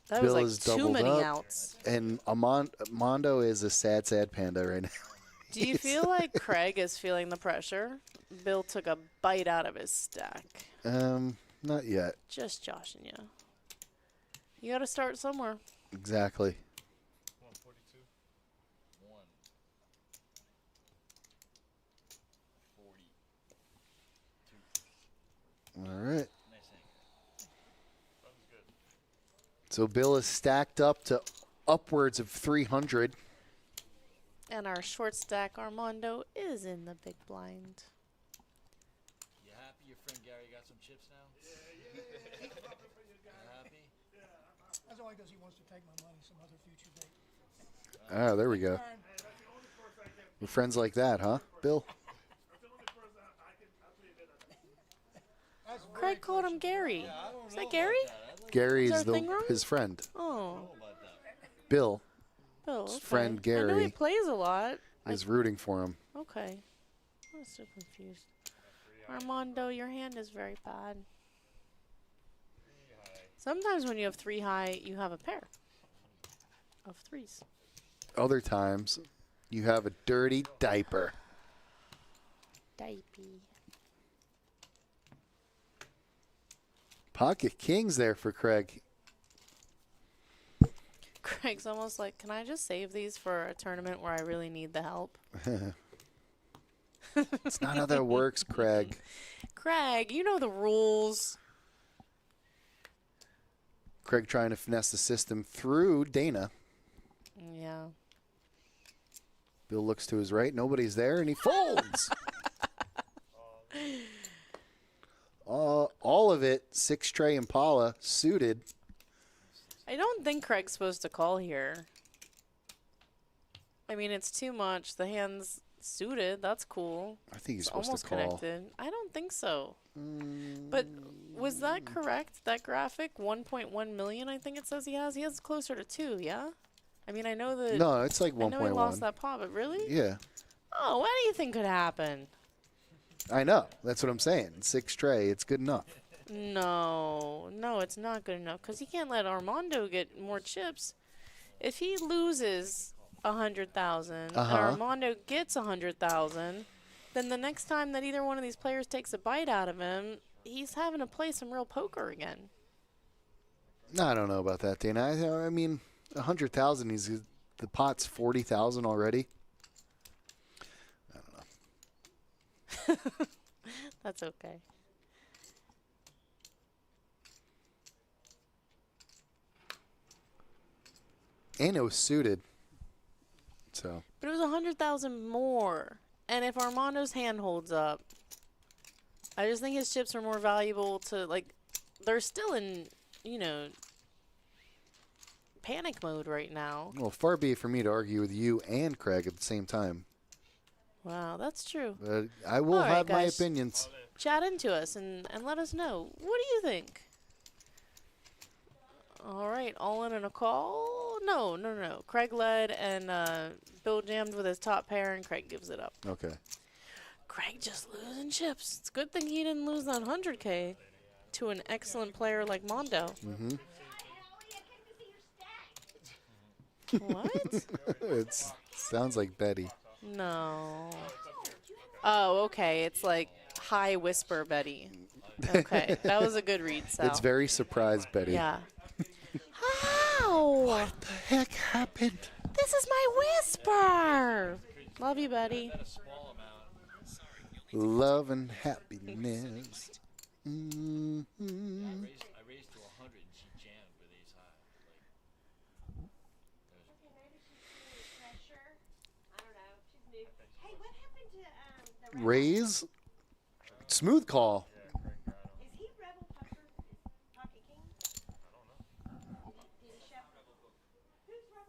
That Bill was is like too doubled many up, outs. and Mondo is a sad, sad panda right now. Do you feel like Craig is feeling the pressure? Bill took a bite out of his stack. Not yet. Just joshing you. You got to start somewhere. Exactly. 142. 1. 40. All right. Nice thing. That was good. So Bill is stacked up to upwards of 300. And our short stack Armando is in the big blind. You happy your friend Gary got some chips now? Yeah. You happy? That's only because he wants to take my money some other future date. Ah, there we go. With friends like that, huh, Bill? Craig called him Gary. Is that Gary? Gary's Is there a thing wrong? his friend. Oh. Bill, Bill, his okay. friend I know he Gary, plays a lot. is rooting for him. Okay. I was so confused. Armando, your hand is very bad. Sometimes when you have 3 high, you have a pair of 3s. Other times, you have a dirty diaper. Dipey. Pocket kings there for Craig. Craig's almost like, can I just save these for a tournament where I really need the help? It's not how that works, Craig. Craig, you know the rules. Craig trying to finesse the system through Dana. Yeah. Bill looks to his right. Nobody's there, and he folds. All of it, 6-tray Impala, suited. I don't think Craig's supposed to call here. I mean, it's too much. The hand's suited. That's cool. I think he's It's supposed almost to call. connected. I don't think so. But was that correct? That graphic, 1.1 million. I think it says he has. He has closer to 2. Yeah. I mean, I know that. No, it's like I know he 1.1. lost that pot, but really? Yeah, Oh, what do you think could happen? I know. That's what I'm saying. 6 tray, it's good enough. No, it's not good enough because he can't let Armando get more chips. If he loses 100,000 and Armando gets 100,000, then the next time that either one of these players takes a bite out of him, he's having to play some real poker again. I don't know about that, Dana. I mean, 100,000. The pot's 40,000 already. I don't know. That's okay. And it was suited. So. But it was 100,000 more. And if Armando's hand holds up, I just think his chips are more valuable to, like, they're still in, panic mode right now. Well, far be it for me to argue with you and Craig at the same time. Wow, that's true. I will All right, have my guys. opinions. Chat into us and let us know. What do you think? All right, all in a call? No. Craig led and Bill jammed with his top pair and Craig gives it up. Okay. Craig just losing chips. It's a good thing he didn't lose that 100K to an excellent player like Mondo. Mm-hmm. What? It sounds like Betty. No. Oh, okay. It's like high whisper Betty. Okay, that was a good read, Sal. It's very surprised Betty. Yeah. How? What the heck happened? This is my whisper. Love you, Betty. Love and happiness. Mm-hmm. I raised to 100 and she jammed with ace high. Raise. Smooth call.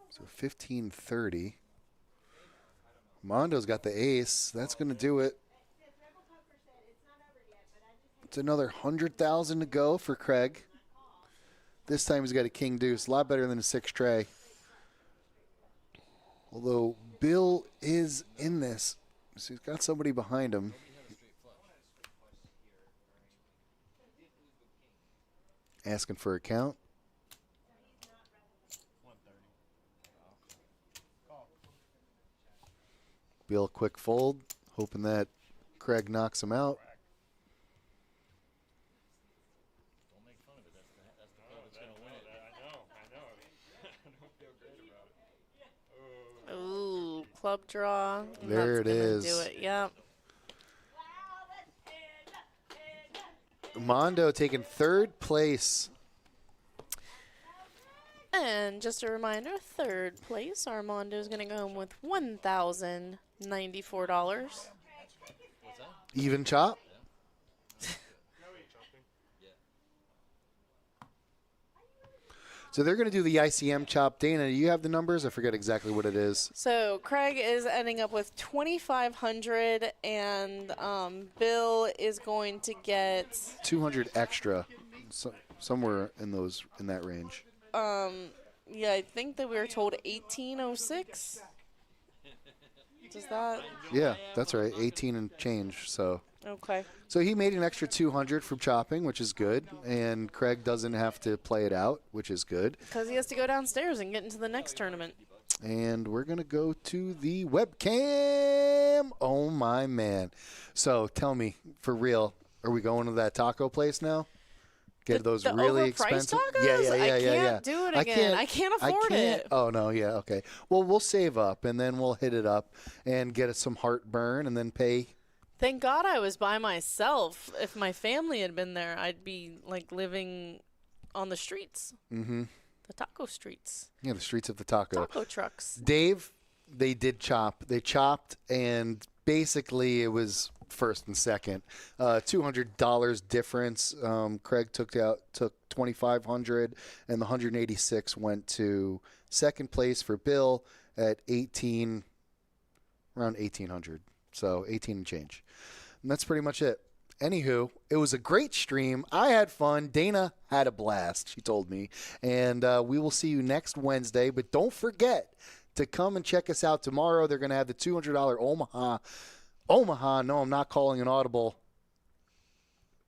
So 1530. Mondo's got the ace. That's going to do it. It's another 100,000 to go for Craig. This time he's got a king deuce. A lot better than a 6 tray. Although Bill is in this. So he's got somebody behind him. Asking for a count. Bill quick fold, hoping that Craig knocks him out. Don't make fun of it. That's the club that's going to win it. I know. Ooh, club draw. There it is. Do it. Yep. Mondo taking 3rd place. And just a reminder, 3rd place, Armando is going to go home with $1,094. Even chop. So they're going to do the ICM chop. Dana, do you have the numbers? I forget exactly what it is. So Craig is ending up with 2,500, and Bill is going to get 200 extra, somewhere in that range. Yeah, I think that we were told 1806. Does that? Yeah, that's right. 18 and change. So. Okay. So he made an extra 200 from chopping, which is good, and Craig doesn't have to play it out, which is good. Because he has to go downstairs and get into the next tournament. And we're going to go to the webcam. Oh, my man. So tell me, for real, are we going to that taco place now? Get those the really overpriced expensive. tacos? Yeah. I can't do it again. I can't afford it. Oh, no, yeah, okay. Well, we'll save up, and then we'll hit it up and get us some heartburn and then pay. Thank God I was by myself. If my family had been there, I'd be, like, living on the streets. Mm-hmm. The taco streets. Yeah, the streets of the taco. Taco trucks. Dave, they did chop. They chopped, and basically it was first and second. $200 difference. Craig took $2,500, and the 186 went to second place for Bill at 18. around 1,800. So 18 and change. And that's pretty much it. Anywho, it was a great stream. I had fun. Dana had a blast, she told me. And we will see you next Wednesday. But don't forget to come and check us out tomorrow. They're going to have the $200 Omaha. No, I'm not calling an audible.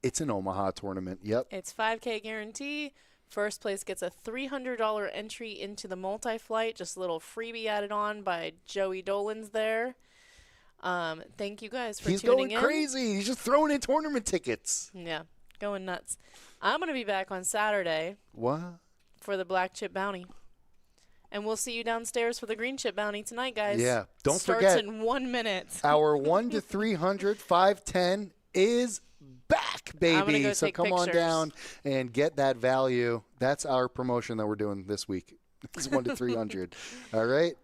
It's an Omaha tournament. Yep. It's 5K guarantee. First place gets a $300 entry into the multi-flight. Just a little freebie added on by Joey Dolan's there. Thank you guys for tuning in. He's going crazy. He's just throwing in tournament tickets. Yeah, going nuts. I'm going to be back on Saturday. What? For the black chip bounty. And we'll see you downstairs for the green chip bounty tonight, guys. Yeah, don't Starts forget. in 1 minute. Our 1 to 300, 510 is back, baby. I'm gonna go so take come on pictures. down and get that value. That's our promotion that we're doing this week. It's 1 to 300. All right.